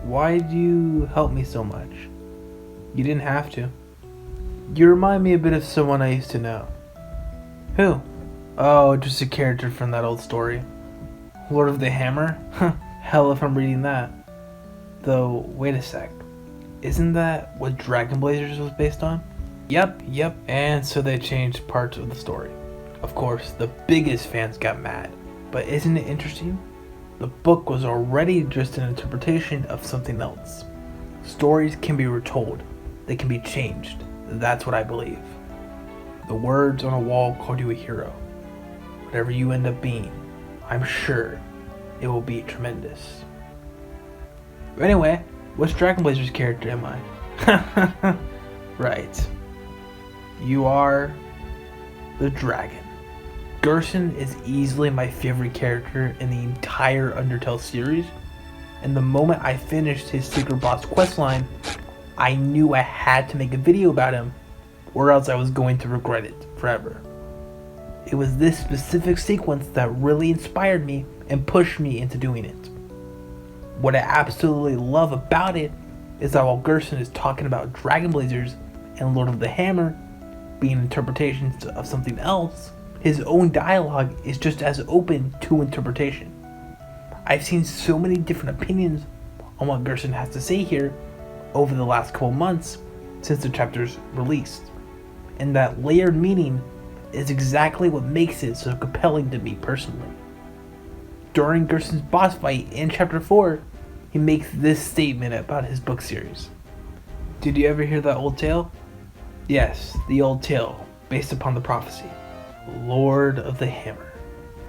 Why'd you help me so much? You didn't have to. You remind me a bit of someone I used to know. Who? Oh, just a character from that old story. Lord of the Hammer? Hell if I'm reading that. Though, wait a sec. Isn't that what Dragon Blazers was based on? Yep. And so they changed parts of the story. Of course, the biggest fans got mad. But isn't it interesting? The book was already just an interpretation of something else. Stories can be retold. They can be changed. That's what I believe. The words on a wall called you a hero. Whatever you end up being, I'm sure it will be tremendous. Anyway, which Dragon Blazers character am I? Right. You are the dragon. Gerson is easily my favorite character in the entire Undertale series, and the moment I finished his secret boss questline, I knew I had to make a video about him, or else I was going to regret it forever. It was this specific sequence that really inspired me and pushed me into doing it. What I absolutely love about it is that while Gerson is talking about Dragon Blazers and Lord of the Hammer being interpretations of something else, his own dialogue is just as open to interpretation. I've seen so many different opinions on what Gerson has to say here over the last couple months since the chapter's released, and that layered meaning is exactly what makes it so compelling to me personally. During Gerson's boss fight in chapter 4, he makes this statement about his book series. Did you ever hear that old tale? Yes, the old tale, based upon the prophecy. Lord of the Hammer.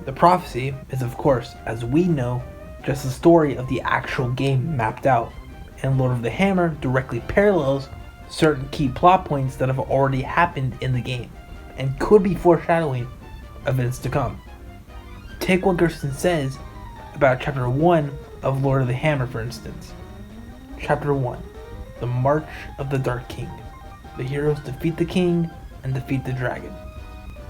The prophecy is, of course, as we know, just the story of the actual game mapped out, and Lord of the Hammer directly parallels certain key plot points that have already happened in the game, and could be foreshadowing events to come. Take what Gerson says about chapter 1 of Lord of the Hammer, for instance. Chapter 1, The March of the Dark King. The heroes defeat the king and defeat the dragon.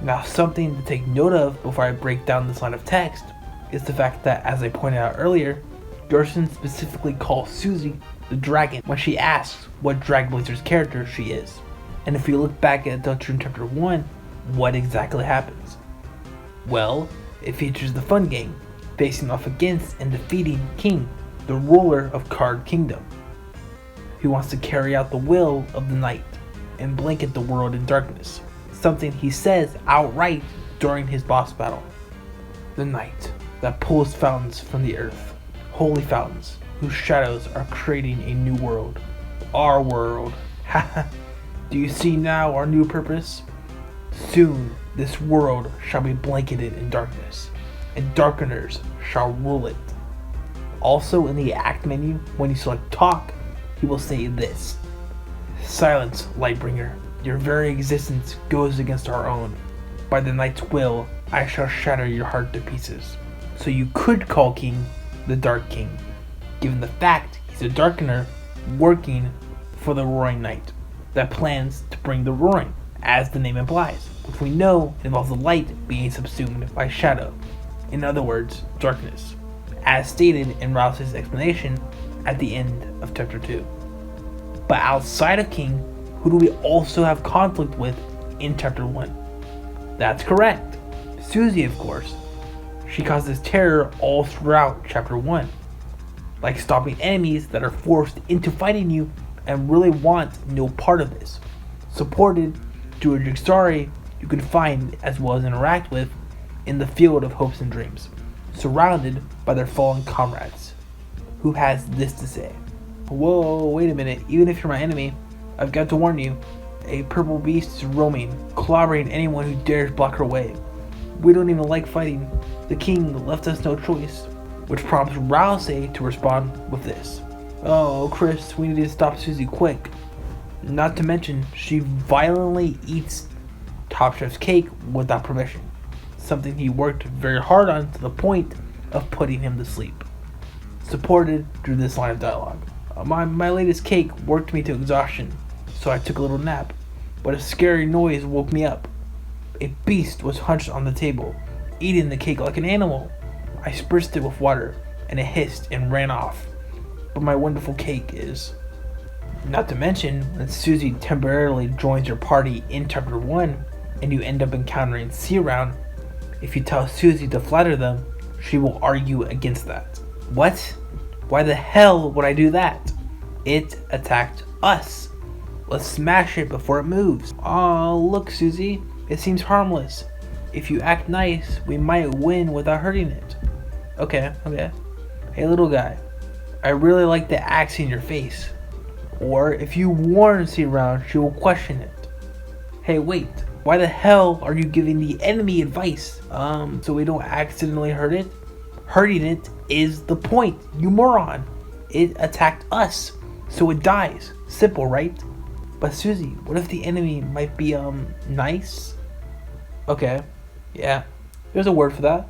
Now, something to take note of before I break down this line of text is the fact that, as I pointed out earlier, Gerson specifically calls Susie the dragon when she asks what Dragon Blazer's character she is. And if you look back at Deltarune chapter 1, what exactly happens? Well, it features the Fun Gang facing off against and defeating King, the ruler of Card Kingdom, who wants to carry out the will of the night and blanket the world in darkness, something he says outright during his boss battle. The night that pulls fountains from the earth, holy fountains whose shadows are creating a new world. Our world. Do you see now our new purpose? Soon this world shall be blanketed in darkness, and darkeners shall rule it. Also in the act menu, when you select talk, he will say this. Silence, Lightbringer. Your very existence goes against our own. By the night's will, I shall shatter your heart to pieces. So you could call King the Dark King, given the fact he's a darkener working for the Roaring Night that plans to bring the roaring, as the name implies, which we know involves the light being subsumed by shadow. In other words, darkness, as stated in Rouse's explanation at the end of chapter 2. But outside of King, who do we also have conflict with in chapter 1? That's correct. Susie, of course. She causes terror all throughout chapter 1, like stopping enemies that are forced into fighting you and really want no part of this, supported through a Jigsaw you can find as well as interact with in the field of hopes and dreams, surrounded by their fallen comrades, who has this to say. Whoa, wait a minute, even if you're my enemy, I've got to warn you, a purple beast is roaming, clobbering anyone who dares block her way. We don't even like fighting. The king left us no choice. Which prompts Rouse to respond with this. Oh, Chris, we need to stop Susie quick. Not to mention, she violently eats Top Chef's cake without permission. Something he worked very hard on to the point of putting him to sleep. Supported through this line of dialogue. My latest cake worked me to exhaustion, so I took a little nap, but a scary noise woke me up. A beast was hunched on the table, eating the cake like an animal. I spritzed it with water, and it hissed and ran off. but my wonderful cake is. Not to mention, when Susie temporarily joins your party in Chapter 1, and you end up encountering C around, if you tell Susie to flatter them, she will argue against that. What? Why the hell would I do that? It attacked us. Let's smash it before it moves. Aw, look Susie, it seems harmless. If you act nice, we might win without hurting it. Okay. Hey little guy, I really like the axe in your face. Or if you warn C around, she will question it. Hey wait, why the hell are you giving the enemy advice? So we don't accidentally hurt it? Hurting it is the point, you moron. It attacked us, so it dies. Simple, right? But Susie, what if the enemy might be, nice? Okay, yeah, there's a word for that.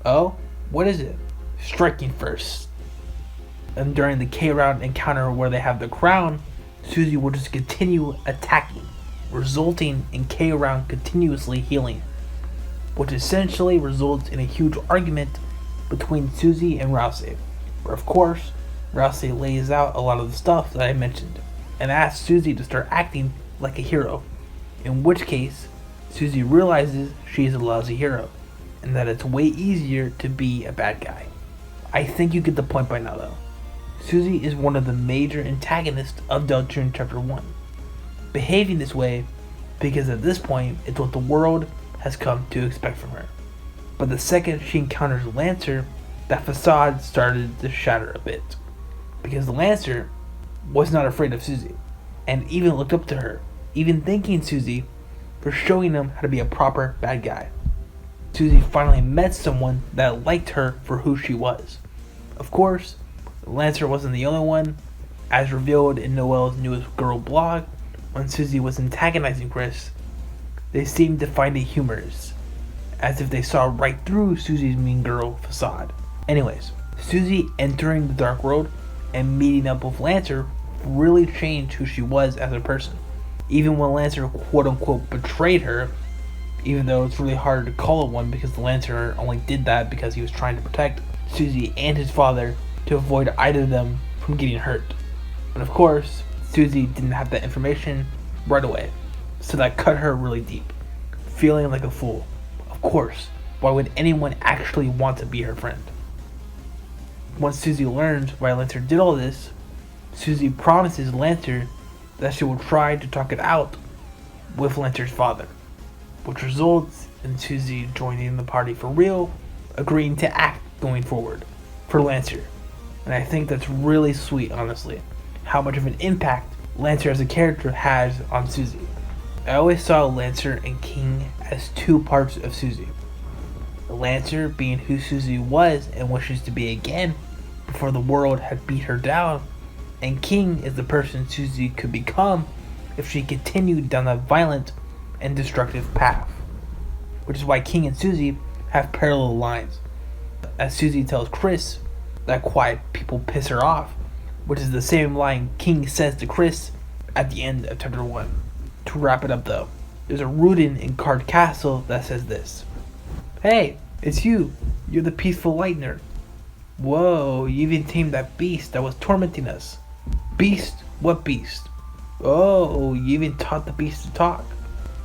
Oh, what is it? Striking first. And during the K-round encounter where they have the crown, Susie will just continue attacking, resulting in K-round continuously healing, which essentially results in a huge argument between Susie and Rousey, where of course, Rousey lays out a lot of the stuff that I mentioned, and asks Susie to start acting like a hero, in which case, Susie realizes she's a lousy hero, and that it's way easier to be a bad guy. I think you get the point by now though. Susie is one of the major antagonists of Deltarune Chapter 1, behaving this way because at this point it's what the world has come to expect from her. But the second she encounters Lancer, that facade started to shatter a bit, because Lancer was not afraid of Susie, and even looked up to her, even thanking Susie for showing him how to be a proper bad guy. Susie finally met someone that liked her for who she was. Of course, Lancer wasn't the only one, as revealed in Noelle's newest girl blog. When Susie was antagonizing Chris, they seemed to find it humorous, as if they saw right through Susie's mean girl facade. Anyways, Susie entering the dark world and meeting up with Lancer really changed who she was as a person. Even when Lancer quote unquote betrayed her, even though it's really hard to call it one because Lancer only did that because he was trying to protect Susie and his father to avoid either of them from getting hurt. But of course, Susie didn't have that information right away, so that cut her really deep, feeling like a fool. Of course, why would anyone actually want to be her friend? Once Susie learns why Lancer did all this, Susie promises Lancer that she will try to talk it out with Lancer's father, which results in Susie joining the party for real, agreeing to act going forward for Lancer. And I think that's really sweet, honestly, how much of an impact Lancer as a character has on Susie. I always saw Lancer and King as two parts of Susie. Lancer being who Susie was and wishes to be again before the world had beat her down, and King is the person Susie could become if she continued down that violent and destructive path. Which is why King and Susie have parallel lines. As Susie tells Chris that quiet people piss her off, which is the same line King says to Chris at the end of Chapter 1. To wrap it up though, there's a rooting in Card Castle that says this: "Hey, it's you. You're the peaceful lightener. Whoa, you even tamed that beast that was tormenting us." Beast? What beast? Oh, you even taught the beast to talk.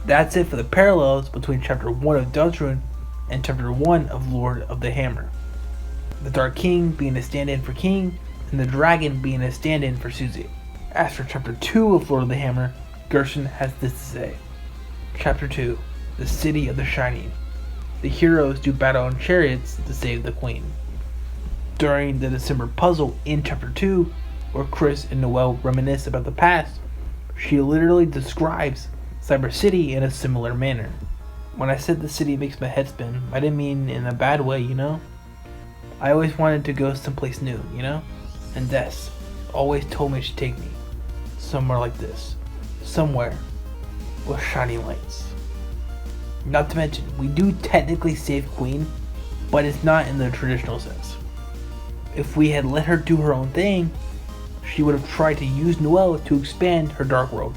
That's it for the parallels between Chapter 1 of Deltarune and Chapter 1 of Lord of the Hammer. The Dark King being a stand-in for King, and the Dragon being a stand-in for Susie. As for Chapter 2 of Lord of the Hammer, Gerson has this to say. Chapter 2, The City of the Shining. The heroes do battle on chariots to save the Queen. During the December puzzle in Chapter 2, where Chris and Noelle reminisce about the past, she literally describes Cyber City in a similar manner. When I said the city makes my head spin, I didn't mean in a bad way, you know? I always wanted to go someplace new, you know? And Des always told me she'd take me. Somewhere like this. Somewhere with shining lights. Not to mention, we do technically save Queen, but it's not in the traditional sense. If we had let her do her own thing, she would have tried to use Noelle to expand her dark world,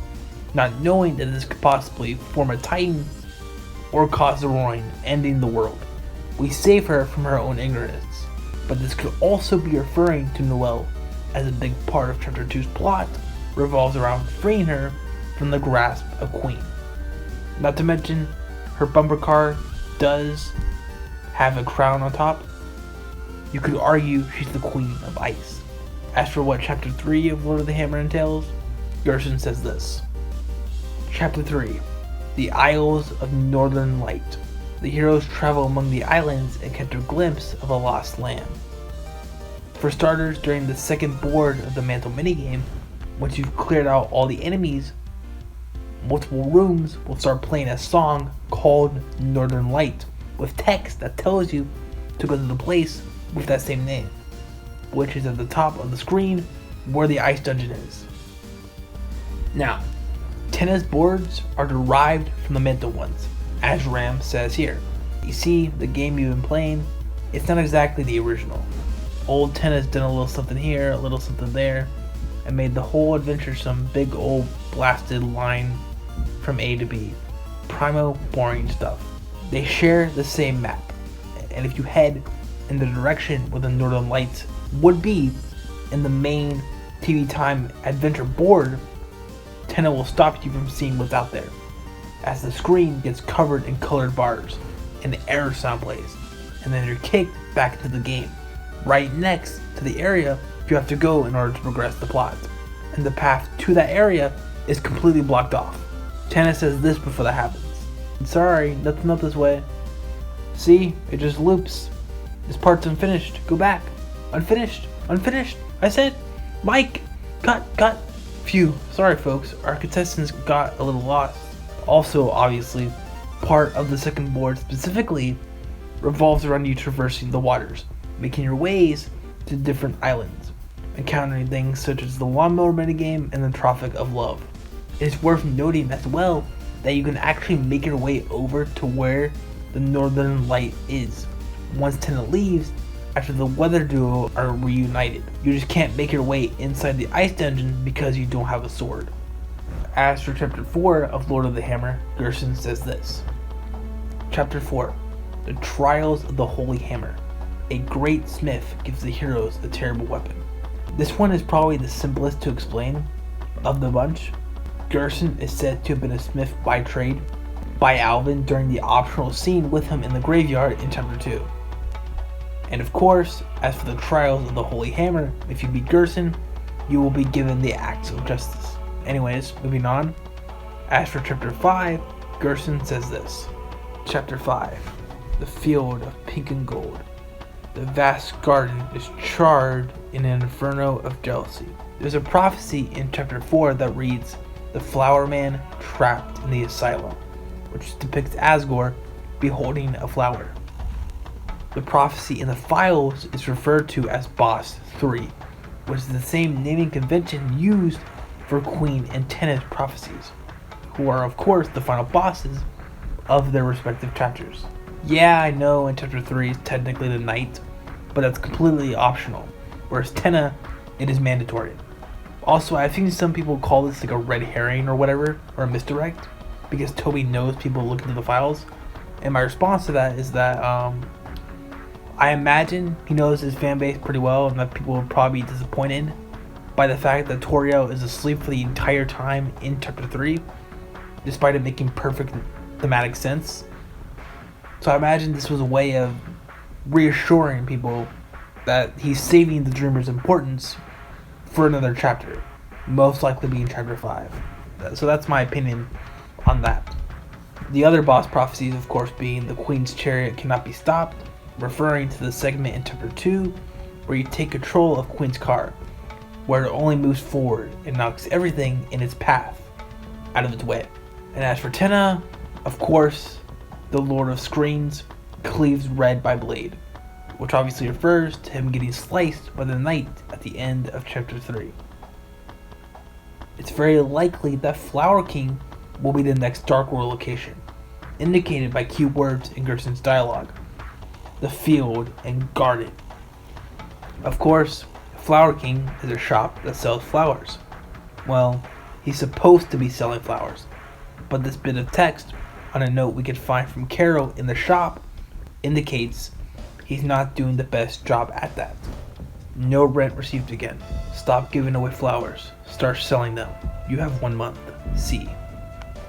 not knowing that this could possibly form a Titan or cause the roaring, ending the world. We save her from her own ignorance, but this could also be referring to Noelle as a big part of Chapter 2's plot revolves around freeing her from the grasp of Queen. Not to mention, her bumper car does have a crown on top. You could argue she's the Queen of Ice. As for what Chapter 3 of Lord of the Hammer entails, Gerson says this. Chapter 3. The Isles of Northern Light. The heroes travel among the islands and catch a glimpse of a lost land. For starters, during the second board of the Mantle minigame, once you've cleared out all the enemies, multiple rooms will start playing a song called Northern Light, with text that tells you to go to the place with that same name, which is at the top of the screen where the ice dungeon is. Now, Tenna's boards are derived from the Mantle ones, as Ram says here. You see, the game you've been playing, it's not exactly the original. Old Tenna's done a little something here, a little something there, and made the whole adventure some big old blasted line from A to B. Primo, boring stuff. They share the same map, and if you head in the direction where the Northern Lights would be in the main TV Time adventure board, Tenna will stop you from seeing what's out there, as the screen gets covered in colored bars, and the error sound plays, and then you're kicked back into the game, right next to the area you have to go in order to progress the plot, and the path to that area is completely blocked off. Tenna says this before that happens. Sorry, that's not this way. See, it just loops. This part's unfinished. Go back. Unfinished. Unfinished. I said, Mike, cut. Phew, sorry folks, our contestants got a little lost. Also, obviously, part of the second board specifically revolves around you traversing the waters, making your ways to different islands, encountering things such as the lawnmower minigame and the Tropic of Love. It is worth noting as well that you can actually make your way over to where the Northern Light is once Tenna leaves after the weather duo are reunited. You just can't make your way inside the ice dungeon because you don't have a sword. As for Chapter 4 of Lord of the Hammer, Gerson says this. Chapter 4. The Trials of the Holy Hammer. A great smith gives the heroes a terrible weapon. This one is probably the simplest to explain of the bunch. Gerson is said to have been a smith by trade by Alvin during the optional scene with him in the graveyard in Chapter 2. And of course, as for the Trials of the Holy Hammer, if you beat Gerson, you will be given the Axe of Justice. Anyways, moving on. As for Chapter 5, Gerson says this. Chapter 5. The Field of Pink and Gold. The vast garden is charred in an inferno of jealousy. There's a prophecy in Chapter 4 that reads, the Flower Man trapped in the asylum, which depicts Asgore beholding a flower. The prophecy in the files is referred to as Boss 3, which is the same naming convention used for Queen and Tenna's prophecies, who are of course the final bosses of their respective chapters. Yeah, I know in Chapter 3 is technically the night, but that's completely optional, whereas Tenna, it is mandatory. Also, I think some people call this like a red herring or whatever, or a misdirect, because Toby knows people look into the files, and my response to that is that I imagine he knows his fan base pretty well, and that people will probably be disappointed by the fact that Toriel is asleep for the entire time in Chapter 3, despite it making perfect thematic sense. So I imagine this was a way of reassuring people that he's saving the Dreamer's importance for another chapter, most likely being Chapter 5. So that's my opinion on that. The other boss prophecies, of course, being the Queen's Chariot cannot be stopped, referring to the segment in Chapter 2 where you take control of Queen's car, where it only moves forward and knocks everything in its path out of its way. And as for Tenna, of course, the Lord of Screens cleaves red by blade, which obviously refers to him getting sliced by the knight at the end of Chapter 3. It's very likely that Flower King will be the next Dark World location, indicated by key words in Gerson's dialogue. The field and garden. Of course, Flower King is a shop that sells flowers. Well, he's supposed to be selling flowers, but this bit of text on a note we could find from Carol in the shop indicates he's not doing the best job at that. No rent received again. Stop giving away flowers. Start selling them. You have 1 month. C.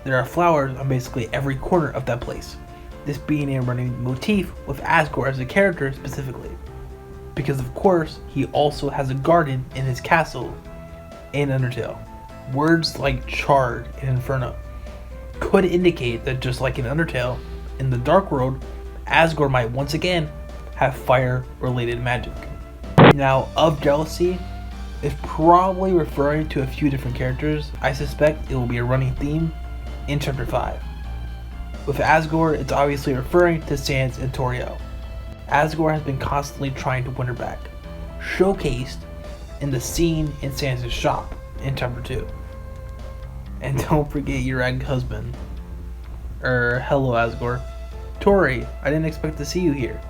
There are flowers on basically every corner of that place. This being a running motif with Asgore as a character specifically. Because of course, he also has a garden in his castle in Undertale. Words like Charred and Inferno could indicate that just like in Undertale, in the Dark World, Asgore might once again have fire-related magic. Now, of Jealousy is probably referring to a few different characters. I suspect it will be a running theme in Chapter 5. With Asgore, it's obviously referring to Sans and Toriel. Asgore has been constantly trying to win her back, showcased in the scene in Sans' shop in Chapter 2. And don't forget your ex-husband. Hello Asgore. Tori, I didn't expect to see you here,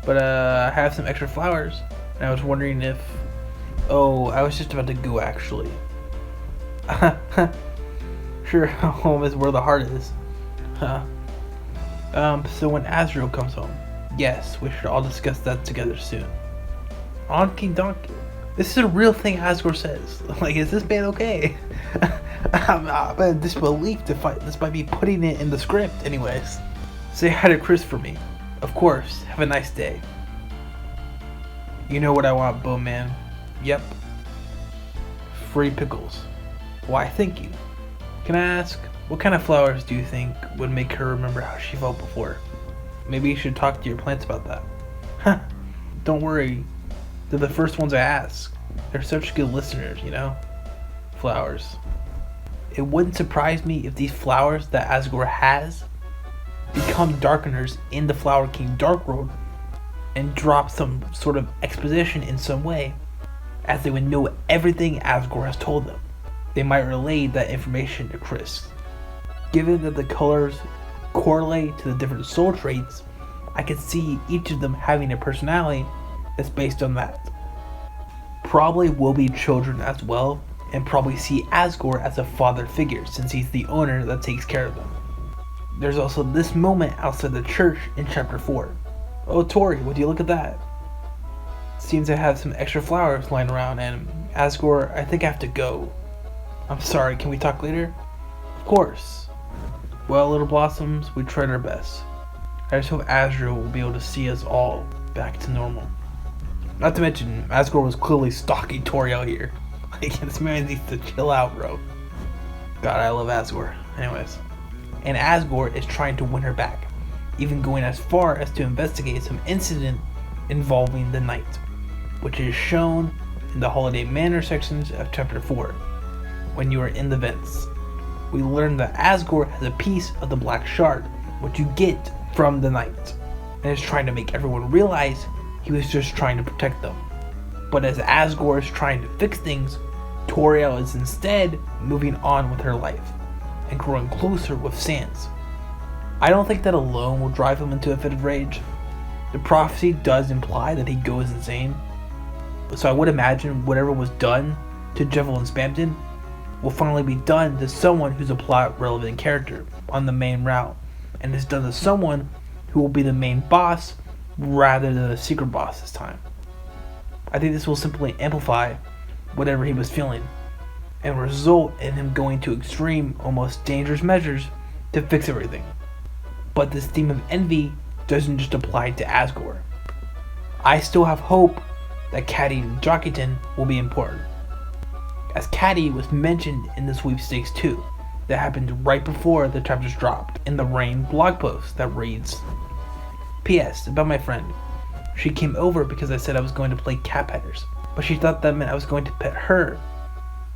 but I have some extra flowers, and I was wondering if... Oh, I was just about to go actually. Sure, home is where the heart is. Huh. So when Azrael comes home, yes, we should all discuss that together soon. Anki Donkey. This is a real thing Asgore says. Like, is this man okay? I'm in disbelief despite me putting it in the script. Anyways, say hi to Chris for me. Of course, have a nice day. You know what I want, Bowman. Yep. Free pickles. Why, thank you. Can I ask, what kind of flowers do you think would make her remember how she felt before? Maybe you should talk to your plants about that. Huh. Don't worry. They're the first ones I ask. They're such good listeners, you know? Flowers. It wouldn't surprise me if these flowers that Asgore has become Darkeners in the Flower King Dark World and drop some sort of exposition in some way, as they would know everything Asgore has told them. They might relay that information to Chris. Given that the colors correlate to the different soul traits, I could see each of them having a personality that's based on that. Probably will be children as well, and probably see Asgore as a father figure since he's the owner that takes care of them. There's also this moment outside the church in Chapter 4. Oh Tori, would you look at that? Seems I have some extra flowers lying around, and Asgore, I think I have to go. I'm sorry, can we talk later? Of course. Well, little blossoms, we tried our best. I just hope Azrael will be able to see us all back to normal. Not to mention, Asgore was clearly stalking Toriel here. Like, this man needs to chill out, bro. God, I love Asgore. Anyways. And Asgore is trying to win her back, even going as far as to investigate some incident involving the night, which is shown in the Holiday Manor sections of Chapter 4. When you are in the vents, we learn that Asgore has a piece of the Black Shard, which you get from the night, and is trying to make everyone realize he was just trying to protect them. But as Asgore is trying to fix things, Toriel is instead moving on with her life and growing closer with Sans. I don't think that alone will drive him into a fit of rage. The prophecy does imply that he goes insane, so I would imagine whatever was done to Jevil and Spamton will finally be done to someone who's a plot relevant character on the main route, and is done to someone who will be the main boss rather than a secret boss this time. I think this will simply amplify whatever he was feeling and result in him going to extreme, almost dangerous measures to fix everything. But this theme of envy doesn't just apply to Asgore. I still have hope that Caddy and Jockeyton will be important, as Caddy was mentioned in the sweepstakes too, that happened right before the chapters dropped in the Rain blog post that reads, P.S. about my friend. She came over because I said I was going to play cat petters, but she thought that meant I was going to pet her.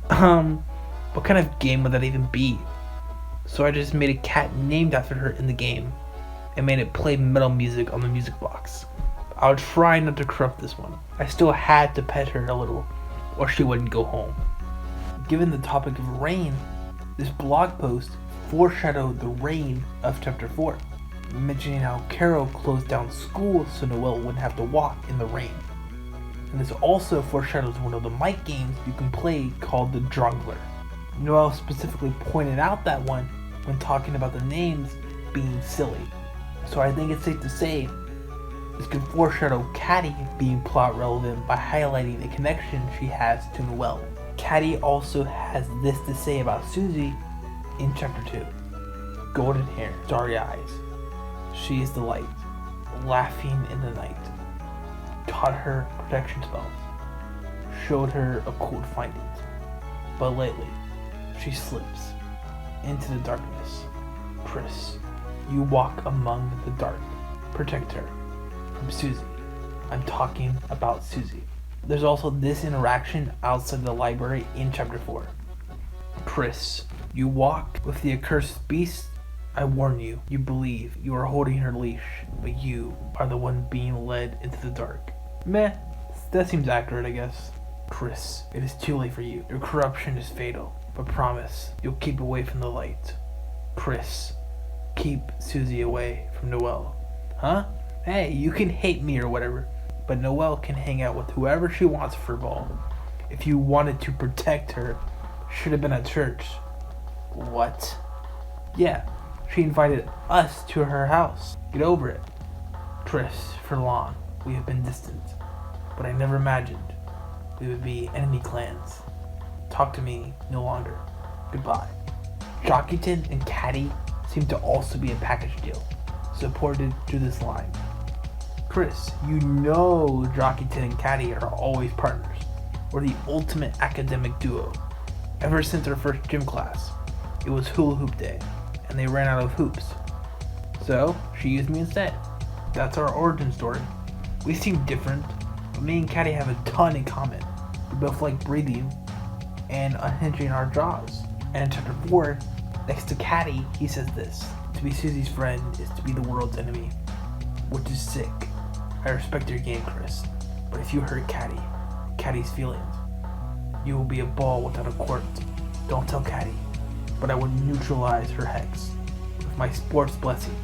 What kind of game would that even be? So I just made a cat named after her in the game and made it play metal music on the music box. I'll try not to corrupt this one. I still had to pet her a little, or she wouldn't go home. Given the topic of rain, this blog post foreshadowed the rain of Chapter 4, mentioning how Carol closed down school so Noelle wouldn't have to walk in the rain. And this also foreshadows one of the mic games you can play called the Jungler. Noelle specifically pointed out that one when talking about the names being silly. So I think it's safe to say This could foreshadow Caddy being plot relevant by highlighting the connection she has to Noelle. Caddy also has this to say about Susie in chapter 2. Golden hair, starry eyes. She is the light, laughing in the night. Taught her protection spells. Showed her occult findings. But lately, she slips into the darkness. Pris, you walk among the dark. Protect her. From Susie. I'm talking about Susie. There's also this interaction outside the library in chapter 4. Pris, you walk with the accursed beast. I warn you, you believe you are holding her leash, but you are the one being led into the dark. Meh, that seems accurate, I guess. Pris, it is too late for you. Your corruption is fatal, but promise you'll keep away from the light. Pris, keep Susie away from Noelle. Huh? Hey, you can hate me or whatever, but Noelle can hang out with whoever she wants for a ball. If you wanted to protect her, should have been at church. What? Yeah, she invited us to her house. Get over it. Pris, for long, we have been distant, but I never imagined we would be enemy clans. Talk to me no longer. Goodbye. Jockeyton and Caddy seem to also be a package deal, supported through this line. Chris, you know Jockeyton and Caddy are always partners. We're the ultimate academic duo. Ever since our first gym class, it was hula hoop day, and they ran out of hoops. So, she used me instead. That's our origin story. We seem different, but me and Caddy have a ton in common. We both like breathing and unhinging our jaws. And in chapter 4, next to Caddy, he says this: to be Susie's friend is to be the world's enemy, which is sick. I respect your game, Chris, but if you hurt Caddy's feelings, you will be a ball without a court. Don't tell Caddy, but I would neutralize her hex with my sports blessing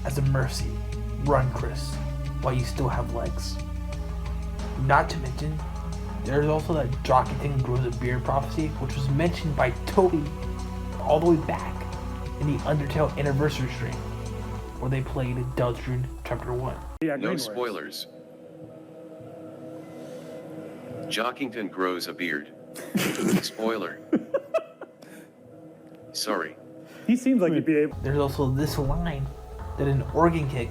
as a mercy. Run, Chris, while you still have legs. Not to mention, there's also that Jockeyton grows a beard prophecy, which was mentioned by Toby all the way back in the Undertale anniversary stream, where they played Deltarune chapter 1. No spoilers. Jockington grows a beard. Spoiler. Sorry. He seems like he'd be able. There's also this line that an organ kick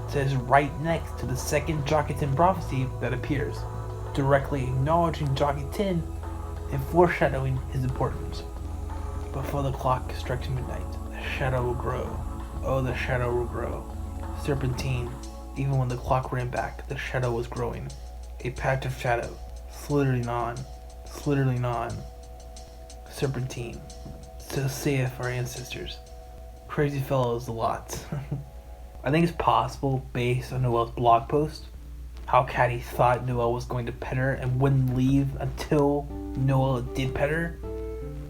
says right next to the second Jockeyton prophecy that appears, directly acknowledging Jockeyton and foreshadowing his importance. Before the clock strikes midnight, the shadow will grow. Oh, the shadow will grow. Serpentine, even when the clock ran back, the shadow was growing. A patch of shadow, slithering on. Serpentine, so saith our ancestors. Crazy fellows a lot. I think it's possible, based on Noelle's blog post, how Caddy thought Noelle was going to pet her and wouldn't leave until Noelle did pet her.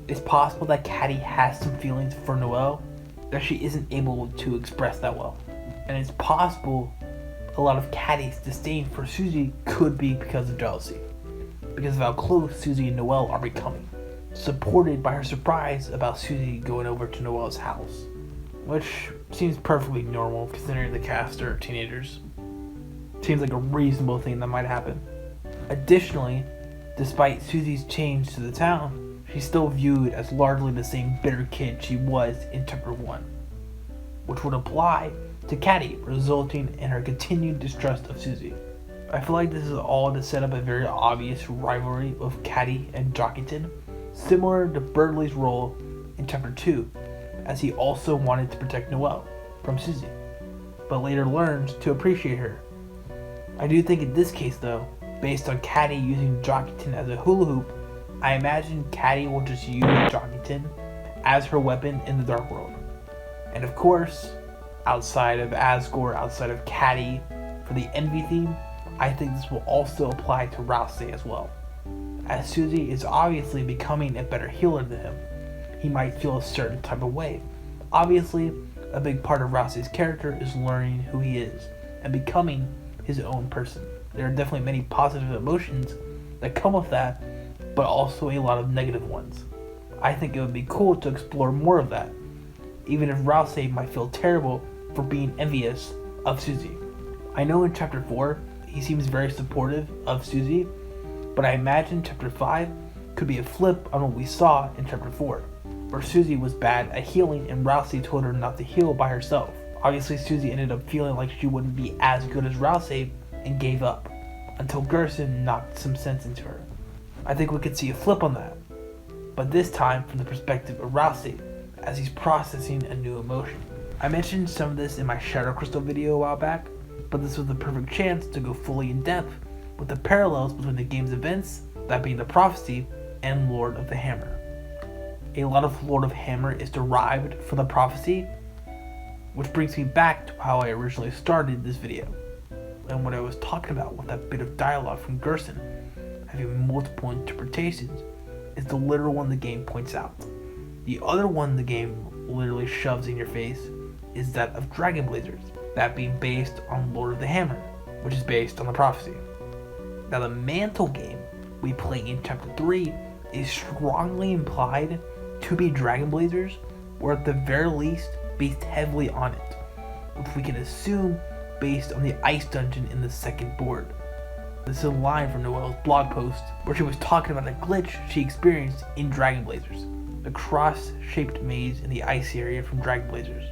It's possible that Caddy has some feelings for Noelle that she isn't able to express that well. And it's possible a lot of Caddy's disdain for Susie could be because of jealousy, because of how close Susie and Noelle are becoming, supported by her surprise about Susie going over to Noelle's house, which seems perfectly normal considering the cast are teenagers. Seems like a reasonable thing that might happen. Additionally, despite Susie's change to the town, she's still viewed as largely the same bitter kid she was in chapter 1, which would apply to Caddy, resulting in her continued distrust of Susie. I feel like this is all to set up a very obvious rivalry of Caddy and Jockeyton, similar to Birdley's role in chapter 2, as he also wanted to protect Noelle from Susie, but later learns to appreciate her. I do think in this case though, based on Caddy using Jockeyton as a hula hoop, I imagine Caddy will just use Jockeyton as her weapon in the Dark World. And of course, outside of Asgore, outside of Caddy, for the Envy theme, I think this will also apply to Rousey as well. As Susie is obviously becoming a better healer than him, he might feel a certain type of way. Obviously, a big part of Rousey's character is learning who he is and becoming his own person. There are definitely many positive emotions that come with that, but also a lot of negative ones. I think it would be cool to explore more of that, even if Rousey might feel terrible for being envious of Susie. I know in chapter 4, he seems very supportive of Susie, but I imagine chapter 5 could be a flip on what we saw in chapter 4, where Susie was bad at healing and Rousey told her not to heal by herself. Obviously, Susie ended up feeling like she wouldn't be as good as Rousey and gave up, until Gerson knocked some sense into her. I think we could see a flip on that, but this time from the perspective of Rousey, as he's processing a new emotion. I mentioned some of this in my Shadow Crystal video a while back, but this was the perfect chance to go fully in depth with the parallels between the game's events, that being the prophecy, and Lord of the Hammer. A lot of Lord of Hammer is derived from the prophecy, which brings me back to how I originally started this video, and what I was talking about with that bit of dialogue from Gerson, having multiple interpretations, is the literal one the game points out. The other one the game literally shoves in your face is that of Dragon Blazers, that being based on Lord of the Hammer, which is based on the prophecy. Now the Mantle game we play in chapter 3 is strongly implied to be Dragon Blazers, or at the very least based heavily on it, which we can assume based on the ice dungeon in the second board. This is a line from Noelle's blog post where she was talking about a glitch she experienced in Dragon Blazers, the cross-shaped maze in the ice area from Dragon Blazers.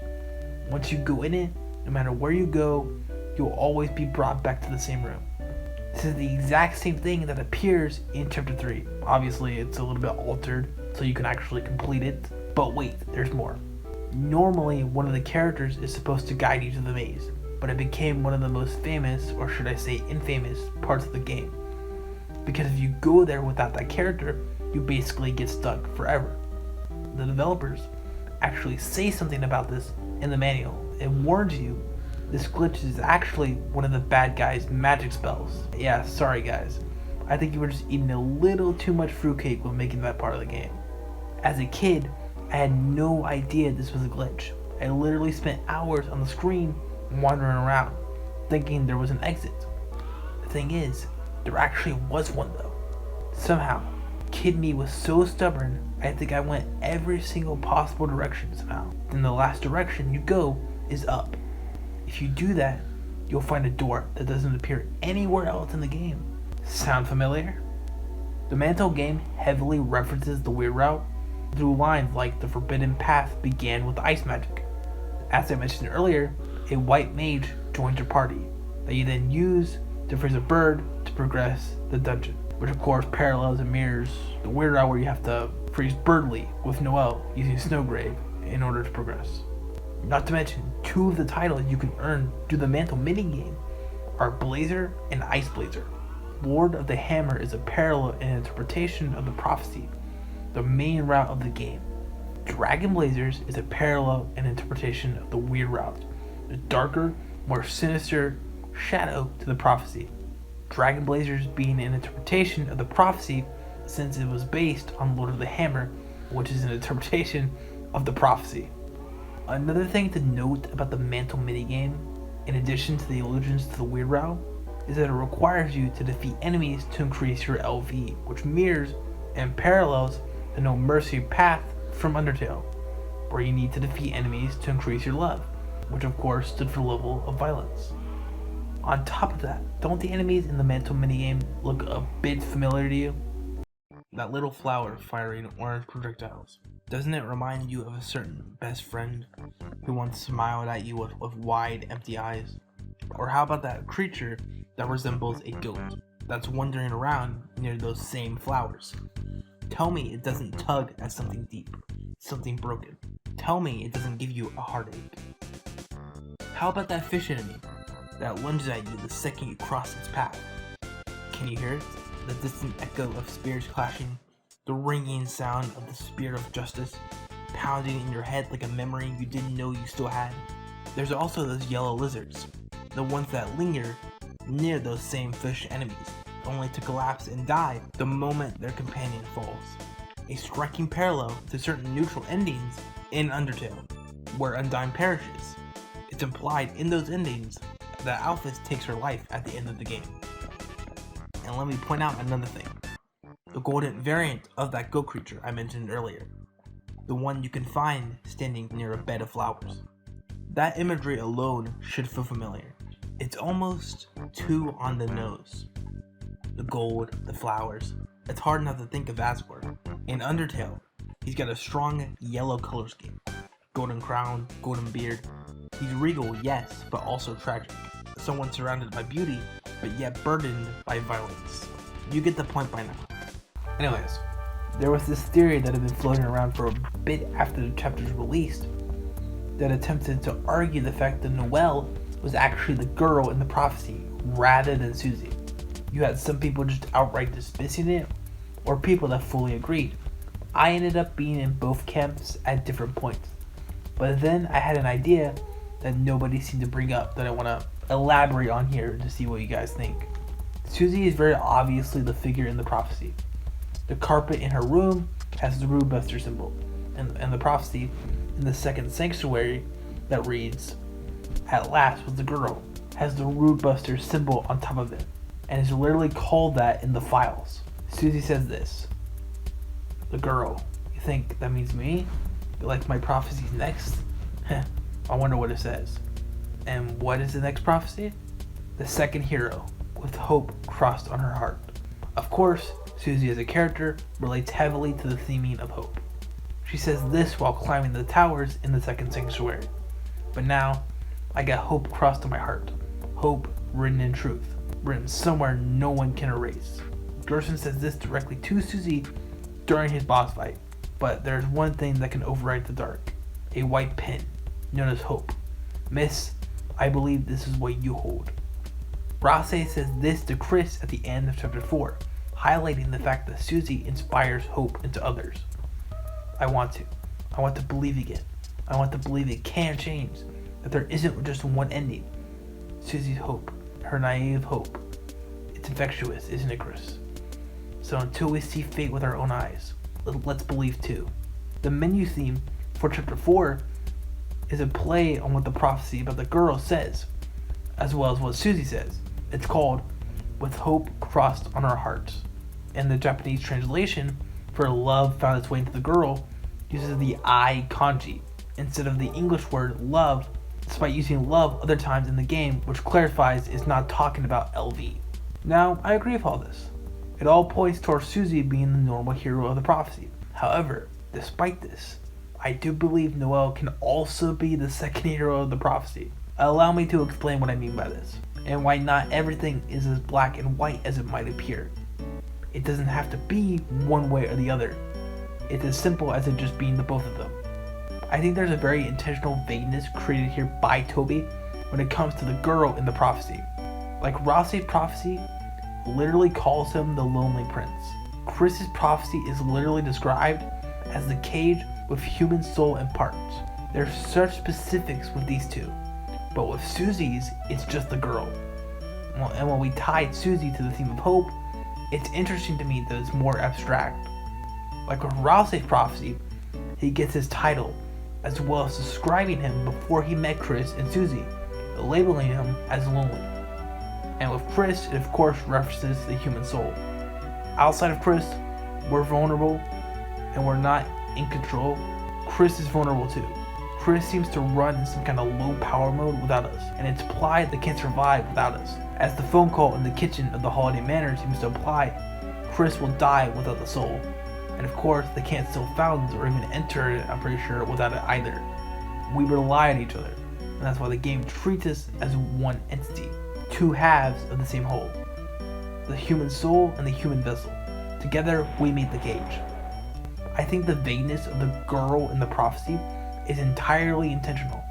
Once you go in it, no matter where you go, you'll always be brought back to the same room. This is the exact same thing that appears in chapter 3. Obviously, it's a little bit altered so you can actually complete it, but wait, there's more. Normally, one of the characters is supposed to guide you to the maze, but it became one of the most famous, or should I say infamous, parts of the game. Because if you go there without that character, you basically get stuck forever. The developers actually say something about this in the manual. It warns you this glitch is actually one of the bad guy's magic spells. Yeah, sorry guys. I think you were just eating a little too much fruitcake when making that part of the game. As a kid, I had no idea this was a glitch. I literally spent hours on the screen wandering around, thinking there was an exit. The thing is, there actually was one though. Somehow, kid me was so stubborn, I think I went every single possible direction somehow. Then the last direction you go is up. If you do that, you'll find a door that doesn't appear anywhere else in the game. Sound familiar? The Mantle game heavily references the Weird Route through lines like the Forbidden Path began with ice magic. As I mentioned earlier, a white mage joins your party that you then use to freeze a bird to progress the dungeon, which of course parallels and mirrors the Weird Route where you have to freeze Birdly with Noelle using Snowgrave in order to progress. Not to mention, two of the titles you can earn through the Mantle minigame are Blazer and Ice Blazer. Lord of the Hammer is a parallel and interpretation of the prophecy, the main route of the game. Dragon Blazers is a parallel and interpretation of the Weird Route, a darker, more sinister shadow to the prophecy. Dragon Blazers being an interpretation of the prophecy since it was based on Lord of the Hammer, which is an interpretation of the prophecy. Another thing to note about the Mantle minigame, in addition to the allusions to the Weird Route, is that it requires you to defeat enemies to increase your LV, which mirrors and parallels the No Mercy path from Undertale, where you need to defeat enemies to increase your love, which of course stood for level of violence. On top of that, don't the enemies in the Mantle minigame look a bit familiar to you? That little flower firing orange projectiles. Doesn't it remind you of a certain best friend who once smiled at you with wide, empty eyes? Or how about that creature that resembles a goat that's wandering around near those same flowers? Tell me it doesn't tug at something deep, something broken. Tell me it doesn't give you a heartache. How about that fish enemy that lunges at you the second you cross its path? Can you hear it? The distant echo of spears clashing, the ringing sound of the spear of justice, pounding in your head like a memory you didn't know you still had. There's also those yellow lizards, the ones that linger near those same fish enemies, only to collapse and die the moment their companion falls. A striking parallel to certain neutral endings in Undertale, where Undyne perishes. It's implied in those endings that Alphys takes her life at the end of the game. And let me point out another thing. The golden variant of that goat creature I mentioned earlier. The one you can find standing near a bed of flowers. That imagery alone should feel familiar. It's almost too on the nose. The gold, the flowers. It's hard not to think of Asgore. In Undertale, he's got a strong yellow color scheme. Golden crown, golden beard. He's regal, yes, but also tragic. Someone surrounded by beauty, but yet burdened by violence. You get the point by now. Anyways, there was this theory that had been floating around for a bit after the chapter's released that attempted to argue the fact that Noelle was actually the girl in the prophecy rather than Susie. You had some people just outright dismissing it, or people that fully agreed. I ended up being in both camps at different points. But then I had an idea that nobody seemed to bring up that I want to elaborate on here to see what you guys think. Susie is very obviously the figure in the prophecy. The carpet in her room has the Rootbuster symbol, and the prophecy in the second sanctuary that reads, "At last was the girl," has the Rootbuster symbol on top of it, and is literally called that in the files. Susie says this, "The girl, you think that means me? You like my prophecies next?" I wonder what it says. And what is the next prophecy? The second hero, with hope crossed on her heart. Of course, Susie as a character relates heavily to the theming of hope. She says this while climbing the towers in the second sanctuary. But now, I got hope crossed on my heart. Hope written in truth, written somewhere no one can erase. Gerson says this directly to Susie during his boss fight. But there's one thing that can override the dark. A white pen, known as hope. Miss, I believe this is what you hold. Rase says this to Chris at the end of chapter 4, highlighting the fact that Susie inspires hope into others. I want to believe again. I want to believe it can change, that there isn't just one ending. Susie's hope, her naive hope. It's infectious, isn't it, Chris? So until we see fate with our own eyes, let's believe too. The menu theme for chapter 4 is a play on what the prophecy about the girl says, as well as what Susie says. It's called "With Hope Crossed on Our Hearts." And the Japanese translation for "love found its way into the girl" uses the I kanji instead of the English word love, despite using love other times in the game, which clarifies it's not talking about LV. Now, I agree with all this. It all points towards Susie being the normal hero of the prophecy. However, despite this, I do believe Noelle can also be the second hero of the prophecy. Allow me to explain what I mean by this, and why not everything is as black and white as it might appear. It doesn't have to be one way or the other. It's as simple as it just being the both of them. I think there's a very intentional vagueness created here by Toby when it comes to the girl in the prophecy. Like Rase's prophecy literally calls him the Lonely Prince. Chris's prophecy is literally described as the cage with human soul and parts. There's such specifics with these two, but with Susie's, it's just the girl. Well, and when we tied Susie to the theme of hope, it's interesting to me that it's more abstract. Like with Rase's prophecy, he gets his title, as well as describing him before he met Chris and Susie, labeling him as lonely. And with Chris, it of course references the human soul. Outside of Chris, we're vulnerable, and we're not in control. Chris is vulnerable too. Chris seems to run in some kind of low power mode without us, and it's implied they can't survive without us. As the phone call in the kitchen of the Holiday Manor seems to imply, Chris will die without the soul. And of course, they can't steal fountains or even enter it, I'm pretty sure, without it either. We rely on each other, and that's why the game treats us as one entity, two halves of the same whole. The human soul and the human vessel. Together, we make the cage. I think the vagueness of the girl in the prophecy is entirely intentional.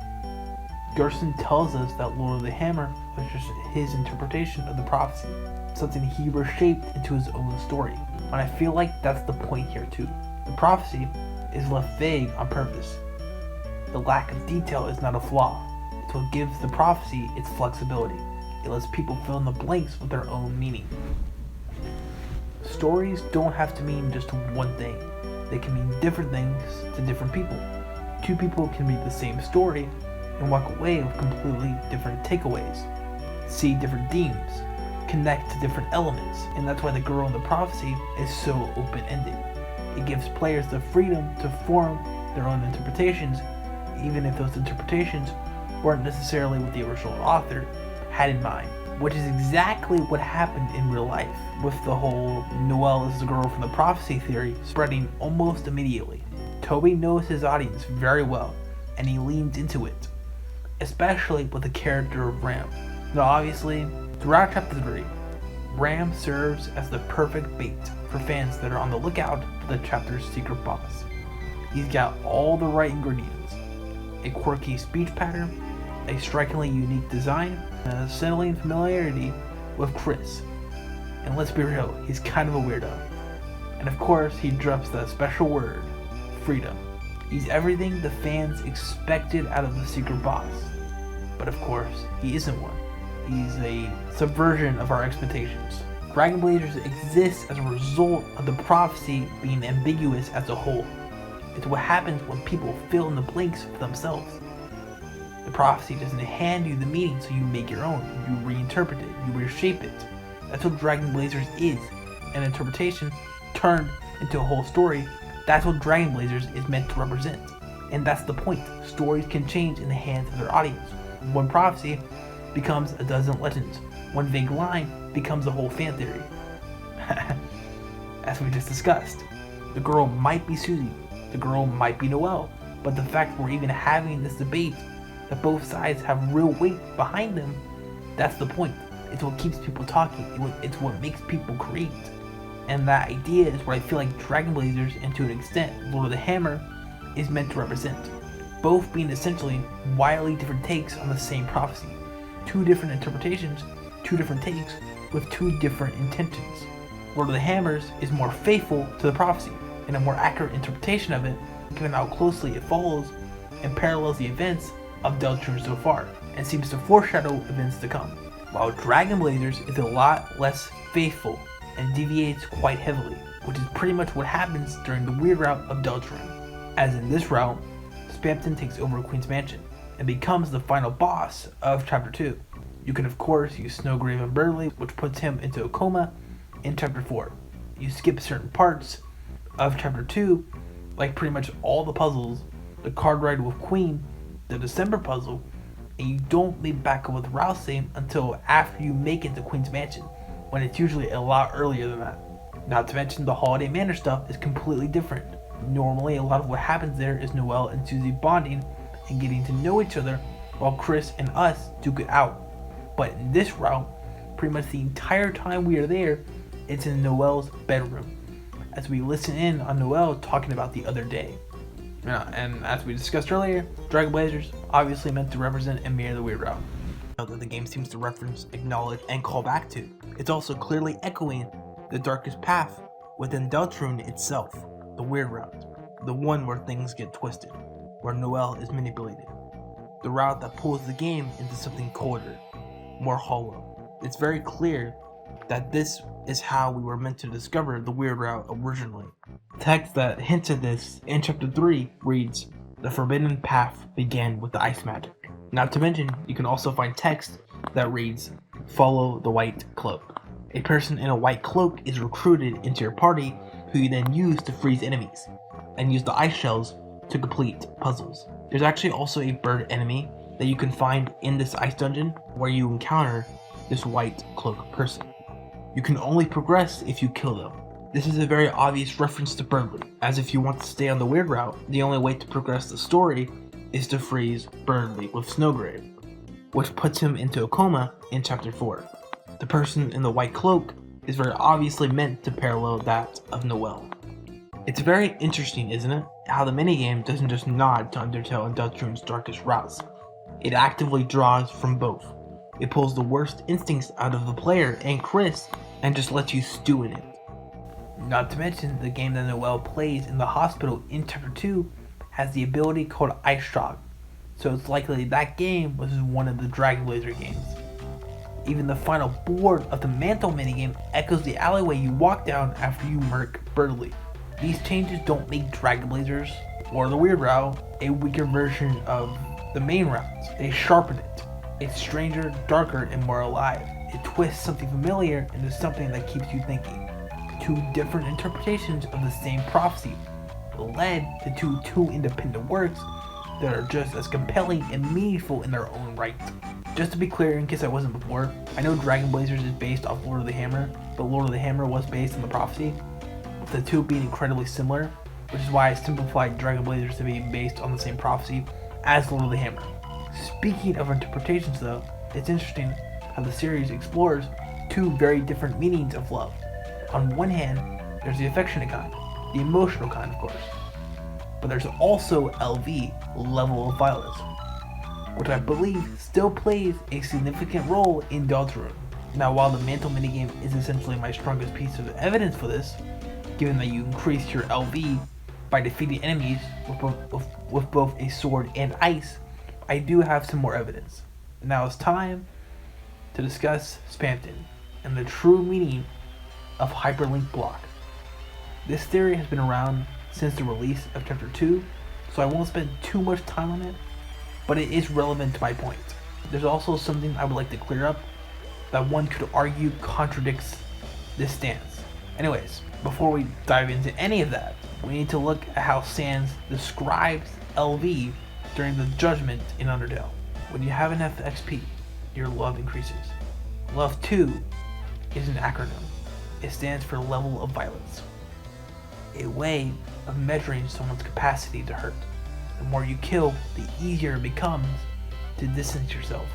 Gerson tells us that Lord of the Hammer was just his interpretation of the prophecy, something he reshaped into his own story. And I feel like that's the point here too. The prophecy is left vague on purpose. The lack of detail is not a flaw. It's what gives the prophecy its flexibility. It lets people fill in the blanks with their own meaning. Stories don't have to mean just one thing. They can mean different things to different people. Two people can read the same story and walk away with completely different takeaways, see different themes, connect to different elements, and that's why the girl in the prophecy is so open-ended. It gives players the freedom to form their own interpretations, even if those interpretations weren't necessarily what the original author had in mind, which is exactly what happened in real life, with the whole Noelle is the girl from the prophecy theory spreading almost immediately. Toby knows his audience very well, and he leans into it, especially with the character of Ram. Now obviously, throughout chapter 3, Ram serves as the perfect bait for fans that are on the lookout for the chapter's secret boss. He's got all the right ingredients: a quirky speech pattern, a strikingly unique design, and a settling familiarity with Chris. And let's be real, he's kind of a weirdo. And of course, he drops that special word, freedom. He's everything the fans expected out of the secret boss. But of course, he isn't one. He's a subversion of our expectations. Dragon Blazers exists as a result of the prophecy being ambiguous as a whole. It's what happens when people fill in the blanks for themselves. The prophecy doesn't hand you the meaning, so you make your own. You reinterpret it, you reshape it. That's what Dragon Blazers is. An interpretation turned into a whole story. That's what Dragon Blazers is meant to represent. And that's the point. Stories can change in the hands of their audience. One prophecy becomes a dozen legends. One vague line becomes a whole fan theory. As we just discussed, the girl might be Susie, the girl might be Noelle, but the fact we're even having this debate, that both sides have real weight behind them, that's the point. It's what keeps people talking, it's what makes people create. And that idea is what I feel like Dragon Blazers, and to an extent Lord of the Hammer, is meant to represent. Both being essentially wildly different takes on the same prophecy. Two different interpretations, two different takes, with two different intentions. Lord of the Hammers is more faithful to the prophecy, and a more accurate interpretation of it, given how closely it follows and parallels the events of Deltarune so far, and seems to foreshadow events to come. While Dragon Blazers is a lot less faithful and deviates quite heavily, which is pretty much what happens during the weird route of Deltarune. As in this route, Spamton takes over Queen's Mansion and becomes the final boss of chapter 2. You can of course use Snowgrave and Burley, which puts him into a coma in chapter 4. You skip certain parts of chapter 2, like pretty much all the puzzles, the card ride with Queen, the December puzzle, and you don't meet back up with Rousey until after you make it to Queen's Mansion, when it's usually a lot earlier than that. Not to mention the Holiday Manor stuff is completely different. Normally a lot of what happens there is Noelle and Susie bonding and getting to know each other, while Chris and us duke it out. But in this route, pretty much the entire time we are there, it's in Noelle's bedroom, as we listen in on Noelle talking about the other day. And as we discussed earlier, Dragon Blazers obviously meant to represent and mirror the weird route that the game seems to reference, acknowledge, and call back to. It's also clearly echoing the darkest path within Deltarune itself, the weird route, the one where things get twisted, where Noelle is manipulated, the route that pulls the game into something colder, more hollow. It's very clear that this is how we were meant to discover the weird route originally. Text that hints at this in chapter 3 reads, "The forbidden path began with the ice magic." Not to mention, you can also find text that reads, "Follow the white cloak." A person in a white cloak is recruited into your party, who you then use to freeze enemies, and use the ice shells to complete puzzles. There's actually also a bird enemy that you can find in this ice dungeon where you encounter this white cloak person. You can only progress if you kill them. This is a very obvious reference to Burley, as if you want to stay on the weird route, the only way to progress the story is to freeze Burley with Snowgrave, which puts him into a coma in chapter 4. The person in the white cloak is very obviously meant to parallel that of Noelle. It's very interesting, isn't it, how the minigame doesn't just nod to Undertale and Deltarune's darkest routes. It actively draws from both. It pulls the worst instincts out of the player and Chris and just lets you stew in it. Not to mention, the game that Noelle plays in the hospital in chapter 2 has the ability called Ice Shock, so it's likely that game was one of the Dragon Blazer games. Even the final board of the mantle minigame echoes the alleyway you walk down after you murk Burley. These changes don't make Dragon Blazers, or the weird route, a weaker version of the main routes. They sharpen it. It's stranger, darker, and more alive. It twists something familiar into something that keeps you thinking. Two different interpretations of the same prophecy led to two independent works that are just as compelling and meaningful in their own right. Just to be clear, in case I wasn't before, I know Dragon Blazers is based off Lord of the Hammer, but Lord of the Hammer was based on the prophecy, with the two being incredibly similar, which is why I simplified Dragon Blazers to be based on the same prophecy as Lord of the Hammer. Speaking of interpretations though, it's interesting how the series explores two very different meanings of love. On one hand, there's the affectionate kind, the emotional kind of course, but there's also LV, level of violence, which I believe still plays a significant role in Deltarune. Now, while the mantle minigame is essentially my strongest piece of evidence for this, given that you increase your LV by defeating enemies with both a sword and ice, I do have some more evidence. Now it's time to discuss Spamton and the true meaning of hyperlink block. This theory has been around since the release of Chapter 2, so I won't spend too much time on it, but it is relevant to my point. There's also something I would like to clear up that one could argue contradicts this stance. Anyways, before we dive into any of that, we need to look at how Sans describes LV during the judgment in Undertale. When you have enough XP, your love increases. Love 2 is an acronym. It stands for level of violence, a way of measuring someone's capacity to hurt. The more you kill, the easier it becomes to distance yourself.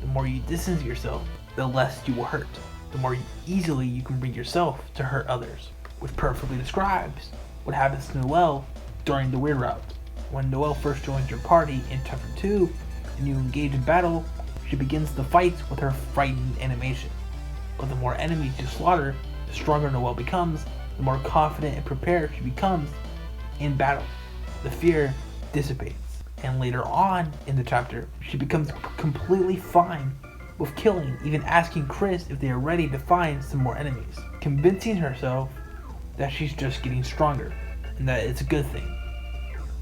The more you distance yourself, the less you will hurt. The more easily you can bring yourself to hurt others, which perfectly describes what happens to Noelle during the Weird Route. When Noelle first joins your party in Chapter 2 and you engage in battle, she begins the fights with her frightened animation. But the more enemies you slaughter, the stronger Noelle becomes, the more confident and prepared she becomes in battle. The fear dissipates, and later on in the chapter, she becomes completely fine with killing, even asking Chris if they are ready to find some more enemies, convincing herself that she's just getting stronger, and that it's a good thing.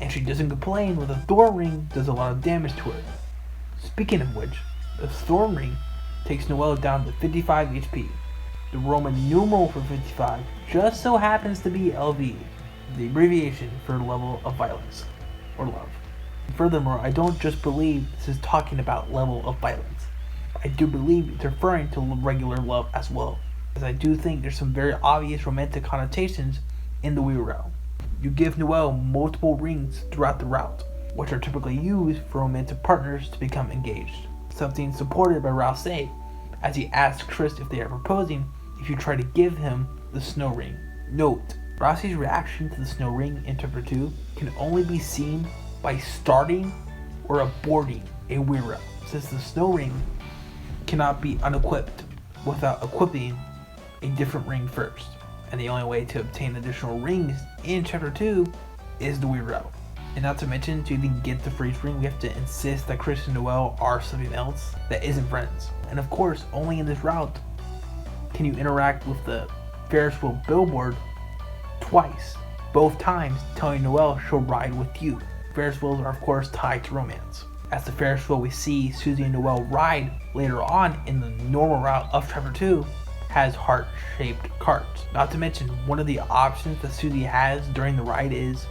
And she doesn't complain when the Thorn Ring does a lot of damage to her. Speaking of which, the Thorn Ring takes Noelle down to 55 HP. The Roman numeral for 55 just so happens to be LV, the abbreviation for level of violence, or love. Furthermore, I don't just believe this is talking about level of violence. I do believe it's referring to regular love as well, as I do think there's some very obvious romantic connotations in the Weird Route. You give Noelle multiple rings throughout the route, which are typically used for romantic partners to become engaged. Something supported by Rouse, as he asks Chris if they are proposing if you try to give him the snow ring. Note, Rouse's reaction to the snow ring in Chapter 2 can only be seen by starting or aborting a Weird Route, since the snow ring cannot be unequipped without equipping a different ring first. And the only way to obtain additional rings in Chapter 2 is the Weird Route. And not to mention, to even get the freeze ring, we have to insist that Chris and Noelle are something else that isn't friends. And of course, only in this route can you interact with the Ferris wheel billboard twice, both times telling Noelle she'll ride with you. Ferris wheels are of course tied to romance, as the Ferris wheel we see Susie and Noelle ride later on in the normal route of Chapter 2 has heart-shaped carts. Not to mention, one of the options that Susie has during the ride is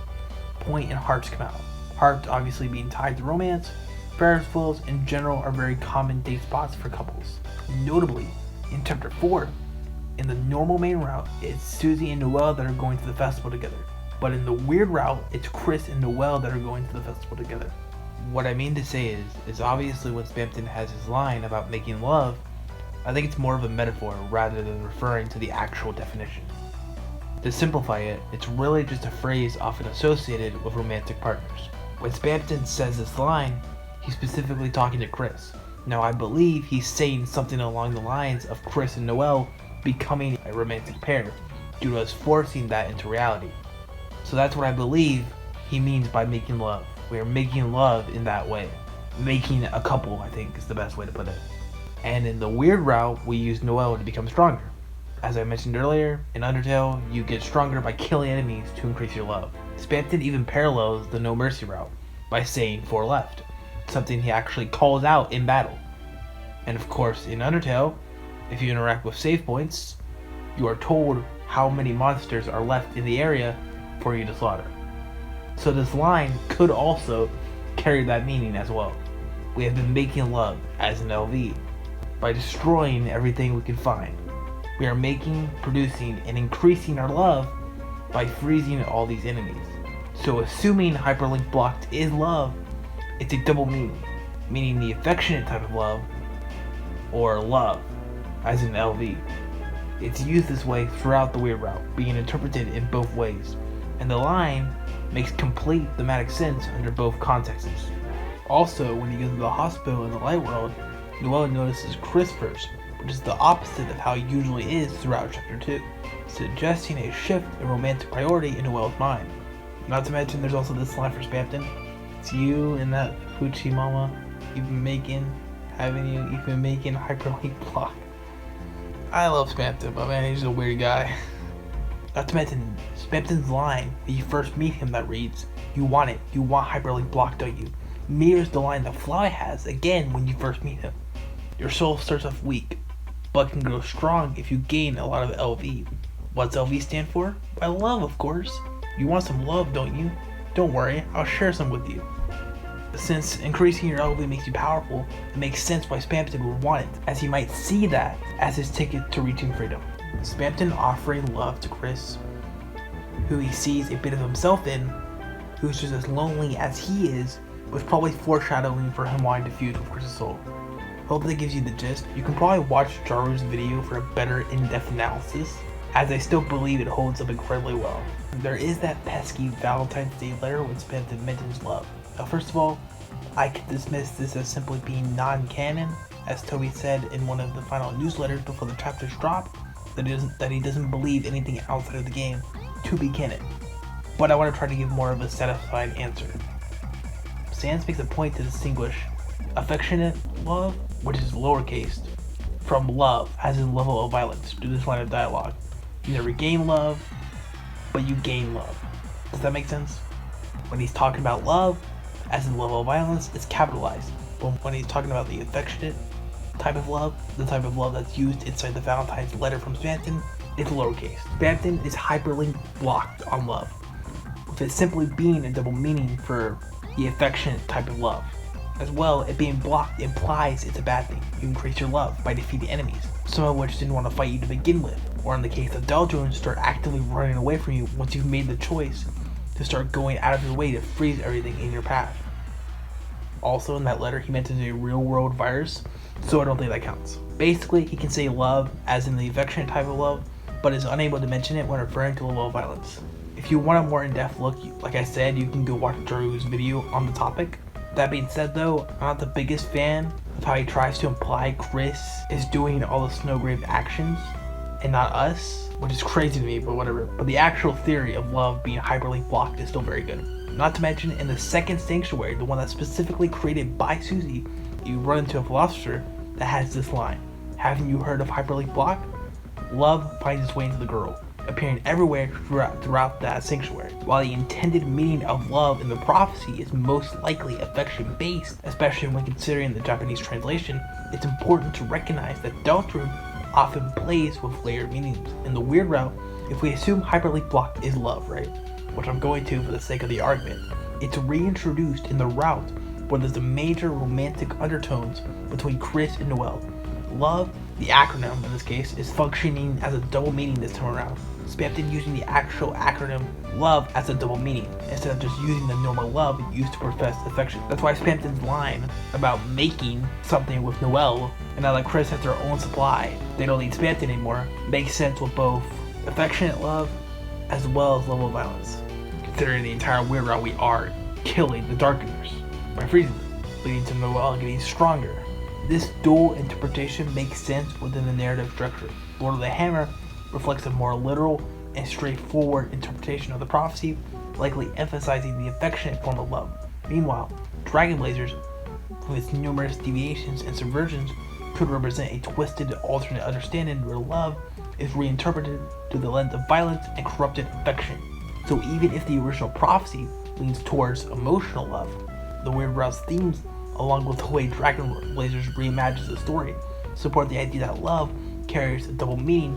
point and hearts come out. Hearts obviously being tied to romance. Ferris wheels in general are very common date spots for couples. Notably, in Chapter 4, in the normal main route, it's Susie and Noelle that are going to the festival together. But in the Weird Route, it's Chris and Noelle that are going to the festival together. What I mean to say is obviously when Spamton has his line about making love, I think it's more of a metaphor rather than referring to the actual definition. To simplify it, it's really just a phrase often associated with romantic partners. When Spamton says this line, he's specifically talking to Chris. Now I believe he's saying something along the lines of Chris and Noelle becoming a romantic pair due to us forcing that into reality. So that's what I believe he means by making love. We are making love in that way. Making a couple, I think, is the best way to put it. And in the Weird Route, we use Noelle to become stronger. As I mentioned earlier, in Undertale, you get stronger by killing enemies to increase your love. Spamton even parallels the No Mercy route by saying 4 left, something he actually calls out in battle. And of course, in Undertale, if you interact with save points, you are told how many monsters are left in the area for you to slaughter. So this line could also carry that meaning as well. We have been making love as an LV by destroying everything we can find. We are making, producing, and increasing our love by freezing all these enemies. So assuming hyperlink blocked is love, it's a double meaning the affectionate type of love, or love, as in LV. It's used this way throughout the weird route, being interpreted in both ways, and the line makes complete thematic sense under both contexts. Also, when he goes to the hospital in the light world, Noelle notices Chris first, which is the opposite of how it usually is throughout Chapter 2, suggesting a shift in romantic priority in Noelle's mind. Not to mention there's also this line for Spampton. It's you and that Hoochie Mama you've been making, you've been making hyperlink block. I love Spampton, but man, he's a weird guy. Not to mention, Spampton's line when you first meet him that reads, "You want it, you want hyperlink block, don't you?" mirrors the line that Fly has again when you first meet him. Your soul starts off weak, but can grow strong if you gain a lot of LV. What's LV stand for? Why, love, of course. You want some love, don't you? Don't worry, I'll share some with you. Since increasing your LV makes you powerful, it makes sense why Spampton would want it, as he might see that as his ticket to reaching freedom. Spampton offering love to Chris, who he sees a bit of himself in, who's just as lonely as he is, was probably foreshadowing for him wanting to fuse with Chris's soul. Hope that gives you the gist. You can probably watch Jaru's video for a better in-depth analysis, as I still believe it holds up incredibly well. There is that pesky Valentine's Day letter when Spampton mentions love. Now, first of all, I could dismiss this as simply being non-canon, as Toby said in one of the final newsletters before the chapters drop, that he doesn't believe anything outside of the game to be canon. But I want to try to give more of a satisfying answer. Sans makes a point to distinguish affectionate love, which is lowercase, from love, as in level of violence, through this line of dialogue. You never gain love, but you gain love. Does that make sense? When he's talking about love, as in level of violence, it's capitalized. But when he's talking about the affectionate type of love, the type of love that's used inside the Valentine's letter from Spampton, it's lowercase. Spampton is hyperlink blocked on love, with it simply being a double meaning for the affectionate type of love. As well, it being blocked implies it's a bad thing. You increase your love by defeating enemies, some of which didn't want to fight you to begin with, or in the case of Deltarune, start actively running away from you once you've made the choice to start going out of your way to freeze everything in your path. Also, in that letter, he mentions a real-world virus, so I don't think that counts. Basically, he can say love, as in the affectionate type of love, but is unable to mention it when referring to level of violence. If you want a more in-depth look, like I said, you can go watch Jaru's video on the topic. That being said though, I'm not the biggest fan of how he tries to imply Chris is doing all the Snowgrave actions and not us, which is crazy to me, but whatever. But the actual theory of love being hyperlink blocked is still very good. Not to mention, in the second sanctuary, the one that's specifically created by Susie, you run into a philosopher that has this line: "Haven't you heard of hyperlink block? Love finds its way into the girl," appearing everywhere throughout that sanctuary. While the intended meaning of love in the prophecy is most likely affection-based, especially when considering the Japanese translation, it's important to recognize that Deltarune often plays with layered meanings. In the weird route, if we assume hyperlink block is love, right? Which I'm going to for the sake of the argument, it's reintroduced in the route where there's a major romantic undertones between Chris and Noelle. Love, the acronym in this case, is functioning as a double meaning this time around. Spampton using the actual acronym love as a double meaning, instead of just using the normal love used to profess affection. That's why Spampton's line about making something with Noelle, and now that Chris has their own supply, they don't need Spampton anymore, makes sense with both affectionate love as well as level of violence. Considering the entire weird route we are killing the Darkeners by freezing them, leading to Noelle getting stronger. This dual interpretation makes sense within the narrative structure. Lord of the Hammer reflects a more literal and straightforward interpretation of the prophecy, likely emphasizing the affectionate form of love. Meanwhile, Dragon Blazers, with its numerous deviations and subversions, could represent a twisted alternate understanding where love is reinterpreted through the lens of violence and corrupted affection. So even if the original prophecy leans towards emotional love, the Weird Route's themes, along with the way Dragon Blazers reimagines the story, support the idea that love carries a double meaning,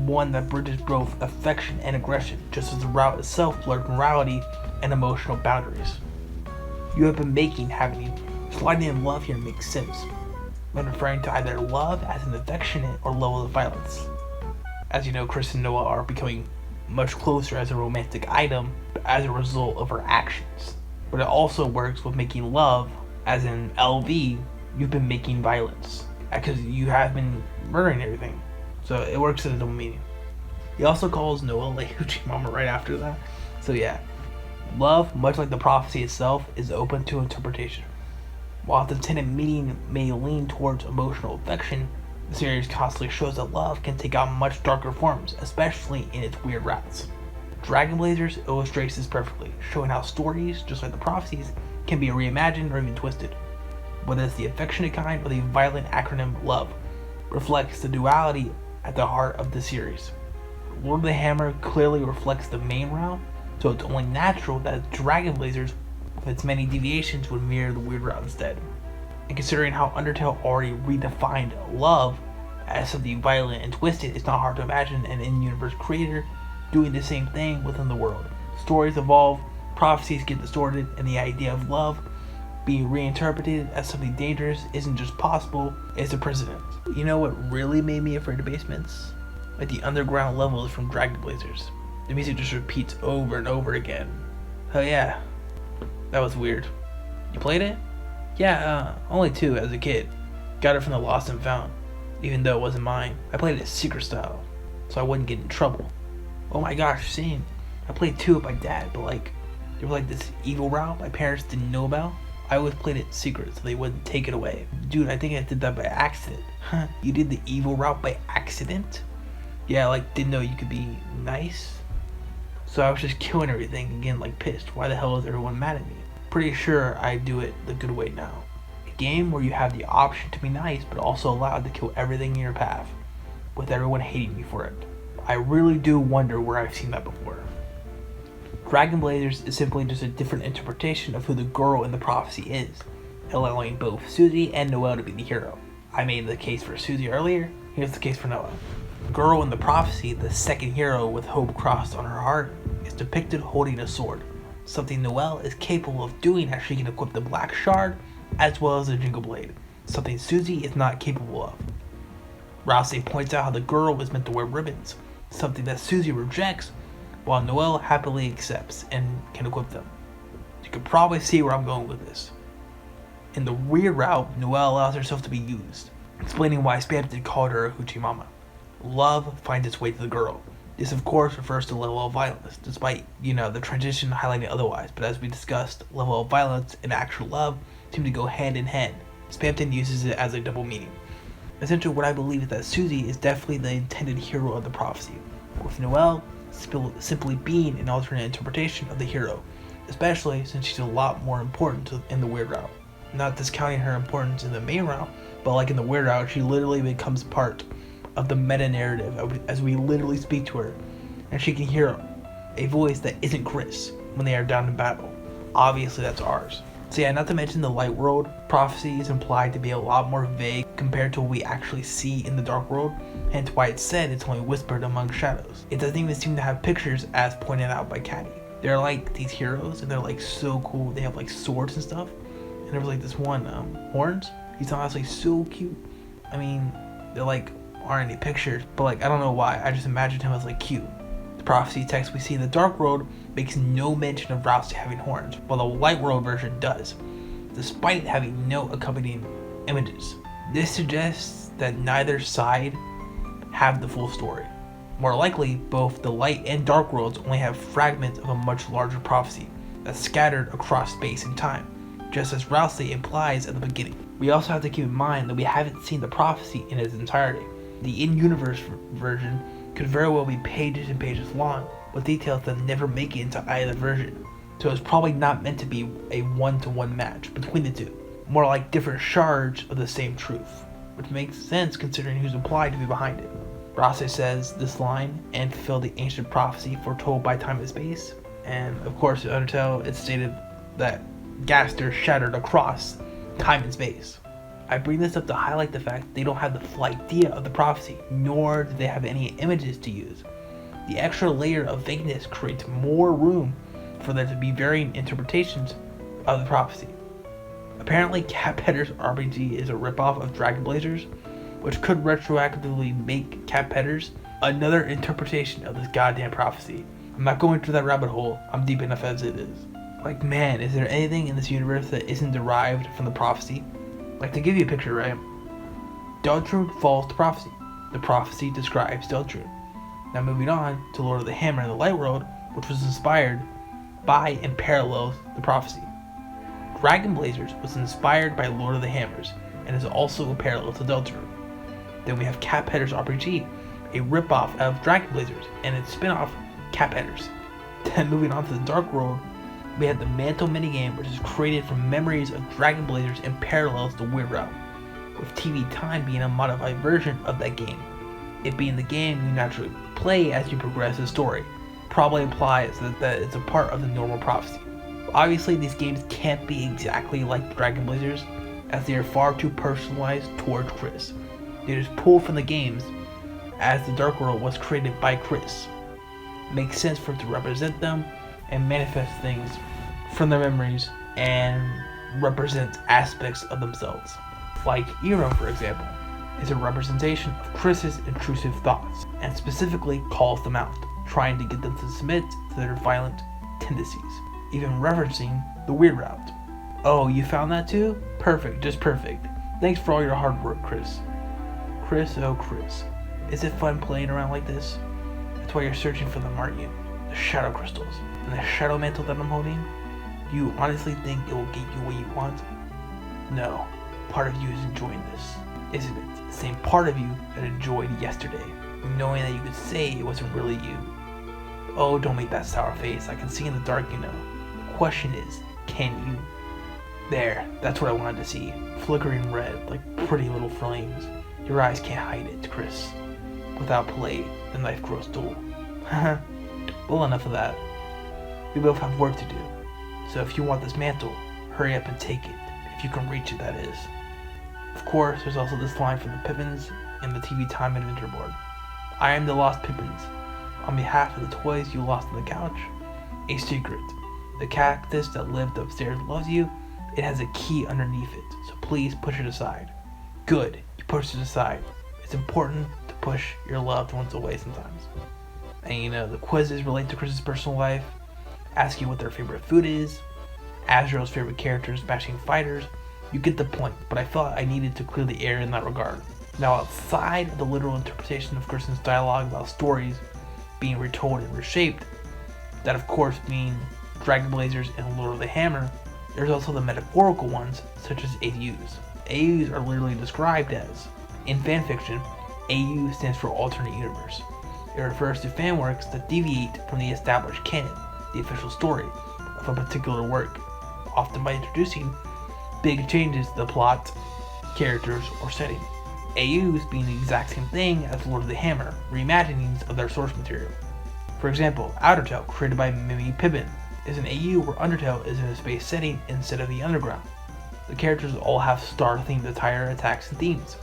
one that bridges both affection and aggression, just as the route itself blurred morality and emotional boundaries. You have been making, haven't you? Sliding in love here makes sense when referring to either love as an affectionate or level of violence. As you know, Chris and Noah are becoming much closer as a romantic item as a result of her actions. But it also works with making love, as in LV, you've been making violence. Because you have been murdering everything. So it works as a double meaning. He also calls Noah like Hoochie Mama right after that. So yeah, love, much like the prophecy itself, is open to interpretation. While the intended meaning may lean towards emotional affection, the series constantly shows that love can take on much darker forms, especially in its weird routes. Dragon Blazers illustrates this perfectly, showing how stories, just like the prophecies, can be reimagined or even twisted. Whether it's the affectionate kind or the violent acronym LOVE, reflects the duality at the heart of the series. Lord of the Hammer clearly reflects the main route, so it's only natural that Dragon Blazers, with its many deviations, would mirror the weird route instead. And considering how Undertale already redefined love as something violent and twisted, it's not hard to imagine an in-universe creator doing the same thing within the world. Stories evolve, prophecies get distorted, and the idea of love being reinterpreted as something dangerous isn't just possible, it's a precedent. You know what really made me afraid of basements? Like the underground levels from Dragon Blazers. The music just repeats over and over again. Oh yeah, that was weird. You played it? Yeah, only 2 as a kid. Got it from the Lost and Found, even though it wasn't mine. I played it secret style, so I wouldn't get in trouble. Oh my gosh, same. I played 2 with my dad, but there was like this evil route my parents didn't know about. I always played it secret so they wouldn't take it away. Dude, I think I did that by accident. Huh? You did the evil route by accident? Yeah, didn't know you could be nice. So I was just killing everything again, pissed. Why the hell is everyone mad at me? Pretty sure I do it the good way now. A game where you have the option to be nice, but also allowed to kill everything in your path, with everyone hating you for it. I really do wonder where I've seen that before. Dragon Blazers is simply just a different interpretation of who the girl in the prophecy is, allowing both Susie and Noelle to be the hero. I made the case for Susie earlier, here's the case for Noelle. Girl in the prophecy, the second hero with hope crossed on her heart, is depicted holding a sword, something Noelle is capable of doing as she can equip the Black Shard as well as the Jingle Blade, something Susie is not capable of. Rousey points out how the girl is meant to wear ribbons, something that Susie rejects, while Noelle happily accepts and can equip them. You can probably see where I'm going with this. In the weird route, Noelle allows herself to be used, explaining why Spamton called her a Hoochie Mama. Love finds its way to the girl. This of course refers to level of violence, despite, the transition highlighting otherwise, but as we discussed, level of violence and actual love seem to go hand in hand. Spamton uses it as a double meaning. Essentially what I believe is that Susie is definitely the intended hero of the prophecy, with Noelle simply being an alternate interpretation of the hero, especially since she's a lot more important in the weird route. Not discounting her importance in the main route, but in the weird route, she literally becomes part of the meta narrative as we literally speak to her, and she can hear a voice that isn't Chris when they are down in battle. Obviously that's ours. So yeah, not to mention the light world prophecy is implied to be a lot more vague compared to what we actually see in the dark world, hence why it's said it's only whispered among shadows. It doesn't even seem to have pictures as pointed out by Caddy. They're these heroes and they're so cool. They have swords and stuff. And there was this one, Horns. He's honestly so cute. I mean, there aren't any pictures, but I don't know why. I just imagined him as cute. The prophecy text we see in the dark world makes no mention of Rousey having horns, while the light world version does, despite having no accompanying images. This suggests that neither side have the full story. More likely, both the light and dark worlds only have fragments of a much larger prophecy that's scattered across space and time, just as Rousey implies at the beginning. We also have to keep in mind that we haven't seen the prophecy in its entirety. The in-universe version could very well be pages and pages long, with details that never make it into either version, so it's probably not meant to be a one-to-one match between the two, more like different shards of the same truth, which makes sense considering who's implied to be behind it. Rousey says this line, and fulfill the ancient prophecy foretold by time and space, and of course in Undertale it's stated that Gaster shattered across time and space. I bring this up to highlight the fact that they don't have the full idea of the prophecy, nor do they have any images to use. The extra layer of vagueness creates more room for there to be varying interpretations of the prophecy. Apparently, Cat Pedders RPG is a ripoff of Dragon Blazers, which could retroactively make Cat Pedders another interpretation of this goddamn prophecy. I'm not going through that rabbit hole, I'm deep enough as it is. Like, man, is there anything in this universe that isn't derived from the prophecy? Like, to give you a picture, right? Deltarune follows the prophecy. The prophecy describes Deltarune. Now moving on to Lord of the Hammer in the Light World, which was inspired by and parallels the prophecy. Dragon Blazers was inspired by Lord of the Hammers and is also a parallel to Deltarune. Then we have Cat Pedders RPG, a ripoff of Dragon Blazers and its spin-off Cat Pedders. Then moving on to the Dark World, we have the Mantle minigame, which is created from memories of Dragon Blazers and parallels the Weird Route, with TV Time being a modified version of that game. It being the game you naturally play as you progress the story, probably implies that it's a part of the normal prophecy. Obviously, these games can't be exactly like Dragon Blazers, as they are far too personalized towards Chris. They just pull from the games, as the Dark World was created by Chris. It makes sense for it to represent them and manifest things from their memories and represent aspects of themselves. Like Eero, for example, is a representation of Chris's intrusive thoughts, and specifically calls them out, trying to get them to submit to their violent tendencies, even referencing the Weird Route. Oh, you found that too? Perfect, just perfect. Thanks for all your hard work, Chris. Chris, oh Chris. Is it fun playing around like this? That's why you're searching for them, aren't you? The shadow crystals and the shadow mantle that I'm holding? Do you honestly think it will get you what you want? No. Part of you is enjoying this, isn't it? The same part of you that enjoyed yesterday, knowing that you could say it wasn't really you. Oh, don't make that sour face. I can see in the dark, you know. The question is, can you? There, that's what I wanted to see. Flickering red, like pretty little flames. Your eyes can't hide it, Chris. Without play, the knife grows dull. Well, enough of that. We both have work to do. So if you want this mantle, hurry up and take it. If you can reach it, that is. Of course, there's also this line from the Pippins in the TV Time Adventure board. I am the lost Pippins. On behalf of the toys you lost on the couch, a secret. The cactus that lived upstairs loves you. It has a key underneath it, so please push it aside. Good, you pushed it aside. It's important to push your loved ones away sometimes. And you know, the quizzes relate to Chris's personal life, ask you what their favorite food is, Azrael's favorite characters, Mashing Fighters. You get the point, but I felt I needed to clear the air in that regard. Now, outside of the literal interpretation of Gerson's dialogue about stories being retold and reshaped, that of course being Dragon Blazers and Lord of the Hammer, there's also the metaphorical ones, such as AUs. AUs are literally described as, in fanfiction, AU stands for alternate universe. It refers to fan works that deviate from the established canon, the official story, of a particular work, often by introducing big changes to the plot, characters, or setting. AUs being the exact same thing as Lord of the Hammer, reimaginings of their source material. For example, Undertale, created by Mimi Pippin, is an AU where Undertale is in a space setting instead of the underground. The characters all have star-themed attire, attacks, and themes.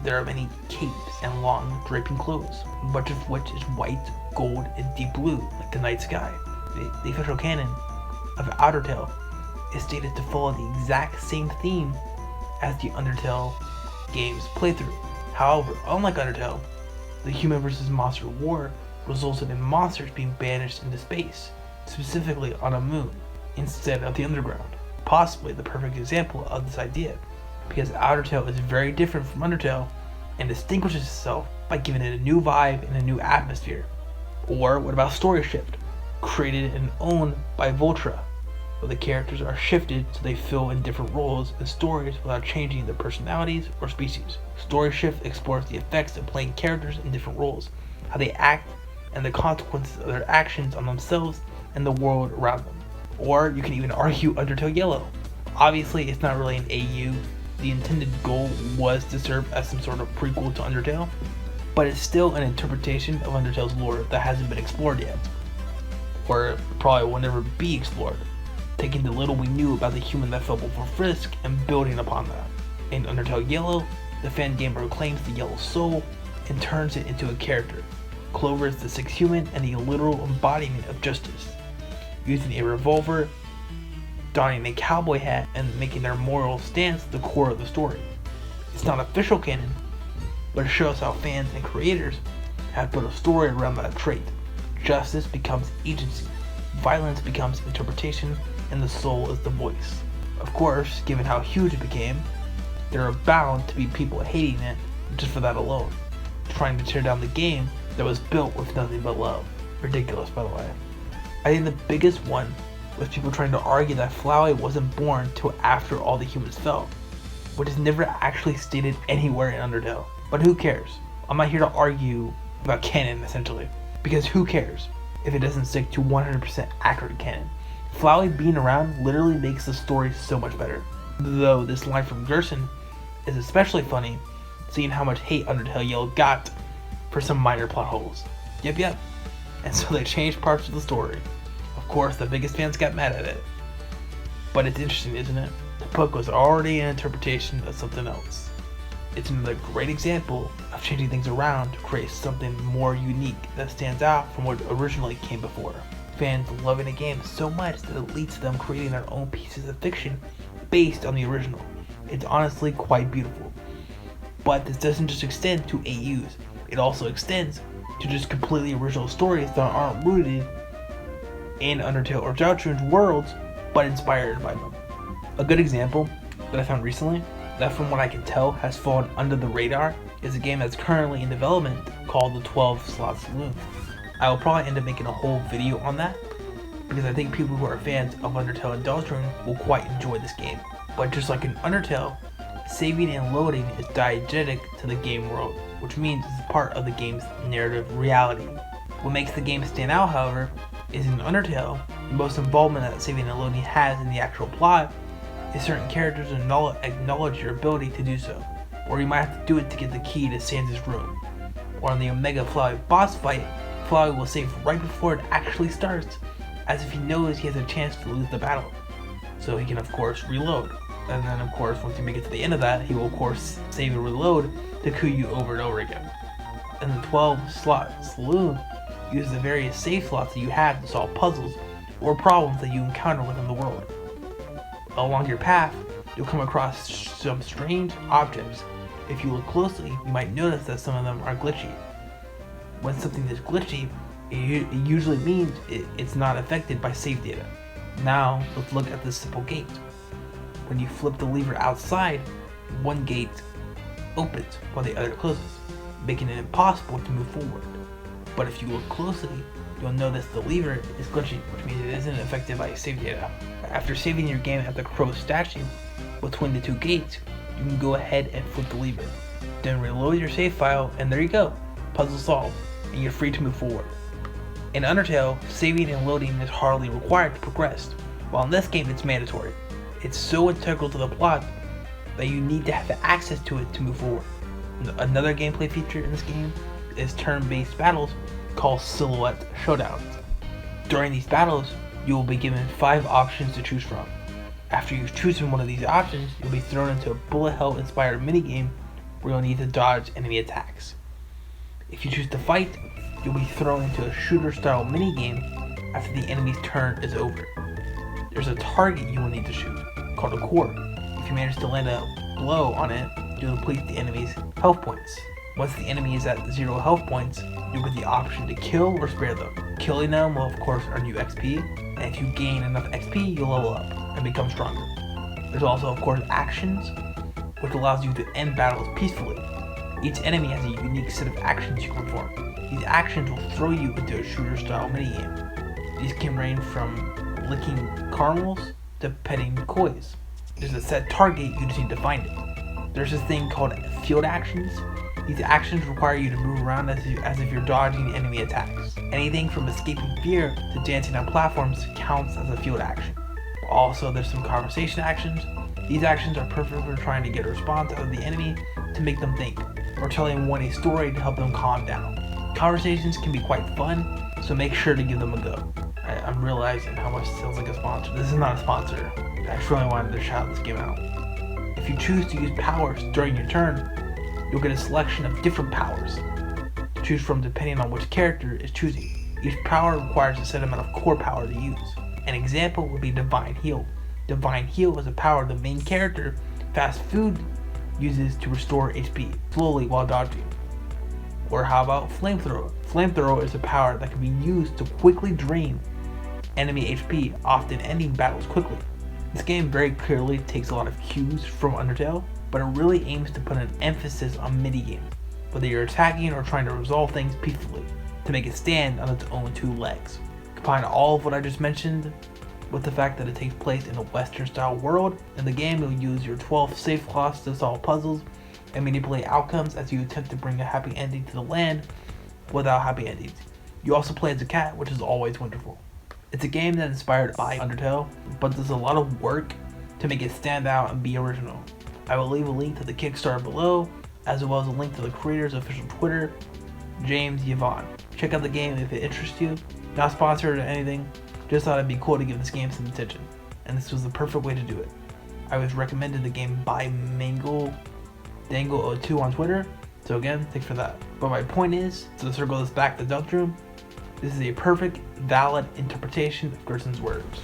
There are many capes and long, draping clothes, much of which is white, gold, and deep blue, like the night sky. The official canon of Undertale is stated to follow the exact same theme as the Undertale game's playthrough. However, unlike Undertale, the human versus monster war resulted in monsters being banished into space, specifically on a moon, instead of the underground. Possibly the perfect example of this idea, because Undertale is very different from Undertale and distinguishes itself by giving it a new vibe and a new atmosphere. Or what about Story Shift, created and owned by Voltra, where the characters are shifted so they fill in different roles in stories without changing their personalities or species. Story Shift explores the effects of playing characters in different roles, how they act, and the consequences of their actions on themselves and the world around them. Or you can even argue Undertale Yellow. Obviously, it's not really an AU. The intended goal was to serve as some sort of prequel to Undertale, but it's still an interpretation of Undertale's lore that hasn't been explored yet, or probably will never be explored, taking the little we knew about the human that fell before Frisk and building upon that. In Undertale Yellow, the fan gamer reclaims the yellow soul and turns it into a character. Clover is the sixth human and the literal embodiment of justice. Using a revolver donning a cowboy hat and making their moral stance the core of the story. It's not official canon, but it shows how fans and creators have built a story around that trait. Justice becomes agency, violence becomes interpretation, and the soul is the voice. Of course, given how huge it became, there are bound to be people hating it just for that alone, trying to tear down the game that was built with nothing but love. Ridiculous, by the way. I think the biggest one was people trying to argue that Flowey wasn't born till after all the humans fell, which is never actually stated anywhere in Undertale. But who cares? I'm not here to argue about canon, essentially, because who cares if it doesn't stick to 100% accurate canon? Flowey being around literally makes the story so much better. Though this line from Gerson is especially funny, seeing how much hate Undertale Yell got for some minor plot holes. Yep. And so they changed parts of the story. Of course, the biggest fans got mad at it. But it's interesting, isn't it? The book was already an interpretation of something else. It's another great example of changing things around to create something more unique that stands out from what originally came before. Fans loving a game so much that it leads to them creating their own pieces of fiction based on the original. It's honestly quite beautiful. But this doesn't just extend to AUs, it also extends to just completely original stories that aren't rooted in Undertale or Deltarune's worlds, but inspired by them. A good example that I found recently, that from what I can tell has fallen under the radar, is a game that's currently in development called the 12 Slot Saloon. I will probably end up making a whole video on that, because I think people who are fans of Undertale and Deltarune will quite enjoy this game. But just like in Undertale, saving and loading is diegetic to the game world, which means it's part of the game's narrative reality. What makes the game stand out, however, is in Undertale, the most involvement that saving and loading has in the actual plot is certain characters acknowledge your ability to do so, or you might have to do it to get the key to Sans' room. Or on the Omega Flowey boss fight, Flowey will save right before it actually starts, as if he knows he has a chance to lose the battle. So he can of course reload. And then of course once you make it to the end of that, he will of course save and reload to coup you over and over again. And the 12 slot saloon uses the various save slots that you have to solve puzzles or problems that you encounter within the world. Along your path, you'll come across some strange objects. If you look closely, you might notice that some of them are glitchy. When something is glitchy, it usually means it's not affected by save data. Now, let's look at this simple gate. When you flip the lever outside, one gate opens while the other closes, making it impossible to move forward. But if you look closely, you'll notice the lever is glitchy, which means it isn't affected by save data. After saving your game at the crow statue between the two gates, you can go ahead and flip the lever. Then reload your save file, and there you go, puzzle solved, and you're free to move forward. In Undertale, saving and loading is hardly required to progress, while in this game it's mandatory. It's so integral to the plot that you need to have access to it to move forward. Another gameplay feature in this game is turn-based battles called Silhouette Showdowns. During these battles, you will be given 5 options to choose from. After you've chosen one of these options, you'll be thrown into a bullet hell inspired minigame where you'll need to dodge enemy attacks. If you choose to fight, you'll be thrown into a shooter style minigame after the enemy's turn is over. There's a target you will need to shoot, called a core. If you manage to land a blow on it, you'll deplete the enemy's health points. Once the enemy is at 0 health points, you'll get the option to kill or spare them. Killing them will of course earn you XP, and if you gain enough XP, you'll level up and become stronger. There's also of course actions, which allows you to end battles peacefully. Each enemy has a unique set of actions you can perform. These actions will throw you into a shooter style minigame. These can range from licking caramels to petting kois. There's a set target, you just need to find it. There's this thing called field actions. These actions require you to move around as if you're dodging enemy attacks. Anything from escaping fear to dancing on platforms counts as a field action. Also, there's some conversation actions. These actions are perfect for trying to get a response out of the enemy to make them think, or telling one a story to help them calm down. Conversations can be quite fun, so make sure to give them a go. I'm realizing how much it sounds like a sponsor. This is not a sponsor. I just really wanted to shout this game out. If you choose to use powers during your turn, you'll get a selection of different powers to choose from depending on which character is choosing. Each power requires a set amount of core power to use. An example would be Divine Heal. Divine Heal is a power the main character, Fast Food, uses to restore HP slowly while dodging. Or how about Flamethrower? Flamethrower is a power that can be used to quickly drain enemy HP, often ending battles quickly. This game very clearly takes a lot of cues from Undertale, but it really aims to put an emphasis on minigames, whether you're attacking or trying to resolve things peacefully, to make it stand on its own two legs. Combine all of what I just mentioned with the fact that it takes place in a Western style world, and the game will use your 12 safe cloths to solve puzzles and manipulate outcomes as you attempt to bring a happy ending to the land without happy endings. You also play as a cat, which is always wonderful. It's a game that is inspired by Undertale, but there's a lot of work to make it stand out and be original. I will leave a link to the Kickstarter below, as well as a link to the creator's official Twitter, James Yvonne. Check out the game if it interests you. Not sponsored or anything, just thought it'd be cool to give this game some attention, and this was the perfect way to do it. I was recommended the game by Dangle02 on Twitter, so again, thanks for that. But my point is, to circle this back to Deltarune, this is a perfect, valid interpretation of Gerson's words.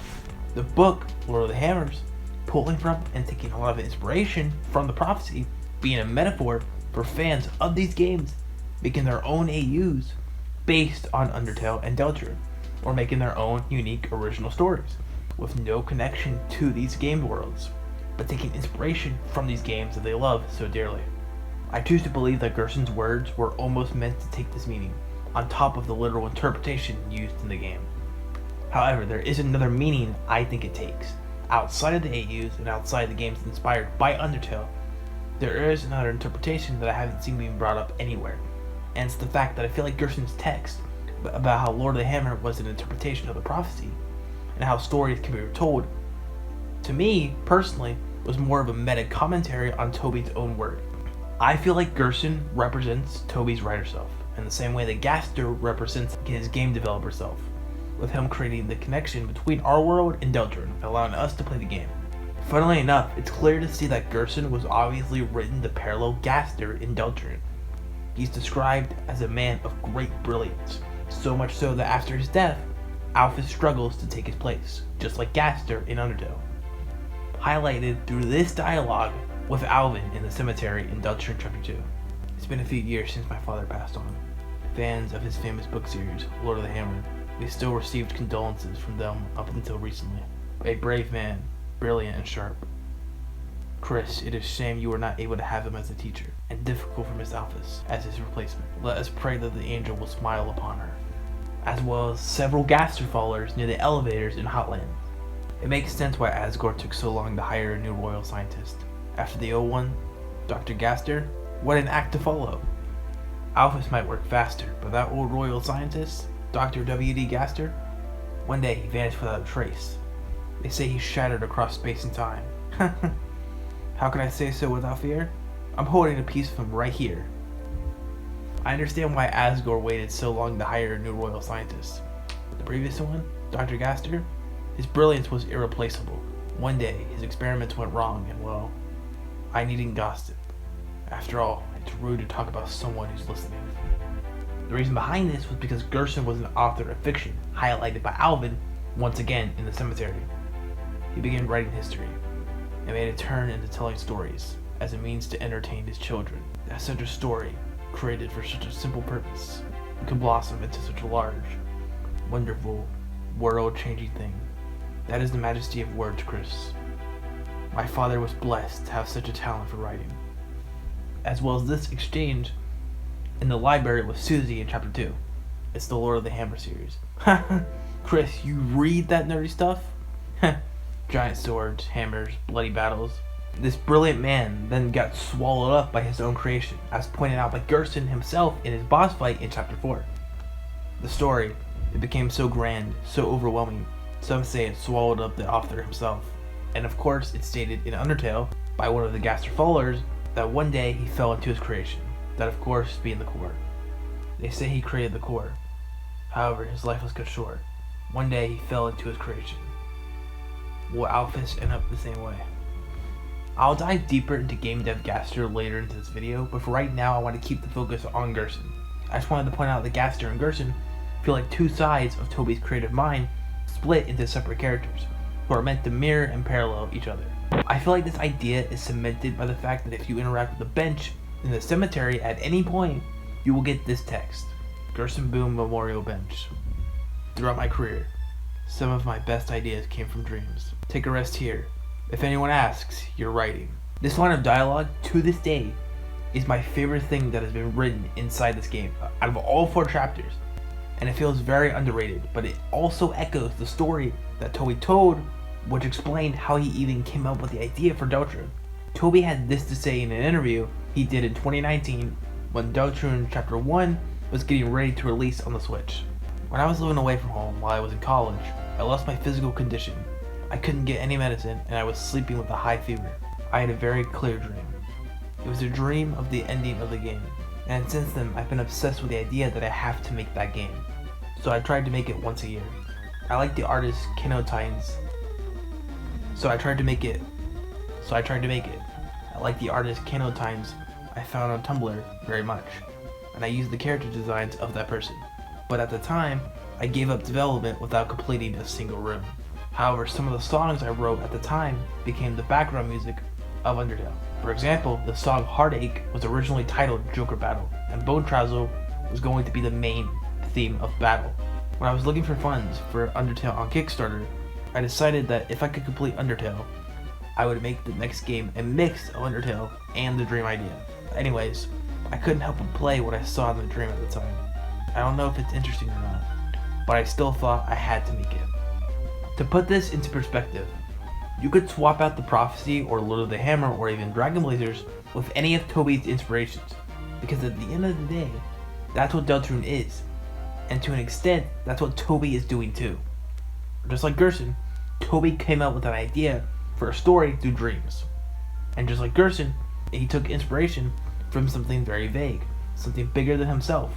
The book, Lord of the Hammers, pulling from and taking a lot of inspiration from the prophecy, being a metaphor for fans of these games, making their own AUs based on Undertale and Deltarune, or making their own unique original stories, with no connection to these game worlds, but taking inspiration from these games that they love so dearly. I choose to believe that Gerson's words were almost meant to take this meaning, on top of the literal interpretation used in the game. However, there is another meaning I think it takes. Outside of the AUs and outside the games inspired by Undertale, there is another interpretation that I haven't seen being brought up anywhere, and it's the fact that I feel like Gerson's text about how Lord of the Hammer was an interpretation of the prophecy, and how stories can be retold, to me, personally, was more of a meta commentary on Toby's own word. I feel like Gerson represents Toby's writer self, in the same way that Gaster represents his game developer self, with him creating the connection between our world and Deltarune, allowing us to play the game. Funnily enough, it's clear to see that Gerson was obviously written to parallel Gaster in Deltarune. He's described as a man of great brilliance, so much so that after his death, Alphys struggles to take his place, just like Gaster in Undertale. Highlighted through this dialogue with Alvin in the cemetery in Deltarune Chapter 2. It's been a few years since my father passed on. Fans of his famous book series, Lord of the Hammer, we still received condolences from them up until recently. A brave man, brilliant and sharp. Chris, it is a shame you were not able to have him as a teacher, and difficult for Miss Alphys as his replacement. Let us pray that the angel will smile upon her. As well as several Gaster followers near the elevators in Hotland. It makes sense why Asgore took so long to hire a new royal scientist. After the old one, Dr. Gaster, what an act to follow. Alphys might work faster, but that old royal scientist, Dr. W.D. Gaster, one day he vanished without a trace. They say he shattered across space and time. How can I say so without fear? I'm holding a piece of him right here. I understand why Asgore waited so long to hire a new royal scientist. The previous one, Dr. Gaster, his brilliance was irreplaceable. One day, his experiments went wrong, and well, I needed gossip. After all, it's rude to talk about someone who's listening. The reason behind this was because Gerson was an author of fiction, highlighted by Alvin, once again in the cemetery. He began writing history, and made a turn into telling stories, as a means to entertain his children. That such a story, created for such a simple purpose, could blossom into such a large, wonderful, world-changing thing. That is the majesty of words, Chris. My father was blessed to have such a talent for writing. As well as this exchange in the library with Susie in Chapter 2. It's the Lord of the Hammer series. Chris, you read that nerdy stuff? Giant swords, hammers, bloody battles. This brilliant man then got swallowed up by his own creation, as pointed out by Gerson himself in his boss fight in Chapter 4. The story, it became so grand, so overwhelming, some say it swallowed up the author himself. And of course, it's stated in Undertale, by one of the Gaster followers, that one day he fell into his creation, that of course being the core. They say he created the core. However, his life was cut short. One day he fell into his creation. Will Alphys end up the same way? I'll dive deeper into game dev Gaster later into this video, but for right now I want to keep the focus on Gerson. I just wanted to point out that Gaster and Gerson feel like two sides of Toby's creative mind split into separate characters, who are meant to mirror and parallel each other. I feel like this idea is cemented by the fact that if you interact with a bench in the cemetery at any point, you will get this text: Gerson Boom Memorial Bench. Throughout my career, some of my best ideas came from dreams. Take a rest here. If anyone asks, you're writing. This line of dialogue, to this day, is my favorite thing that has been written inside this game, out of all 4 chapters. And it feels very underrated, but it also echoes the story that Toby told, which explained how he even came up with the idea for Deltarune. Toby had this to say in an interview he did in 2019 when Deltarune Chapter 1 was getting ready to release on the Switch. When I was living away from home while I was in college, I lost my physical condition. I couldn't get any medicine and I was sleeping with a high fever. I had a very clear dream. It was a dream of the ending of the game, and since then I've been obsessed with the idea that I have to make that game. So I tried to make it once a year. I like the artist Keno Tynes. So I tried to make it. I like the artist Keno Tynes I found on Tumblr very much, and I used the character designs of that person. But at the time, I gave up development without completing a single room. However, some of the songs I wrote at the time became the background music of Undertale. For example, the song Heartache was originally titled Joker Battle, and Bone Trazzle was going to be the main theme of battle. When I was looking for funds for Undertale on Kickstarter, I decided that if I could complete Undertale, I would make the next game a mix of Undertale and the dream idea. Anyways, I couldn't help but play what I saw in the dream at the time. I don't know if it's interesting or not, but I still thought I had to make it. To put this into perspective, you could swap out the Prophecy or Lord of the Hammer or even Dragon Blazers with any of Toby's inspirations, because at the end of the day, that's what Deltarune is, and to an extent, that's what Toby is doing too. Just like Gerson, Toby came up with an idea for a story through dreams. And just like Gerson, he took inspiration from something very vague, something bigger than himself,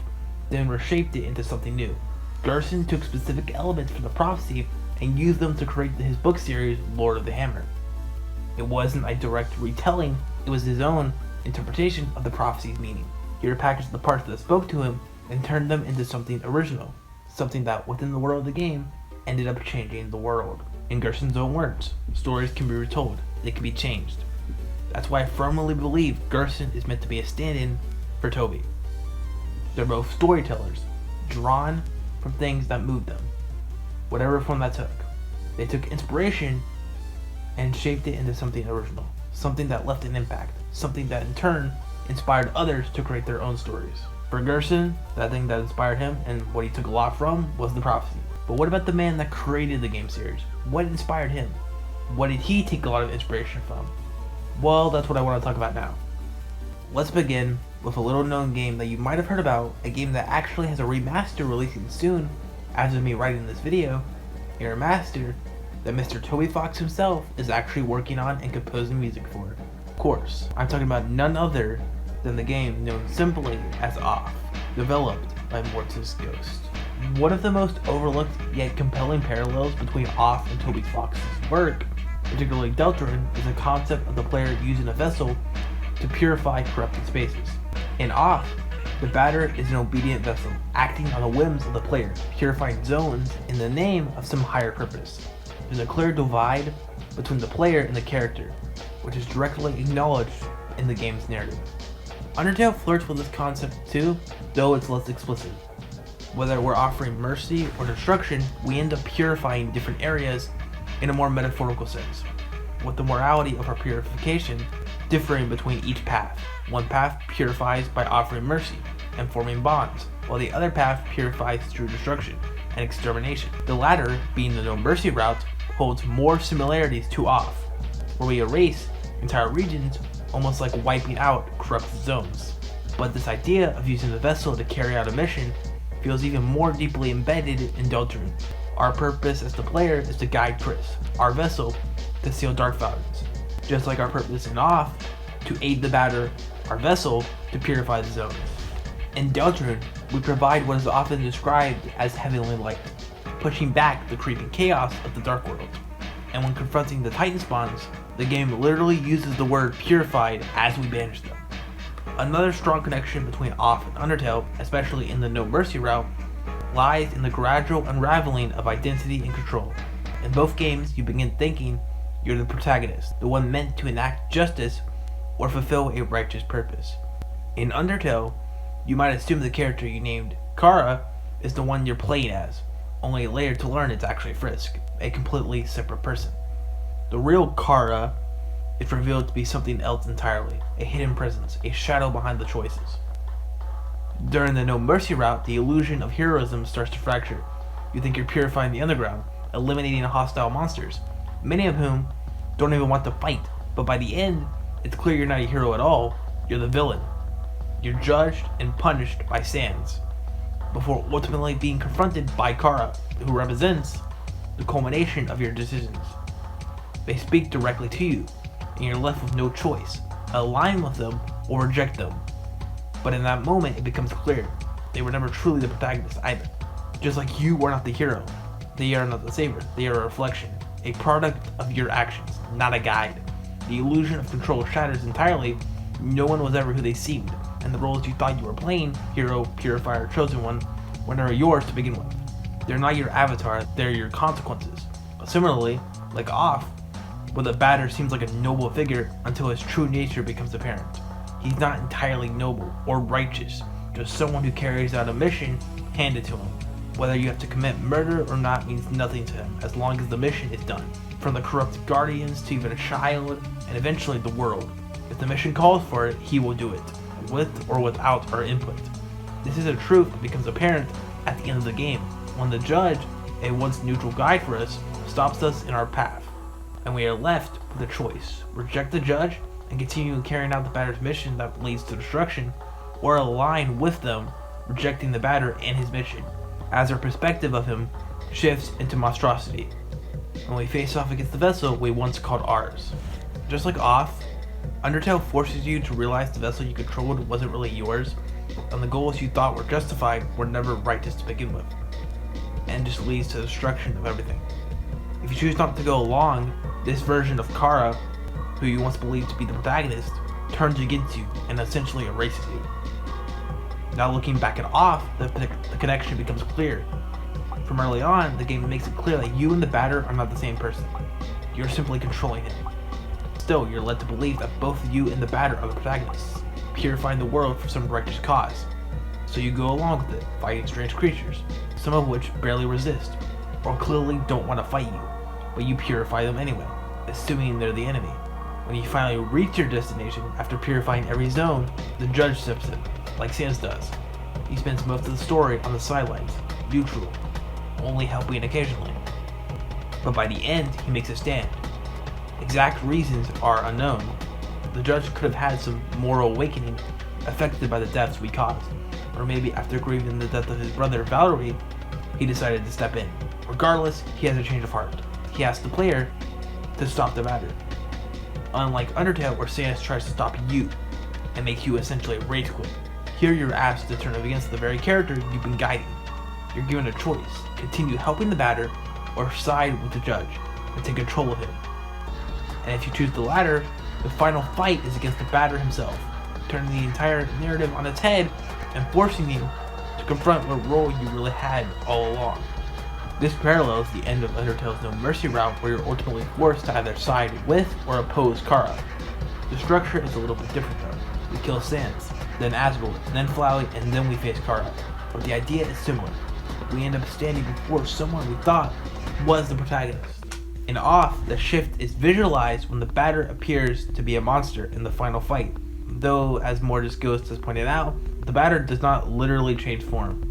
then reshaped it into something new. Gerson took specific elements from the Prophecy and used them to create his book series, Lord of the Hammer. It wasn't a direct retelling, it was his own interpretation of the Prophecy's meaning. He repackaged the parts that spoke to him and turned them into something original, something that within the world of the game ended up changing the world. In Gerson's own words, stories can be retold, they can be changed. That's why I firmly believe Gerson is meant to be a stand-in for Toby. They're both storytellers, drawn from things that moved them, whatever form that took. They took inspiration and shaped it into something original, something that left an impact, something that in turn inspired others to create their own stories. For Gerson, that thing that inspired him and what he took a lot from was the Prophecy. But what about the man that created the game series? What inspired him? What did he take a lot of inspiration from? Well, that's what I want to talk about now. Let's begin with a little known game that you might have heard about, a game that actually has a remaster releasing soon as of me writing this video, a remaster that Mr. Toby Fox himself is actually working on and composing music for. Of course, I'm talking about none other than the game known simply as Off, developed by Mortis Ghost. One of the most overlooked yet compelling parallels between Off and Toby Fox's work, particularly Deltarune, is the concept of the player using a vessel to purify corrupted spaces. In Off, the batter is an obedient vessel, acting on the whims of the player, purifying zones in the name of some higher purpose. There's a clear divide between the player and the character, which is directly acknowledged in the game's narrative. Undertale flirts with this concept too, though it's less explicit. Whether we're offering mercy or destruction, we end up purifying different areas in a more metaphorical sense, with the morality of our purification differing between each path. One path purifies by offering mercy and forming bonds, while the other path purifies through destruction and extermination. The latter, being the no mercy route, holds more similarities to Off, where we erase entire regions, almost like wiping out corrupted zones. But this idea of using the vessel to carry out a mission feels even more deeply embedded in Deltarune. Our purpose as the player is to guide Chris, our vessel, to seal dark fountains, just like our purpose in Off to aid the batter, our vessel, to purify the zones. In Deltarune, we provide what is often described as heavenly light, pushing back the creeping chaos of the Dark World. And when confronting the Titan spawns, the game literally uses the word purified as we banish them. Another strong connection between Off and Undertale, especially in the no mercy route, lies in the gradual unraveling of identity and control. In both games, you begin thinking you're the protagonist, the one meant to enact justice or fulfill a righteous purpose. In Undertale, you might assume the character you named Kara is the one you're playing as, only later to learn it's actually Frisk, a completely separate person. The real Kara is revealed to be something else entirely, a hidden presence, a shadow behind the choices. During the No Mercy route, the illusion of heroism starts to fracture. You think you're purifying the underground, eliminating hostile monsters, many of whom don't even want to fight, but by the end, it's clear you're not a hero at all, you're the villain. You're judged and punished by Sans, before ultimately being confronted by Kara, who represents the culmination of your decisions. They speak directly to you, and you're left with no choice, align with them or reject them. But in that moment, it becomes clear they were never truly the protagonist either. Just like you are not the hero, they are not the savior, they are a reflection, a product of your actions, not a guide. The illusion of control shatters entirely. No one was ever who they seemed, and the roles you thought you were playing, hero, purifier, chosen one, were never yours to begin with. They're not your avatar, they're your consequences. Similarly, like Off, where the batter seems like a noble figure until his true nature becomes apparent. He's not entirely noble or righteous, just someone who carries out a mission handed to him. Whether you have to commit murder or not means nothing to him, as long as the mission is done. From the corrupt guardians to even a child, and eventually the world. If the mission calls for it, he will do it, with or without our input. This is a truth that becomes apparent at the end of the game, when the judge, a once neutral guide for us, stops us in our path, and we are left with a choice: reject the judge and continue carrying out the batter's mission that leads to destruction, or align with them, rejecting the batter and his mission, as our perspective of him shifts into monstrosity, when we face off against the vessel we once called ours. Just like Off, Undertale forces you to realize the vessel you controlled wasn't really yours, and the goals you thought were justified were never righteous to begin with, and just leads to the destruction of everything. If you choose not to go along, this version of Kara, who you once believed to be the protagonist, turns against you and essentially erases you. Now looking back at Off, the connection becomes clear. From early on, the game makes it clear that you and the batter are not the same person. You're simply controlling him. Still, you're led to believe that both you and the batter are the protagonists, purifying the world for some righteous cause. So you go along with it, fighting strange creatures, some of which barely resist, or clearly don't want to fight you, but you purify them anyway, assuming they're the enemy. When you finally reach your destination, after purifying every zone, the judge steps in, like Sans does. He spends most of the story on the sidelines, neutral, only helping occasionally. But by the end, he makes a stand. Exact reasons are unknown. The judge could have had some moral awakening affected by the deaths we caused, or maybe after grieving the death of his brother Valerie, he decided to step in. Regardless, he has a change of heart. He asks the player to stop the batter. Unlike Undertale, where Sans tries to stop you and make you essentially rage quit, here you're asked to turn against the very character you've been guiding. You're given a choice: continue helping the batter or side with the judge and take control of him. And if you choose the latter, the final fight is against the batter himself, turning the entire narrative on its head and forcing you to confront what role you really had all along. This parallels the end of Undertale's No Mercy route, where you're ultimately forced to either side with or oppose Kara. The structure is a little bit different though. We kill Sans, then Asgore, then Flowey, and then we face Kara. But the idea is similar. We end up standing before someone we thought was the protagonist. In Off, the shift is visualized when the batter appears to be a monster in the final fight. Though, as Mortis Ghost has pointed out, the batter does not literally change form.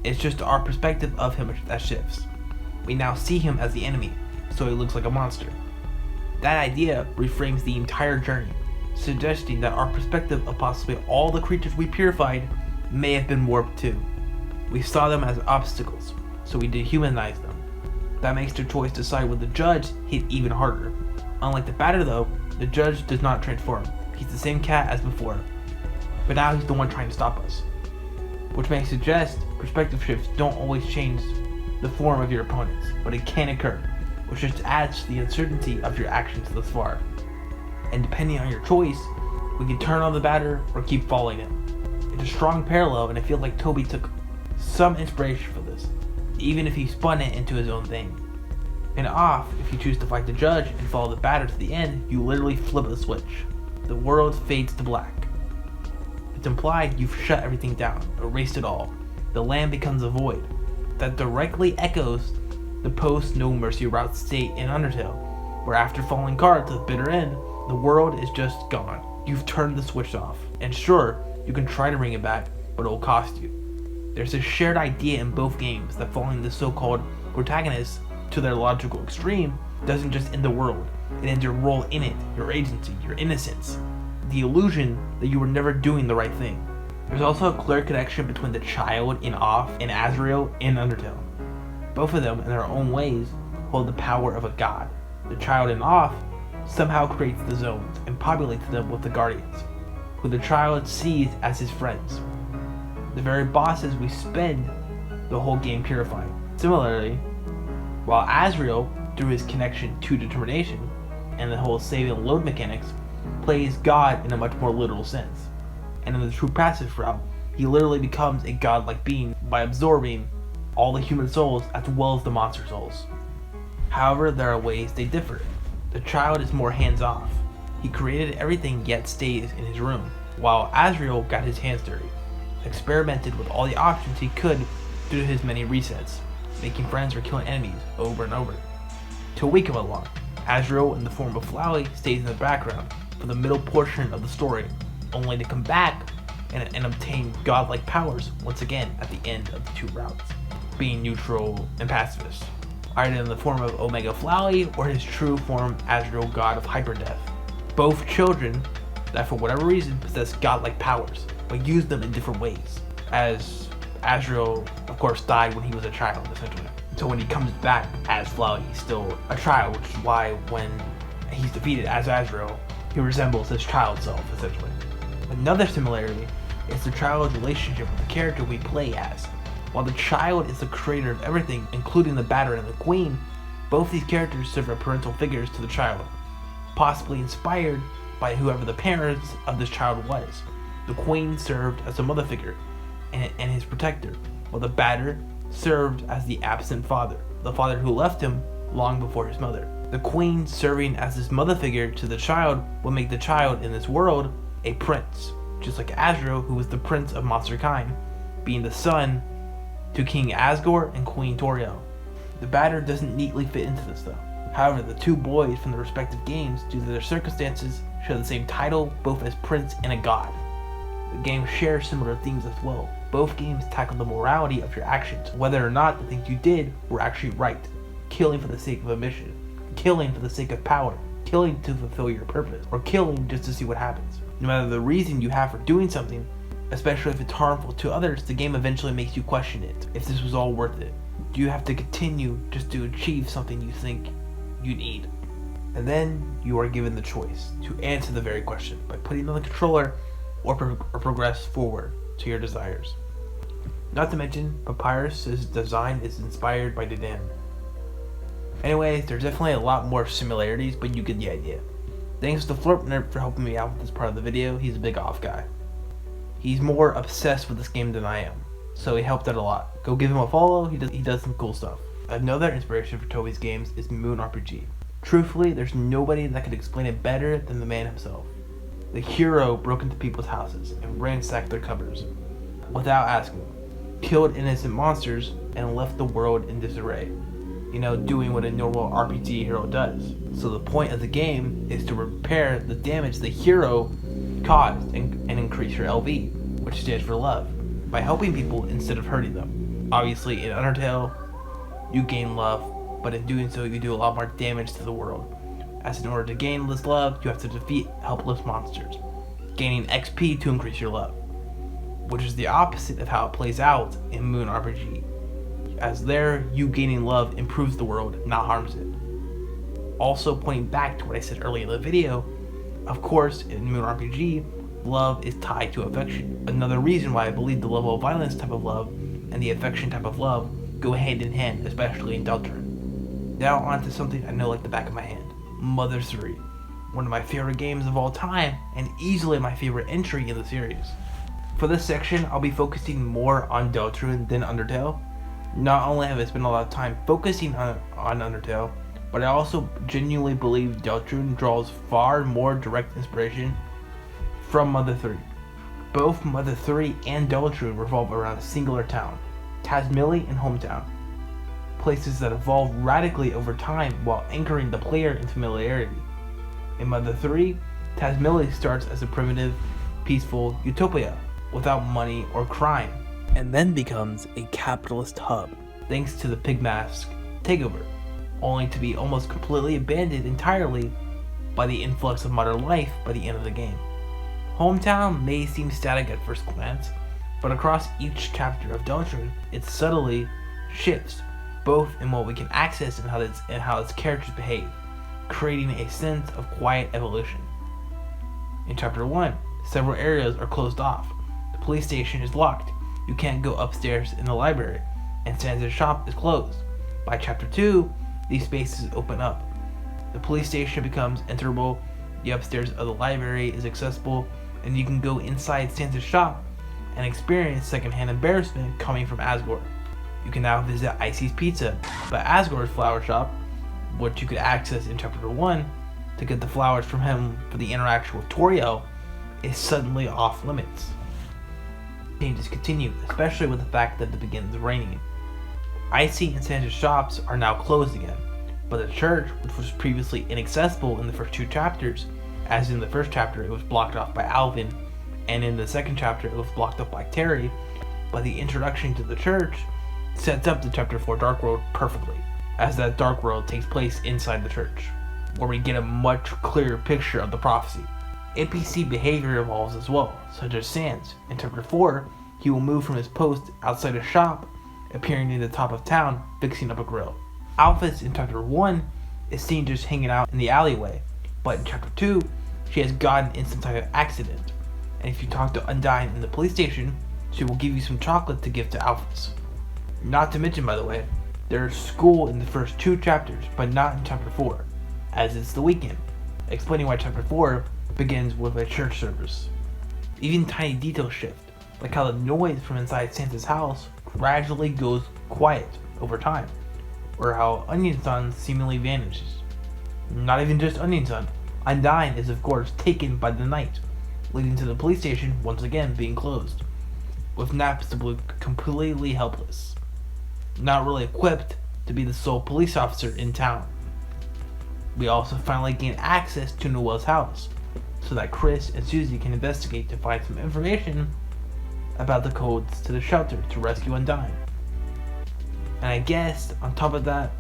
It's just our perspective of him that shifts. We now see him as the enemy, so he looks like a monster. That idea reframes the entire journey, suggesting that our perspective of possibly all the creatures we purified may have been warped too. We saw them as obstacles, so we dehumanized them. That makes their choice to side with the judge hit even harder. Unlike the batter though, the judge does not transform. He's the same cat as before, but now he's the one trying to stop us. Which may suggest perspective shifts don't always change the form of your opponents, but it can occur, which just adds to the uncertainty of your actions thus far. And depending on your choice, we can turn on the batter or keep following him. It's a strong parallel, and I feel like Toby took some inspiration for this, even if he spun it into his own thing. In off, if you choose to fight the judge and follow the batter to the end, you literally flip the switch. The world fades to black. It's implied you've shut everything down, erased it all. The land becomes a void. That directly echoes the post No Mercy route state in Undertale, where after falling card to the bitter end, the world is just gone. You've turned the switch off. And sure, you can try to bring it back, but it will cost you. There's a shared idea in both games that following the so-called protagonists to their logical extreme doesn't just end the world, it ends your role in it, your agency, your innocence, the illusion that you were never doing the right thing. There's also a clear connection between the child in Off and Azrael in Undertale. Both of them, in their own ways, hold the power of a god. The child in Off somehow creates the zones and populates them with the guardians, who the child sees as his friends. The very bosses we spend the whole game purifying. Similarly, while Azrael, through his connection to determination and the whole save and load mechanics, plays God in a much more literal sense. And in the true passive route, he literally becomes a godlike being by absorbing all the human souls as well as the monster souls. However, there are ways they differ. The child is more hands-off. He created everything yet stays in his room, while Azrael got his hands dirty, experimented with all the options he could due to his many resets, making friends or killing enemies over and over. Till we come along, Azrael in the form of Flowey stays in the background for the middle portion of the story, only to come back and obtain godlike powers once again at the end of the two routes, being neutral and pacifist, either in the form of Omega Flowey or his true form Azrael God of Hyperdeath. Both children that for whatever reason possess godlike powers, but use them in different ways, as Azrael of course died when he was a child essentially. So when he comes back as Flowey, he's still a child, which is why when he's defeated as Azrael, he resembles his child self essentially. Another similarity is the child's relationship with the character we play as. While the child is the creator of everything, including the batter and the queen, both these characters serve as parental figures to the child, possibly inspired by whoever the parents of this child was. The queen served as a mother figure and his protector, while the batter served as the absent father, the father who left him long before his mother. The queen serving as this mother figure to the child will make the child in this world a prince, just like Azrael, who was the prince of monster kind, being the son to King Asgore and Queen Toriel. The batter doesn't neatly fit into this though. However, the two boys from the respective games, due to their circumstances, share the same title, both as prince and a god. The game shares similar themes as well. Both games tackle the morality of your actions, whether or not the things you did were actually right. Killing for the sake of a mission, killing for the sake of power, killing to fulfill your purpose, or killing just to see what happens. No matter the reason you have for doing something, especially if it's harmful to others, the game eventually makes you question it, if this was all worth it. Do you have to continue just to achieve something you think you need? And then you are given the choice to answer the very question by putting on the controller or progress forward to your desires. Not to mention, Papyrus's design is inspired by Dedan. Anyways, there's definitely a lot more similarities, but you get the idea. Thanks to Florpner for helping me out with this part of the video. He's a big off guy. He's more obsessed with this game than I am, so he helped out a lot. Go give him a follow, he does some cool stuff. Another inspiration for Toby's games is Moon RPG. Truthfully, there's nobody that could explain it better than the man himself. The hero broke into people's houses and ransacked their cupboards without asking, killed innocent monsters, and left the world in disarray. You know, doing what a normal RPG hero does. So the point of the game is to repair the damage the hero caused and increase your LV, which stands for love, by helping people instead of hurting them. Obviously in Undertale, you gain love, but in doing so you do a lot more damage to the world, as in order to gain this love, you have to defeat helpless monsters, gaining XP to increase your love, which is the opposite of how it plays out in Moon RPG, as there, you gaining love improves the world, not harms it. Also pointing back to what I said earlier in the video, of course, in Moon RPG, love is tied to affection. Another reason why I believe the level of violence type of love and the affection type of love go hand in hand, especially in Deltarune. Now on to something I know like the back of my hand. Mother 3. One of my favorite games of all time, and easily my favorite entry in the series. For this section, I'll be focusing more on Deltarune than Undertale. Not only have I spent a lot of time focusing on Undertale, but I also genuinely believe Deltarune draws far more direct inspiration from Mother 3. Both Mother 3 and Deltarune revolve around a singular town, Tazmily and Hometown, places that evolve radically over time while anchoring the player in familiarity. In Mother 3, Tazmily starts as a primitive, peaceful utopia without money or crime, and then becomes a capitalist hub thanks to the Pigmask takeover, only to be almost completely abandoned entirely by the influx of modern life by the end of the game. Hometown may seem static at first glance, but across each chapter of Deltarune, it subtly shifts, both in what we can access and how its characters behave, creating a sense of quiet evolution. In Chapter 1, several areas are closed off. The police station is locked, you can't go upstairs in the library, and Santa's shop is closed. By Chapter 2, these spaces open up. The police station becomes enterable, the upstairs of the library is accessible, and you can go inside Santa's shop and experience secondhand embarrassment coming from Asgore. You can now visit Icy's Pizza, but Asgore's flower shop, which you could access in Chapter 1 to get the flowers from him for the interaction with Toriel, is suddenly off limits. Changes continue, especially with the fact that it begins raining. Icy and Santa's shops are now closed again, but the church, which was previously inaccessible in the first 2 chapters, as in the first chapter it was blocked off by Alvin, and in the second chapter it was blocked off by Terry, but the introduction to the church sets up the Chapter 4 Dark World perfectly, as that Dark World takes place inside the church, where we get a much clearer picture of the prophecy. NPC behavior evolves as well, such as Sans. In Chapter 4, he will move from his post outside a shop, appearing near the top of town, fixing up a grill. Alphys in Chapter 1 is seen just hanging out in the alleyway, but in Chapter 2, she has gotten in some type of accident, and if you talk to Undyne in the police station, she will give you some chocolate to give to Alphys. Not to mention, by the way, there is school in the first 2 chapters, but not in Chapter 4, as it's the weekend, explaining why Chapter 4 begins with a church service. Even tiny details shift, like how the noise from inside Santa's house gradually goes quiet over time, or how Onion Sun seemingly vanishes. Not even just Onion Sun, Undyne is of course taken by the night, leading to the police station once again being closed, with Napstablook completely helpless, not really equipped to be the sole police officer in town. We also finally gain access to Noelle's house, so that Chris and Susie can investigate to find some information about the codes to the shelter to rescue Undyne. And I guess, on top of that,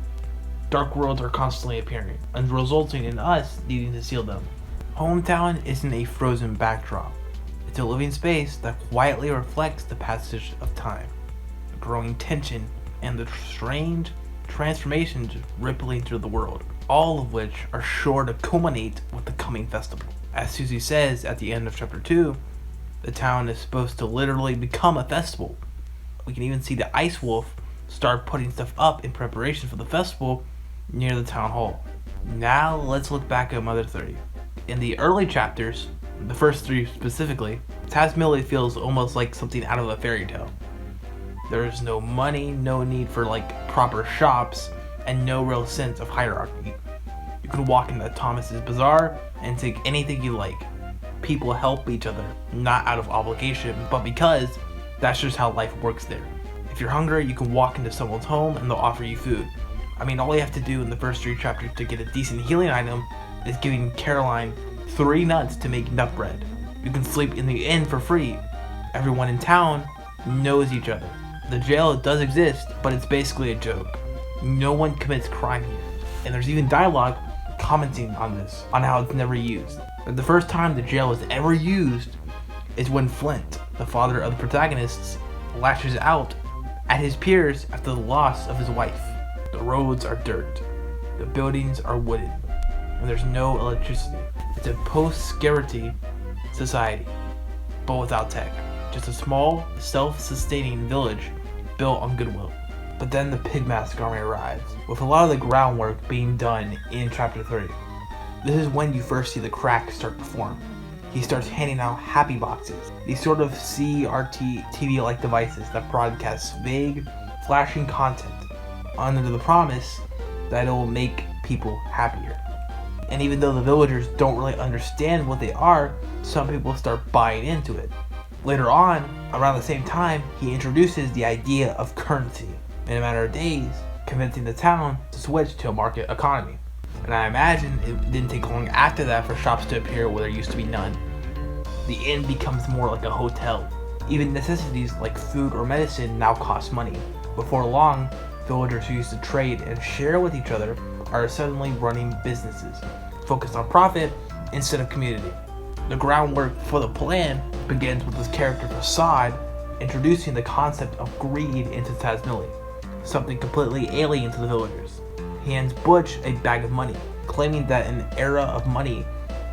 dark worlds are constantly appearing, and resulting in us needing to seal them. Hometown isn't a frozen backdrop. It's a living space that quietly reflects the passage of time, the growing tension, and the strange transformations rippling through the world, all of which are sure to culminate with the coming festival. As Susie says at the end of Chapter 2, the town is supposed to literally become a festival. We can even see the Ice Wolf start putting stuff up in preparation for the festival near the town hall. Now let's look back at Mother 3. In the early chapters, the first 3 specifically, Tazmily feels almost like something out of a fairy tale. There is no money, no need for proper shops, and no real sense of hierarchy. You can walk into Thomas's bazaar and take anything you like. People help each other, not out of obligation, but because that's just how life works there. If you're hungry, you can walk into someone's home and they'll offer you food. I mean, all you have to do in the first 3 chapters to get a decent healing item is giving Caroline 3 nuts to make nut bread. You can sleep in the inn for free. Everyone in town knows each other. The jail does exist, but it's basically a joke. No one commits crime here. And there's even dialogue commenting on this, on how it's never used. But the first time the jail is ever used is when Flint, the father of the protagonists, lashes out at his peers after the loss of his wife. The roads are dirt, the buildings are wooden, and there's no electricity. It's a post-scarcity society, but without tech. Just a small, self-sustaining village built on goodwill. But then the Pigmask army arrives, with a lot of the groundwork being done in Chapter 3. This is when you first see the crack start to form. He starts handing out happy boxes, these sort of CRT TV-like devices that broadcast vague, flashing content, under the promise that it will make people happier. And even though the villagers don't really understand what they are, some people start buying into it. Later on, around the same time, he introduces the idea of currency in a matter of days, convincing the town to switch to a market economy. And I imagine it didn't take long after that for shops to appear where there used to be none. The inn becomes more like a hotel. Even necessities like food or medicine now cost money. Before long, villagers who used to trade and share with each other are suddenly running businesses, focused on profit instead of community. The groundwork for the plan begins with this character Facade introducing the concept of greed into Tasmilli, something completely alien to the villagers. He hands Butch a bag of money, claiming that an era of money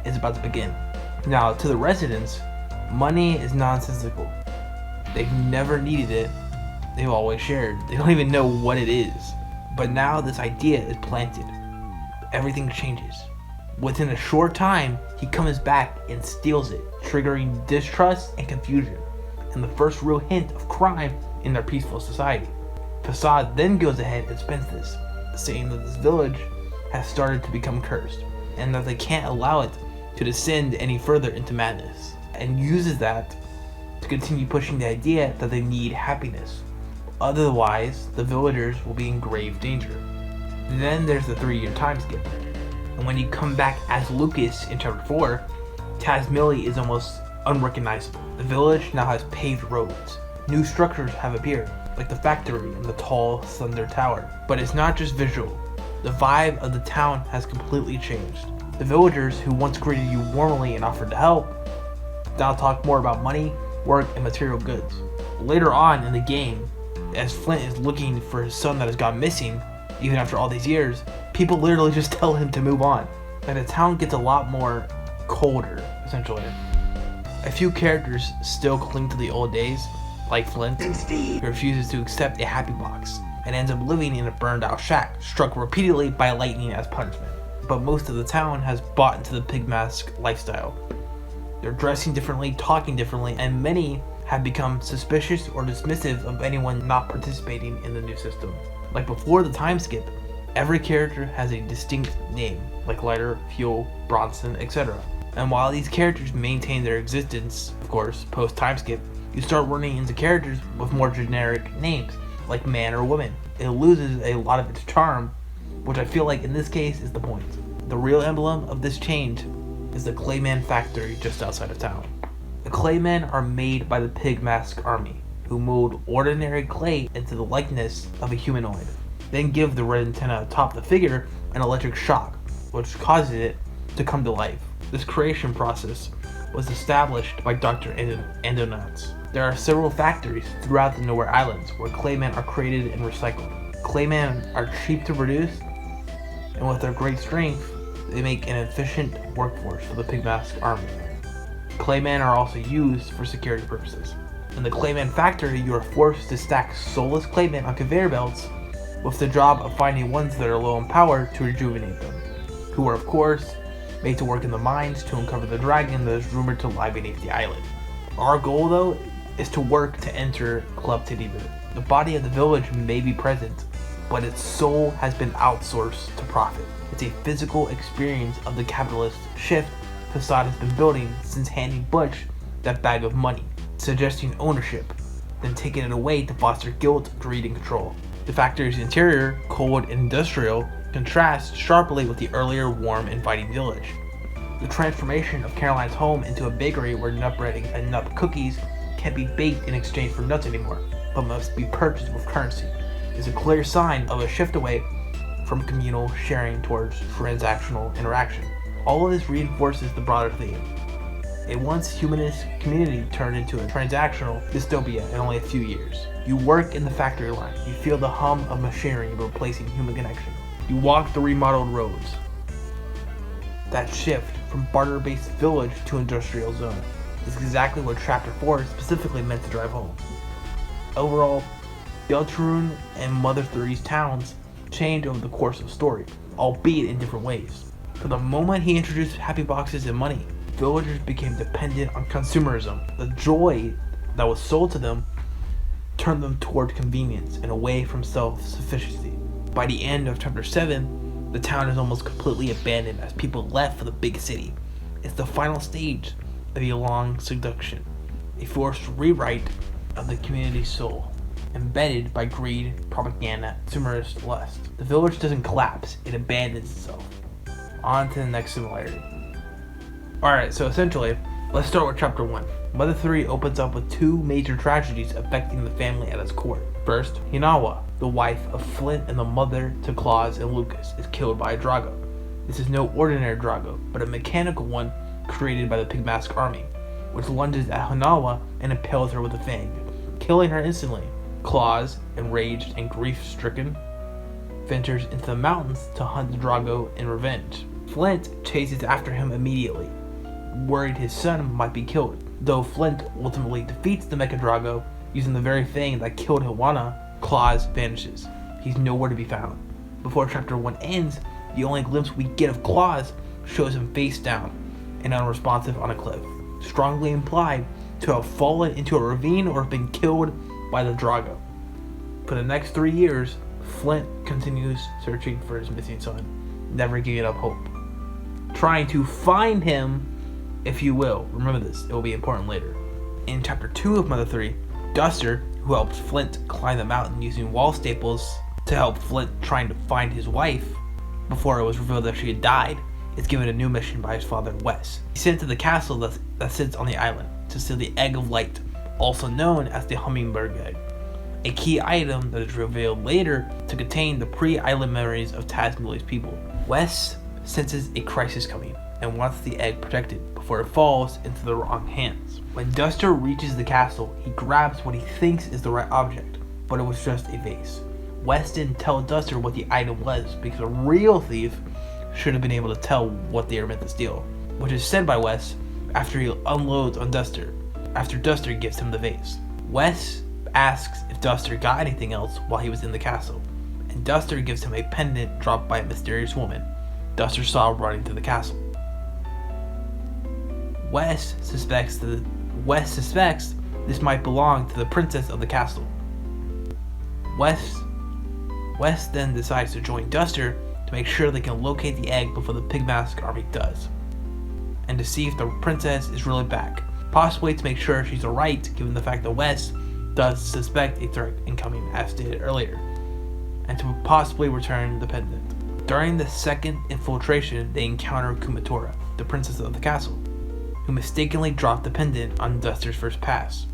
is about to begin. Now, to the residents, money is nonsensical. They've never needed it, they've always shared. They don't even know what it is. But now this idea is planted. Everything changes. Within a short time, he comes back and steals it, triggering distrust and confusion, and the first real hint of crime in their peaceful society. Facade then goes ahead and spins this, saying that this village has started to become cursed, and that they can't allow it to descend any further into madness, and uses that to continue pushing the idea that they need happiness. Otherwise, the villagers will be in grave danger. Then there's the 3-year time skip. And when you come back as Lucas in chapter 4, Tasmilli is almost unrecognizable. The village now has paved roads. New structures have appeared, like the factory and the tall Thunder Tower. But it's not just visual. The vibe of the town has completely changed. The villagers who once greeted you warmly and offered to help now talk more about money, work, and material goods. Later on in the game, as Flint is looking for his son that has gone missing, even after all these years, people literally just tell him to move on. And the town gets a lot more colder, essentially. A few characters still cling to the old days, like Flint, who refuses to accept a happy box and ends up living in a burned out shack, struck repeatedly by lightning as punishment. But most of the town has bought into the pig mask lifestyle. They're dressing differently, talking differently, and many have become suspicious or dismissive of anyone not participating in the new system. Like before the time skip, every character has a distinct name, like Lighter, Fuel, Bronson, etc. And while these characters maintain their existence, of course, post time skip, you start running into characters with more generic names, like man or woman. It loses a lot of its charm, which I feel like in this case is the point. The real emblem of this change is the Clayman factory just outside of town. The Claymen are made by the Pig Mask Army, who mold ordinary clay into the likeness of a humanoid, then give the red antenna atop the figure an electric shock, which causes it to come to life. This creation process was established by Dr. Andonauts. There are several factories throughout the Nowhere Islands where Claymen are created and recycled. Claymen are cheap to produce, and with their great strength, they make an efficient workforce for the Pig Mask Army. Claymen are also used for security purposes. In the Clayman factory, you are forced to stack soulless Claymen on conveyor belts with the job of finding ones that are low in power to rejuvenate them, who are of course made to work in the mines to uncover the dragon that is rumored to lie beneath the island. Our goal though is to work to enter Club Tedibu. The body of the village may be present, but its soul has been outsourced to profit. It's a physical experience of the capitalist shift Facade has been building since handing Butch that bag of money, suggesting ownership, then taking it away to foster guilt, greed, and control. The factory's interior, cold and industrial, contrasts sharply with the earlier warm, inviting village. The transformation of Caroline's home into a bakery where nut bread and nut cookies can't be baked in exchange for nuts anymore, but must be purchased with currency, is a clear sign of a shift away from communal sharing towards transactional interaction. All of this reinforces the broader theme. A once humanist community turned into a transactional dystopia in only a few years. You work in the factory line. You feel the hum of machinery replacing human connection. You walk the remodeled roads. That shift from barter-based village to industrial zone is exactly what Chapter 4 specifically meant to drive home. Overall, Deltarune and Mother 3's towns change over the course of the story, albeit in different ways. From the moment he introduced happy boxes and money, villagers became dependent on consumerism. The joy that was sold to them turned them toward convenience and away from self-sufficiency. By the end of Chapter 7, The town is almost completely abandoned as people left for the big city. It's the final stage of a long seduction, a forced rewrite of the community's soul, embedded by greed, propaganda, and consumerist lust. The village doesn't collapse, it abandons itself. On to the next similarity. Alright, so essentially, let's start with chapter 1. Mother 3 opens up with two major tragedies affecting the family at its core. First, Hinawa, the wife of Flint and the mother to Claus and Lucas, is killed by a Drago. This is no ordinary Drago, but a mechanical one created by the Pigmask army, which lunges at Hinawa and impales her with a fang, killing her instantly. Claus, enraged and grief-stricken, ventures into the mountains to hunt the Drago in revenge. Flint chases after him immediately, worried his son might be killed. Though Flint ultimately defeats the Mecha Drago using the very thing that killed Hiwana, Claus vanishes. He's nowhere to be found. Before chapter 1 ends, the only glimpse we get of Claus shows him face down and unresponsive on a cliff, strongly implied to have fallen into a ravine or have been killed by the Drago. For the next 3 years, Flint continues searching for his missing son, never giving up hope. Trying to find him, if you will. Remember this, it will be important later. In chapter 2 of Mother 3, Duster, who helped Flint climb the mountain using wall staples to help Flint trying to find his wife before it was revealed that she had died, is given a new mission by his father, Wes. He's sent to the castle that sits on the island to steal the Egg of Light, also known as the Hummingbird Egg, a key item that is revealed later to contain the pre-island memories of Tazmili's people. Wes senses a crisis coming and wants the egg protected before it falls into the wrong hands. When Duster reaches the castle, he grabs what he thinks is the right object, but it was just a vase. Wes didn't tell Duster what the item was because a real thief should have been able to tell what they were meant to steal, which is said by Wes after he unloads on Duster, after Duster gives him the vase. Wes asks if Duster got anything else while he was in the castle, and Duster gives him a pendant dropped by a mysterious woman Duster saw running to the castle. Wes suspects this might belong to the princess of the castle. Wes then decides to join Duster to make sure they can locate the egg before the Pigmask army does, and to see if the princess is really back, possibly to make sure she's alright given the fact that Wes does suspect a threat incoming as stated earlier, and to possibly return the pendant. During the second infiltration, they encounter Kumatora, the princess of the castle, who mistakenly dropped the pendant on Duster's first pass.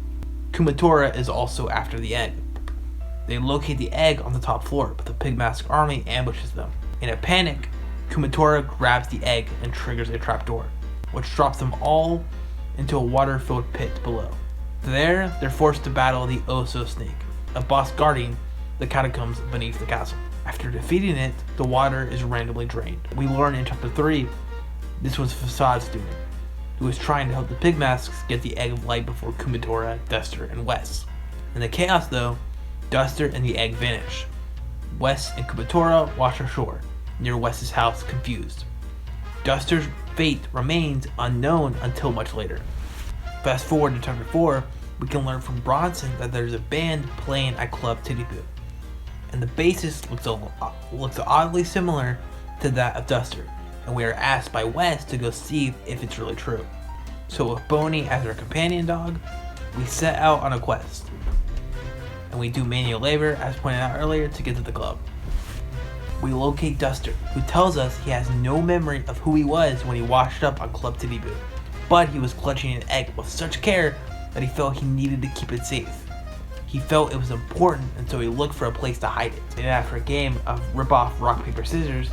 Kumatora is also after the egg. They locate the egg on the top floor, but the Pigmask army ambushes them. In a panic, Kumatora grabs the egg and triggers a trapdoor, which drops them all into a water-filled pit below. There, they're forced to battle the Oso Snake, a boss guarding the catacombs beneath the castle. After defeating it, the water is randomly drained. We learn in chapter 3, this was Facade's doing, who was trying to help the Pigmasks get the Egg of Light before Kumatora, Duster, and Wes. In the chaos though, Duster and the egg vanish. Wes and Kumatora wash ashore, near Wes's house, confused. Duster's fate remains unknown until much later. Fast forward to chapter 4, we can learn from Bronson that there's a band playing at Club Titipu, and the bassist looks oddly similar to that of Duster, and we are asked by Wes to go see if it's really true. So with Boney as our companion dog, we set out on a quest, and we do manual labor as pointed out earlier to get to the club. We locate Duster, who tells us he has no memory of who he was when he washed up on Club Titipu, but he was clutching an egg with such care that he felt he needed to keep it safe. He felt it was important, and so he looked for a place to hide it. And after a game of rip-off rock, paper, scissors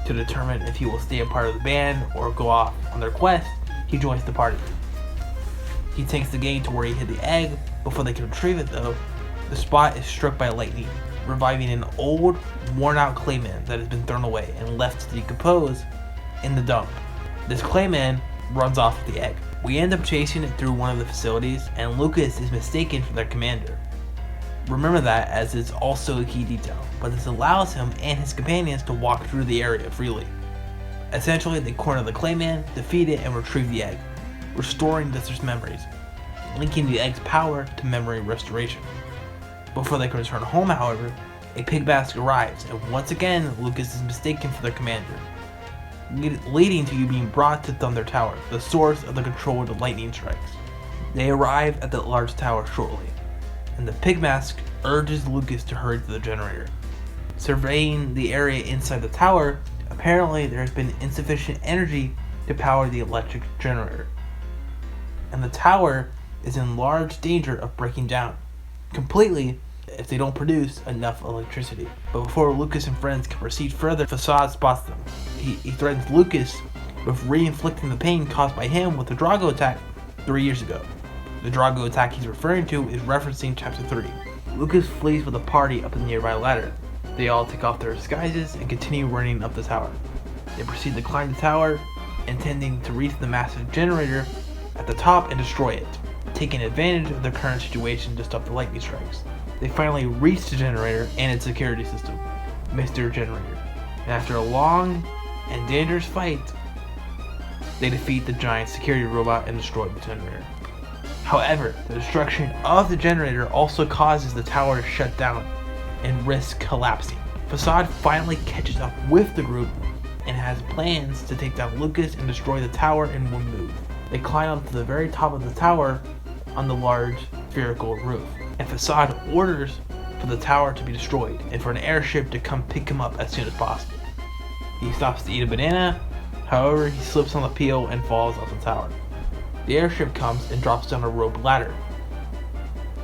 to determine if he will stay a part of the band or go off on their quest, he joins the party. He takes the gang to where he hid the egg. Before they can retrieve it though, the spot is struck by lightning, reviving an old, worn-out clayman that has been thrown away and left to decompose in the dump. This clayman runs off with the egg. We end up chasing it through one of the facilities, and Lucas is mistaken for their commander. Remember that, as it's also a key detail, but this allows him and his companions to walk through the area freely. Essentially, they corner the clayman, defeat it, and retrieve the egg, restoring Duster's memories, linking the egg's power to memory restoration. Before they can return home, however, A pig mask arrives, and once again, Lucas is mistaken for their commander, leading to you being brought to Thunder Tower, the source of the control of the lightning strikes. They arrive at the large tower shortly, and the pig mask urges Lucas to hurry to the generator. Surveying the area inside the tower, apparently there has been insufficient energy to power the electric generator, and the tower is in large danger of breaking down completely if they don't produce enough electricity. But before Lucas and friends can proceed further, Facade spots them. He threatens Lucas with re-inflicting the pain caused by him with the Drago attack 3 years ago. The Drago attack he's referring to is referencing Chapter 3. Lucas flees with the party up a nearby ladder. They all take off their disguises and continue running up the tower. They proceed to climb the tower, intending to reach the massive generator at the top and destroy it, taking advantage of the current situation to stop the lightning strikes. They finally reach the generator and its security system, Mr. Generator, and after a long and dangerous fight, they defeat the giant security robot and destroy the generator. However, the destruction of the generator also causes the tower to shut down and risk collapsing. Facade finally catches up with the group and has plans to take down Lucas and destroy the tower in one move. They climb up to the very top of the tower on the large spherical roof, and Facade orders for the tower to be destroyed and for an airship to come pick him up as soon as possible. He stops to eat a banana, however he slips on the peel and falls off the tower. The airship comes and drops down a rope ladder,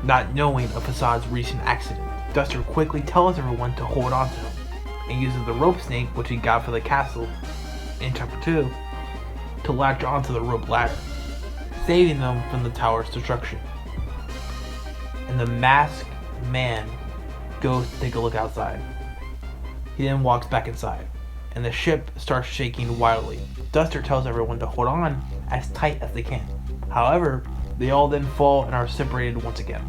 not knowing of Facade's recent accident. Duster quickly tells everyone to hold on to him, and uses the rope snake, which he got for the castle in Chapter 2, to latch onto the rope ladder, saving them from the tower's destruction. And the masked man goes to take a look outside. He then walks back inside, and the ship starts shaking wildly. Duster tells everyone to hold on as tight as they can. However, they all then fall and are separated once again.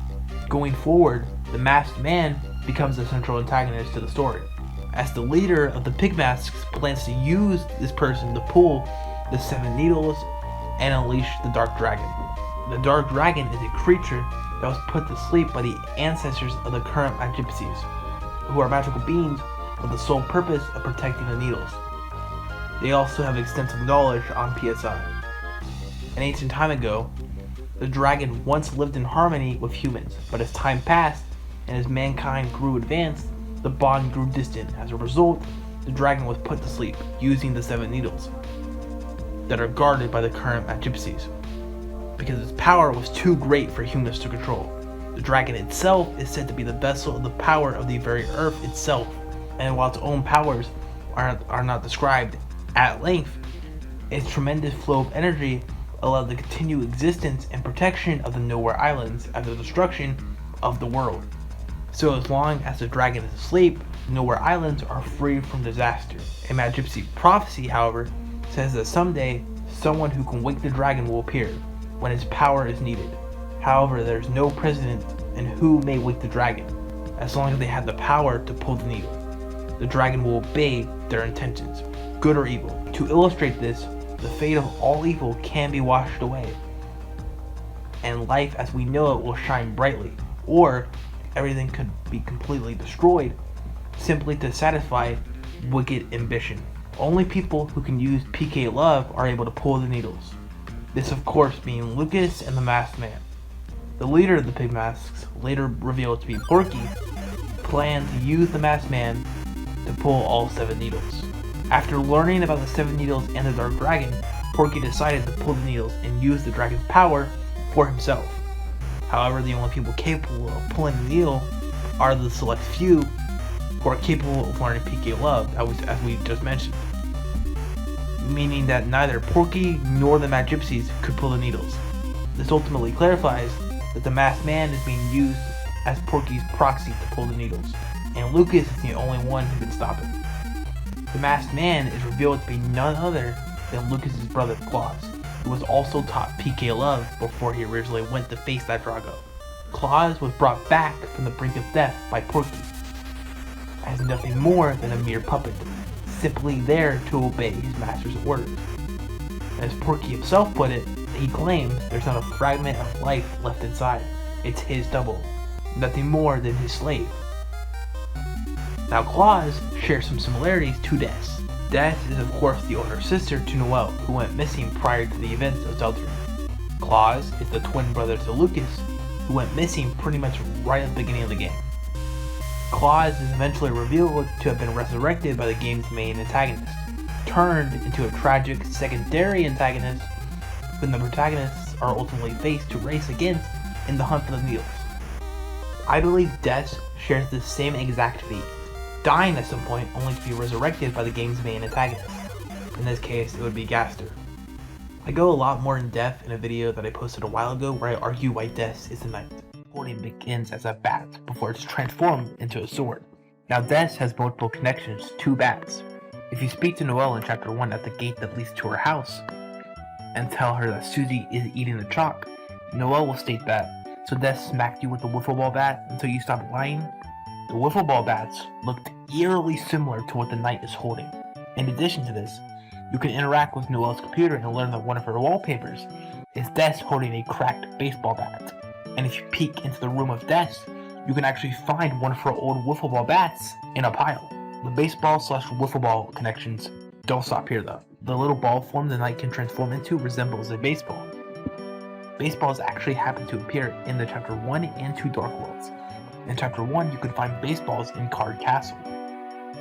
Going forward, the masked man becomes the central antagonist to the story, as the leader of the pig masks plans to use this person to pull the 7 needles and unleash the Dark Dragon. The Dark Dragon is a creature that was put to sleep by the ancestors of the current Gypsies, who are magical beings with the sole purpose of protecting the needles. They also have extensive knowledge on PSI. An ancient time ago, the dragon once lived in harmony with humans, but as time passed and as mankind grew advanced, the bond grew distant. As a result, the dragon was put to sleep using the 7 needles that are guarded by the current Gypsies, because its power was too great for humans to control. The dragon itself is said to be the vessel of the power of the very earth itself, and while its own powers are not described at length, its tremendous flow of energy allowed the continued existence and protection of the Nowhere Islands after the destruction of the world. So as long as the dragon is asleep, Nowhere Islands are free from disaster. A Mad Gypsy prophecy, however, says that someday someone who can wake the dragon will appear when its power is needed. However, there's no precedent in who may wake the dragon, as long as they have the power to pull the needle. The dragon will obey their intentions, good or evil. To illustrate this, the fate of all evil can be washed away, and life as we know it will shine brightly, or everything could be completely destroyed simply to satisfy wicked ambition. Only people who can use PK love are able to pull the needles. This of course being Lucas and the Masked Man. The leader of the Pig Masks, later revealed to be Porky, planned to use the Masked Man to pull all 7 needles. After learning about the 7 needles and the Dark Dragon, Porky decided to pull the needles and use the dragon's power for himself. However, the only people capable of pulling the needle are the select few who are capable of learning PK love, as we just mentioned. Meaning that neither Porky nor the Mad Gypsies could pull the needles. This ultimately clarifies that the Masked Man is being used as Porky's proxy to pull the needles, and Lucas is the only one who can stop it. The Masked Man is revealed to be none other than Lucas's brother Claus, who was also taught PK love before he originally went to face that Drago. Claus was brought back from the brink of death by Porky, as nothing more than a mere puppet, simply there to obey his master's orders. As Porky himself put it, he claims there's not a fragment of life left inside. It's his double, nothing more than his slave. Now Claus shares some similarities to Des. Des is of course the older sister to Noelle, who went missing prior to the events of Deltarune. Claus is the twin brother to Lucas, who went missing pretty much right at the beginning of the game. Claus is eventually revealed to have been resurrected by the game's main antagonist, turned into a tragic secondary antagonist when the protagonists are ultimately faced to race against in the hunt for the needles. I believe Des shares the same exact fate, dying at some point only to be resurrected by the game's main antagonist. In this case, it would be Gaster. I go a lot more in depth in a video that I posted a while ago where I argue why Des is the knight. Holding begins as a bat before it's transformed into a sword. Now Des has multiple connections to bats. If you speak to Noelle in chapter 1 at the gate that leads to her house, and tell her that Susie is eating the chalk, Noelle will state that, so Des smacked you with the wiffle ball bat until you stopped lying? The wiffle ball bats looked eerily similar to what the knight is holding. In addition to this, you can interact with Noelle's computer and learn that one of her wallpapers is Des holding a cracked baseball bat. And if you peek into the room of Des, you can actually find one of her old wiffle ball bats in a pile. The baseball / wiffle ball connections don't stop here though. The little ball form the knight can transform into resembles a baseball. Baseballs actually happen to appear in the chapter 1 and 2 Dark Worlds. In chapter 1 you can find baseballs in Card Castle,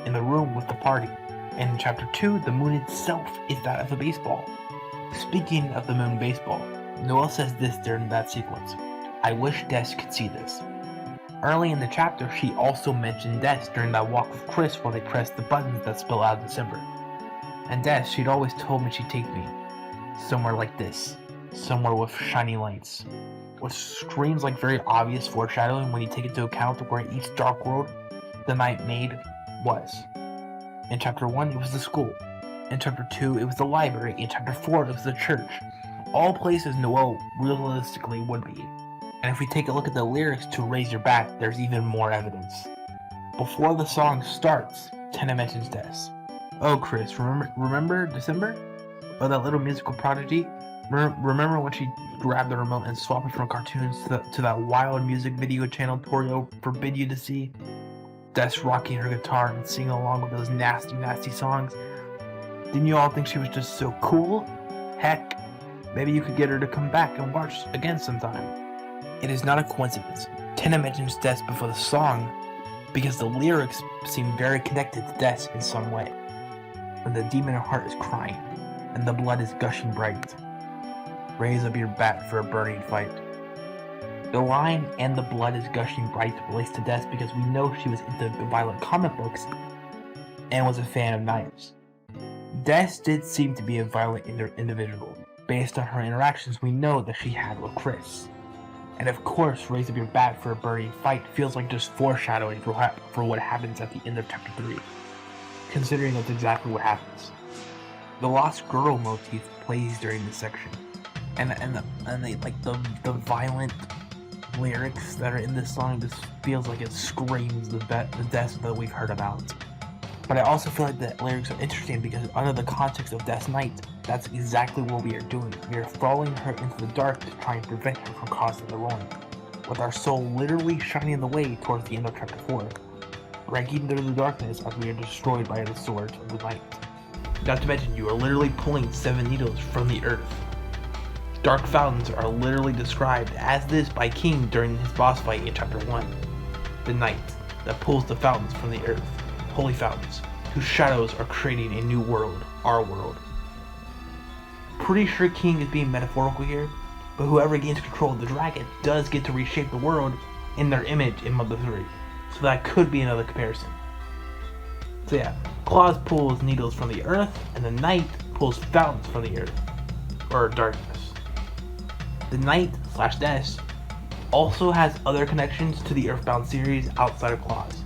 in the room with the party. And in chapter 2, the moon itself is that of a baseball. Speaking of the moon baseball, Noelle says this during that sequence: "I wish Des could see this." Early in the chapter, she also mentioned Des during that walk with Chris while they pressed the buttons that spell out December. And Des, she'd always told me she'd take me somewhere like this, somewhere with shiny lights, which screams like very obvious foreshadowing when you take into account where each Dark World the knight made was. In chapter 1, it was the school. In chapter 2, it was the library. In chapter 4, it was the church. All places Noelle realistically would be. And if we take a look at the lyrics to Raise Your Bat, there's even more evidence. Before the song starts, Tenna mentions Des. "Oh, Chris, remember December? Oh, that little musical prodigy? Remember when she grabbed the remote and swapped it from cartoons to that wild music video channel Torio forbid you to see? Des rocking her guitar and singing along with those nasty, nasty songs. Didn't you all think she was just so cool? Heck, maybe you could get her to come back and watch again sometime." It is not a coincidence. Tenna mentions Des before the song because the lyrics seem very connected to Des in some way. When the demon heart is crying and the blood is gushing bright, raise up your bat for a burning fight. The line "and the blood is gushing bright" relates to Des because we know she was into violent comic books and was a fan of knives. Des did seem to be a violent individual. Based on her interactions we know that she had with Chris. And of course, raise up your bat for a burning fight feels like just foreshadowing for what happens at the end of chapter 3, considering that's exactly what happens. The lost girl motif plays during this section, and the violent lyrics that are in this song just feels like it screams the death that we've heard about. But I also feel like the lyrics are interesting because under the context of Death Knight, that's exactly what we are doing. We are following her into the dark to try and prevent her from causing the ruin, with our soul literally shining the way towards the end of chapter 4, breaking through the darkness as we are destroyed by the sword of the night. Not to mention, you are literally pulling 7 needles from the earth. Dark fountains are literally described as this by King during his boss fight in chapter 1. The knight that pulls the fountains from the earth, holy fountains, whose shadows are creating a new world, our world. Pretty sure King is being metaphorical here, but whoever gains control of the dragon does get to reshape the world in their image in Mother 3, so that could be another comparison. So yeah, Claus pulls needles from the earth, and the knight pulls fountains from the earth, or darkness. The knight / Des also has other connections to the Earthbound series outside of Claus.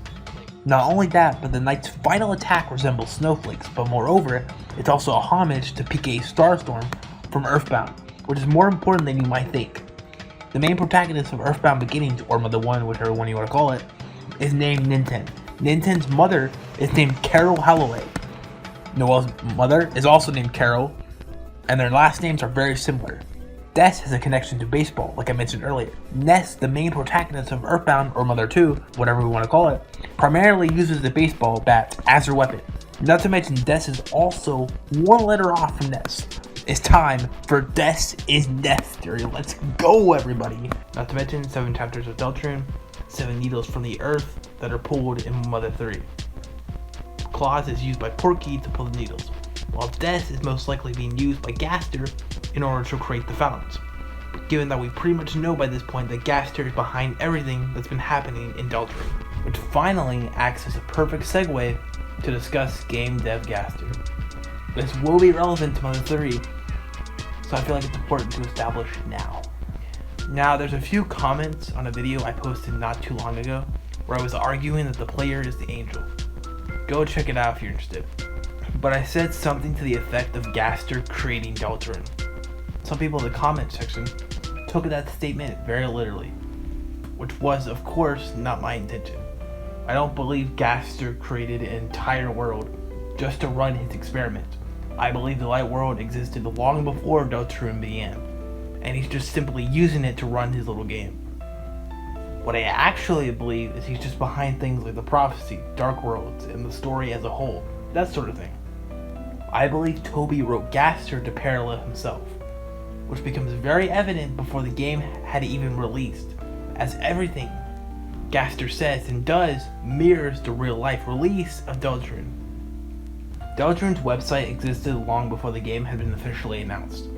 Not only that, but the knight's final attack resembles snowflakes, but moreover, it's also a homage to PK Starstorm from Earthbound, which is more important than you might think. The main protagonist of Earthbound Beginnings, or Mother 1, whichever one you want to call it, is named Ninten. Ninten's mother is named Carol Holloway. Noelle's mother is also named Carol, and their last names are very similar. Des has a connection to baseball, like I mentioned earlier. Ness, the main protagonist of Earthbound, or Mother 2, whatever we want to call it, primarily uses the baseball bat as her weapon. Not to mention, Des is also one letter off from Ness. It's time for Des is necessary. Let's go, everybody. Not to mention 7 chapters of Deltarune, 7 needles from the earth that are pulled in Mother 3. Claws is used by Porky to pull the needles, while Des is most likely being used by Gaster in order to create the fountains. But given that we pretty much know by this point that Gaster is behind everything that's been happening in Deltarune, which finally acts as a perfect segue to discuss game dev Gaster. This will be relevant to Mother 3, so I feel like it's important to establish now. Now, there's a few comments on a video I posted not too long ago where I was arguing that the player is the angel. Go check it out if you're interested. But I said something to the effect of Gaster creating Deltarune. Some people in the comment section took that statement very literally, which was, of course, not my intention. I don't believe Gaster created an entire world just to run his experiment. I believe the light world existed long before Deltarune began, and he's just simply using it to run his little game. What I actually believe is he's just behind things like the prophecy, dark worlds, and the story as a whole, that sort of thing. I believe Toby wrote Gaster to parallel himself, which becomes very evident before the game had even released, as everything Gaster says and does mirrors the real-life release of Deltarune. Deltarune's website existed long before the game had been officially announced,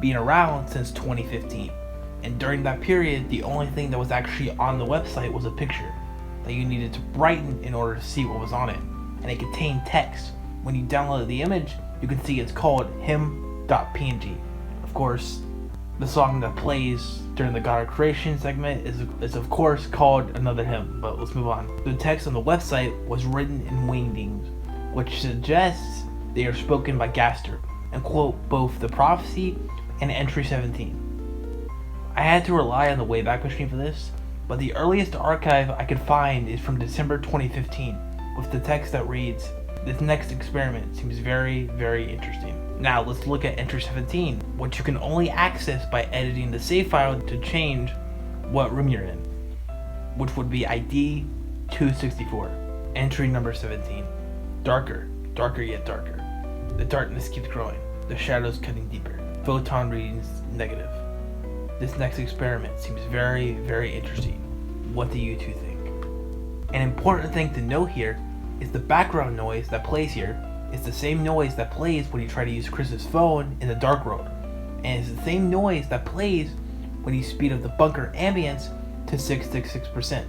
being around since 2015, and during that period the only thing that was actually on the website was a picture that you needed to brighten in order to see what was on it, and it contained text. When you download the image, you can see it's called him.png. Of course, the song that plays during the God of Creation segment is of course called Another Hymn, but let's move on. The text on the website was written in wingdings, which suggests they are spoken by Gaster, and quote both the prophecy and entry 17. I had to rely on the Wayback Machine for this, but the earliest archive I could find is from December 2015, with the text that reads, "This next experiment seems very, very interesting." Now let's look at entry 17, which you can only access by editing the save file to change what room you're in, which would be ID 264. Entry number 17. Darker, darker yet darker. The darkness keeps growing, the shadows cutting deeper. Photon readings negative. This next experiment seems very, very interesting. What do you two think? An important thing to note here is the background noise that plays here is the same noise that plays when you try to use Chris's phone in the dark world, and it's the same noise that plays when you speed up the bunker ambience to 666%,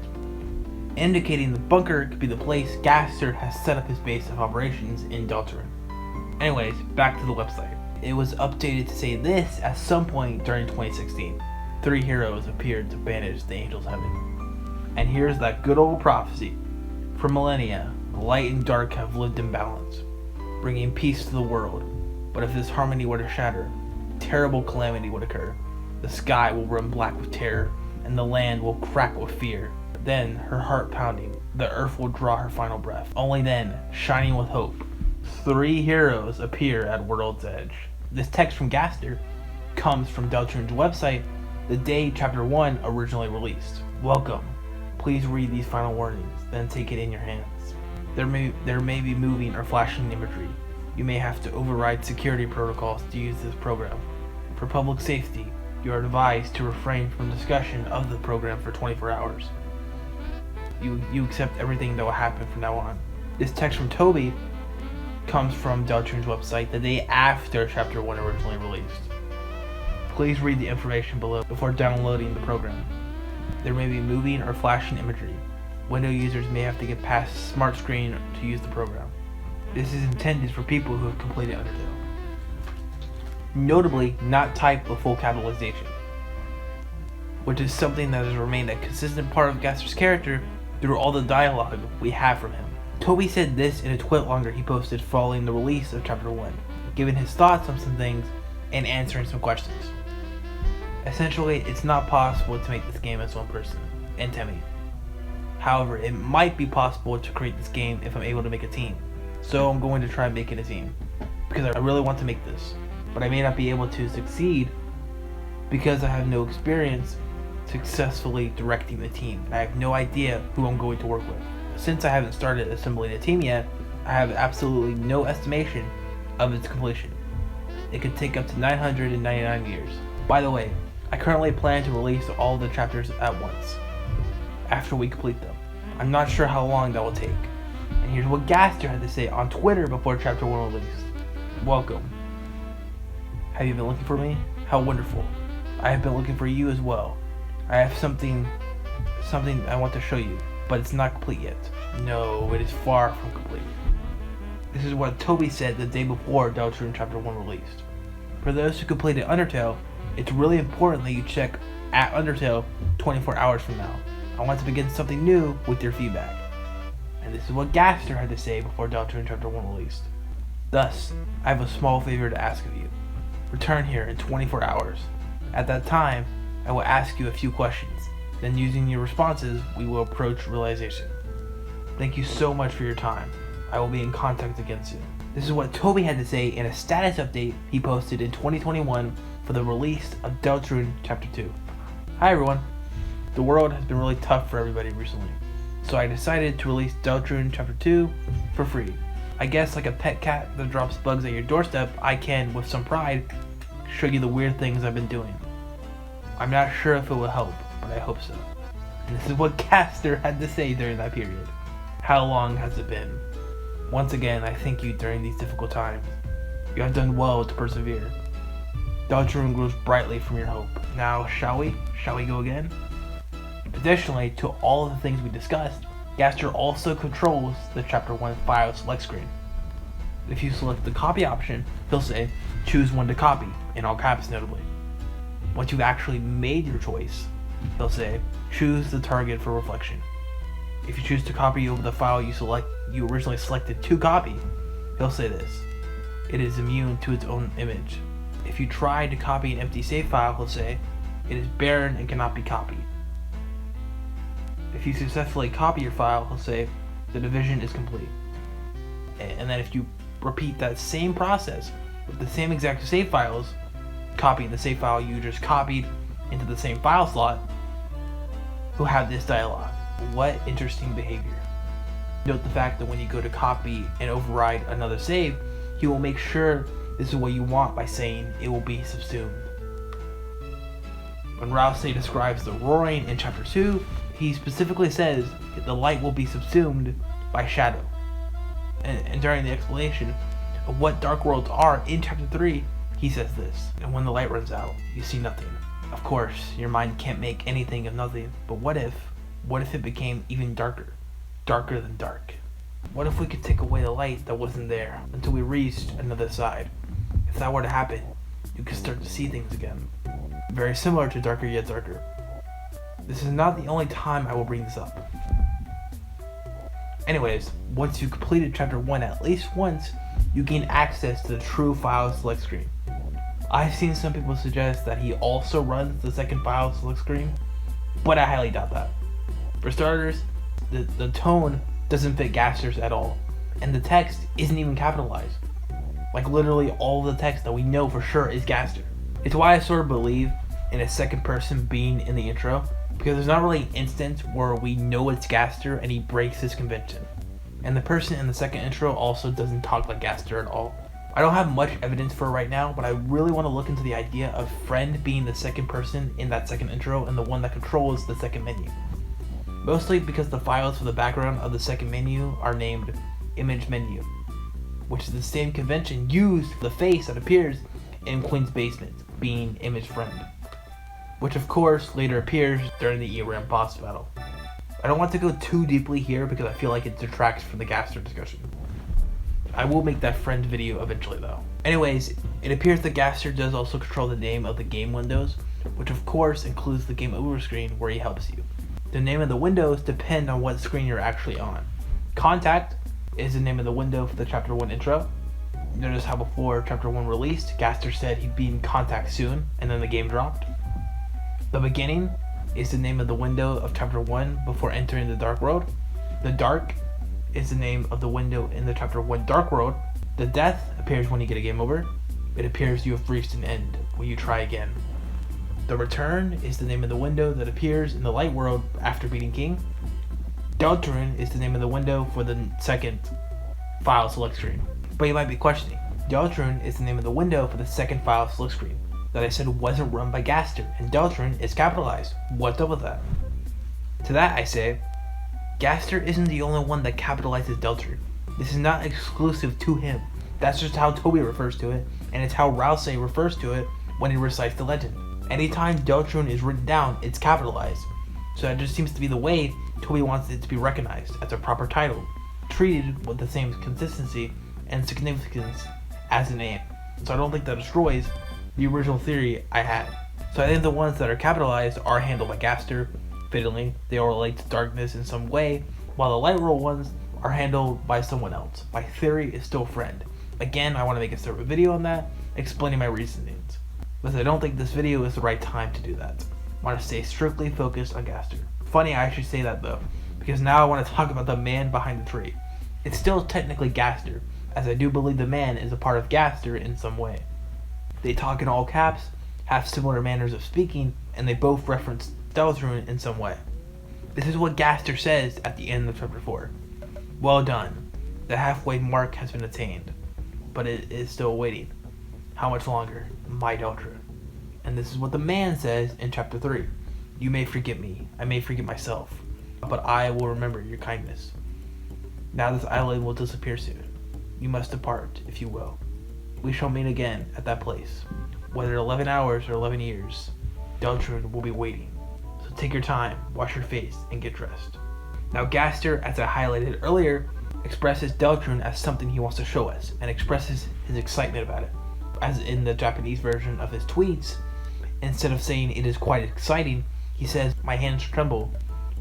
indicating the bunker could be the place Gaster has set up his base of operations in Deltarune. Anyways, back to the website. It was updated to say this at some point during 2016. 3 heroes appeared to banish the angel's heaven. And here's that good old prophecy. For millennia, the light and dark have lived in balance, bringing peace to the world. But if this harmony were to shatter, terrible calamity would occur. The sky will run black with terror, and the land will crack with fear. Then, her heart pounding, the earth will draw her final breath. Only then, shining with hope, 3 heroes appear at World's Edge. This text from Gaster comes from Deltarune's website the day Chapter 1 originally released. Welcome. Please read these final warnings, then take it in your hands. There may be moving or flashing imagery. You may have to override security protocols to use this program. For public safety, you are advised to refrain from discussion of the program for 24 hours. You accept everything that will happen from now on. This text from Toby comes from Deltarune's website the day after Chapter 1 originally released. Please read the information below before downloading the program. There may be moving or flashing imagery. Windows users may have to get past Smart Screen to use the program. This is intended for people who have completed Undertale. Notably, not typed with full capitalization, which is something that has remained a consistent part of Gaster's character through all the dialogue we have from him. Toby said this in a twitlonger he posted following the release of Chapter 1, giving his thoughts on some things and answering some questions. Essentially, it's not possible to make this game as one person, and Temmie. However, it might be possible to create this game if I'm able to make a team. So I'm going to try making a team, because I really want to make this. But I may not be able to succeed because I have no experience successfully directing the team. I have no idea who I'm going to work with. since I haven't started assembling a team yet, I have absolutely no estimation of its completion. It could take up to 999 years. By the way, I currently plan to release all the chapters at once, after we complete them. I'm not sure how long that will take. And here's what Gaster had to say on Twitter before chapter 1 released. Welcome. Have you been looking for me? How wonderful. I have been looking for you as well. I have something I want to show you, but it's not complete yet. No, it is far from complete. This is what Toby said the day before Deltarune chapter 1 released. For those who completed Undertale, it's really important that you check at Undertale 24 hours from now. I want to begin something new with your feedback. And this is what Gaster had to say before Deltarune chapter 1 released. Thus, I have a small favor to ask of you. Return here in 24 hours. At that time, I will ask you a few questions. Then using your responses, we will approach realization. Thank you so much for your time. I will be in contact again soon. This is what Toby had to say in a status update he posted in 2021 for the release of Deltarune chapter 2. Hi everyone. The world has been really tough for everybody recently, so I decided to release Deltarune chapter 2 for free. I guess like a pet cat that drops bugs at your doorstep, I can, with some pride, show you the weird things I've been doing. I'm not sure if it will help, but I hope so. And this is what Gaster had to say during that period. How long has it been? Once again, I thank you during these difficult times. You have done well to persevere. Deltarune grows brightly from your hope. Now, shall we? Shall we go again? Additionally to all of the things we discussed, Gaster also controls the chapter 1 file select screen. If you select the copy option, he'll say, choose one to copy, in all caps notably. Once you've actually made your choice, he'll say, choose the target for reflection. If you choose to copy over the file you originally selected to copy, he'll say this, it is immune to its own image. If you try to copy an empty save file, he'll say, it is barren and cannot be copied. If you successfully copy your file, he'll say, the division is complete. And then if you repeat that same process with the same exact save files, copying the save file you just copied into the same file slot, he'll have this dialogue. What interesting behavior. Note the fact that when you go to copy and override another save, he will make sure this is what you want by saying it will be subsumed. When Rouse describes the roaring in chapter 2, he specifically says that the light will be subsumed by shadow. And during the explanation of what dark worlds are in chapter 3, he says this, and when the light runs out, you see nothing. Of course, your mind can't make anything of nothing, but what if it became even darker? Darker than dark. What if we could take away the light that wasn't there until we reached another side? If that were to happen, you could start to see things again. Very similar to Darker Yet Darker. This is not the only time I will bring this up. Anyways, once you've completed chapter 1 at least once, you gain access to the true file select screen. I've seen some people suggest that he also runs the second file select screen, but I highly doubt that. For starters, the tone doesn't fit Gaster's at all, and the text isn't even capitalized. Like literally all the text that we know for sure is Gaster. It's why I sort of believe in a second person being in the intro, because there's not really an instance where we know it's Gaster and he breaks his convention. And the person in the second intro also doesn't talk like Gaster at all. I don't have much evidence for it right now, but I really want to look into the idea of Friend being the second person in that second intro and the one that controls the second menu. Mostly because the files for the background of the second menu are named Image Menu, which is the same convention used for the face that appears in Queen's basement, being Image Friend, which of course later appears during the ERAM boss battle. I don't want to go too deeply here because I feel like it detracts from the Gaster discussion. I will make that Friend video eventually though. Anyways, it appears that Gaster does also control the name of the game windows, which of course includes the game over screen where he helps you. The name of the windows depend on what screen you're actually on. Contact is the name of the window for the chapter 1 intro. Notice how before chapter 1 released, Gaster said he'd be in contact soon, and then the game dropped. The beginning is the name of the window of chapter 1 before entering the dark world. The dark is the name of the window in the chapter 1 dark world. The death appears when you get a game over. It appears you have reached an end when you try again. The return is the name of the window that appears in the light world after beating King. Deltarune is the name of the window for the second file select screen. But you might be questioning, Deltarune is the name of the window for the second file select screen that I said wasn't run by Gaster, and Deltarune is capitalized. What's up with that? To that I say, Gaster isn't the only one that capitalizes Deltarune. This is not exclusive to him. That's just how Toby refers to it, and it's how Rouse refers to it when he recites the legend. Anytime Deltarune is written down, it's capitalized. So that just seems to be the way Toby wants it to be recognized as a proper title, treated with the same consistency and significance as a name. So I don't think that destroys the original theory I had. So I think the ones that are capitalized are handled by Gaster. Fittingly, they all relate to darkness in some way, while the light roll ones are handled by someone else. My theory is still friend. Again, I want to make a separate video on that, explaining my reasonings, because I don't think this video is the right time to do that. I want to stay strictly focused on Gaster. Funny I actually say that though, because now I want to talk about the man behind the tree. It's still technically Gaster, as I do believe the man is a part of Gaster in some way. They talk in all caps, have similar manners of speaking, and they both reference Deltarune in some way. This is what Gaster says at the end of chapter 4. Well done. The halfway mark has been attained, but it is still waiting. How much longer, my Deltarune? And this is what the man says in chapter 3. You may forget me, I may forget myself, but I will remember your kindness. Now this island will disappear soon. You must depart, if you will. We shall meet again at that place. Whether 11 hours or 11 years, Deltarune will be waiting. So take your time, wash your face, and get dressed. Now Gaster, as I highlighted earlier, expresses Deltarune as something he wants to show us, and expresses his excitement about it. As in the Japanese version of his tweets, instead of saying it is quite exciting, he says, my hands tremble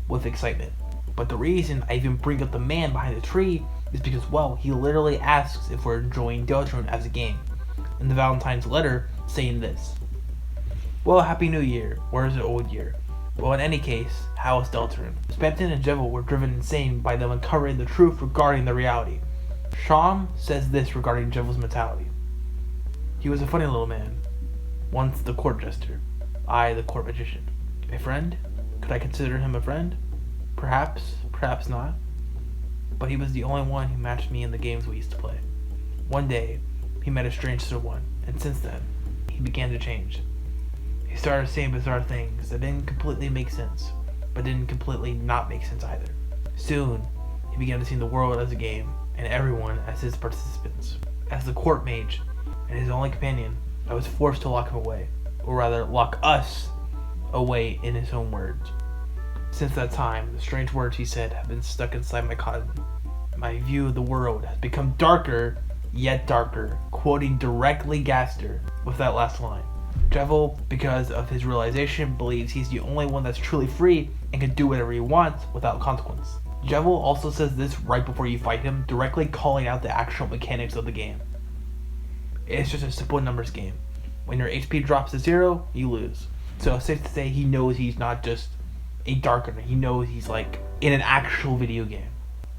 with excitement. But the reason I even bring up the man behind the tree is because, well, he literally asks if we're enjoying Deltarune as a game. In the Valentine's letter, saying this. Well, Happy New Year, or is it Old Year? Well, in any case, how is Deltarune? Spamton and Jevil were driven insane by them uncovering the truth regarding the reality. Sham says this regarding Jevil's mentality. He was a funny little man. Once the court jester, I the court magician. A friend? Could I consider him a friend? Perhaps, perhaps not. But he was the only one who matched me in the games we used to play. One day, he met a strange someone, and since then, he began to change. He started saying bizarre things that didn't completely make sense, but didn't completely not make sense either. Soon, he began to see the world as a game, and everyone as his participants. As the court mage, and his only companion, I was forced to lock him away, or rather lock us away in his own words. Since that time, the strange words he said have been stuck inside my cotton. My view of the world has become darker, yet darker, quoting directly Gaster with that last line. Jevil, because of his realization, believes he's the only one that's truly free and can do whatever he wants without consequence. Jevil also says this right before you fight him, directly calling out the actual mechanics of the game. It's just a simple numbers game. When your HP drops to 0, you lose. So it's safe to say he knows he's not just a darkener, he knows he's like in an actual video game.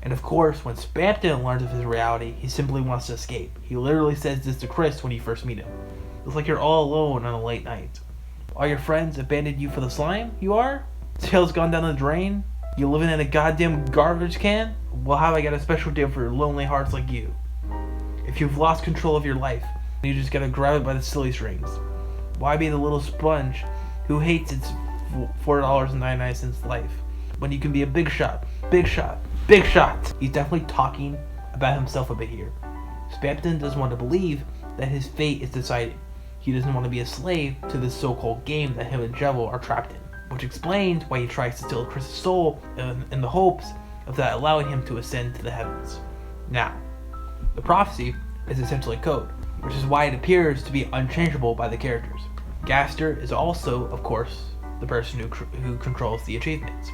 And of course, when Spamton learns of his reality, he simply wants to escape. He literally says this to Chris when you first meet him. It's like you're all alone on a late night. All your friends abandoned you for the slime? You are? Sales gone down the drain? You living in a goddamn garbage can? Well, how I got a special deal for lonely hearts like you. If you've lost control of your life, you just gotta grab it by the silly strings. Why be the little sponge who hates its $4.99 life when you can be a big shot, big shot, big shot? He's definitely talking about himself a bit here. Spamton doesn't want to believe that his fate is decided. He doesn't want to be a slave to this so-called game that him and Jevil are trapped in, which explains why he tries to steal Chris's soul in the hopes of that allowing him to ascend to the heavens. Now, the prophecy is essentially code, which is why it appears to be unchangeable by the characters. Gaster is also, of course, the person who controls the achievements.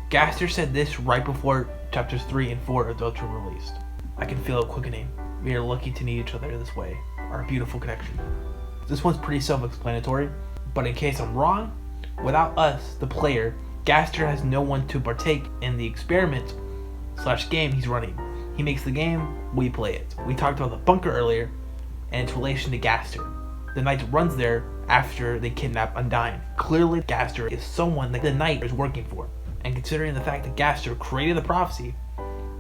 Gaster said this right before chapters 3 and 4 of Deltarune released. I can feel it quickening. We are lucky to need each other this way. Our beautiful connection. This one's pretty self-explanatory, but in case I'm wrong, without us, the player, Gaster has no one to partake in the experiment / game he's running. He makes the game, we play it. We talked about the bunker earlier, and its relation to Gaster. The knight runs there after they kidnap Undyne. Clearly, Gaster is someone that the knight is working for, And considering the fact that Gaster created the prophecy,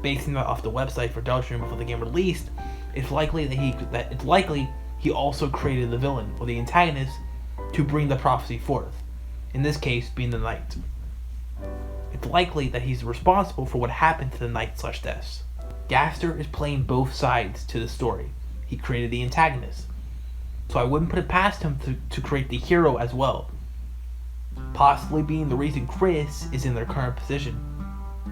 basing that off the website for Deltarune before the game released, it's likely he also created the villain or the antagonist to bring the prophecy forth. In this case, being the knight. It's likely that he's responsible for what happened to the knight/deaths. Gaster is playing both sides to the story. He created the antagonist, so I wouldn't put it past him to create the hero as well. Possibly being the reason Chris is in their current position,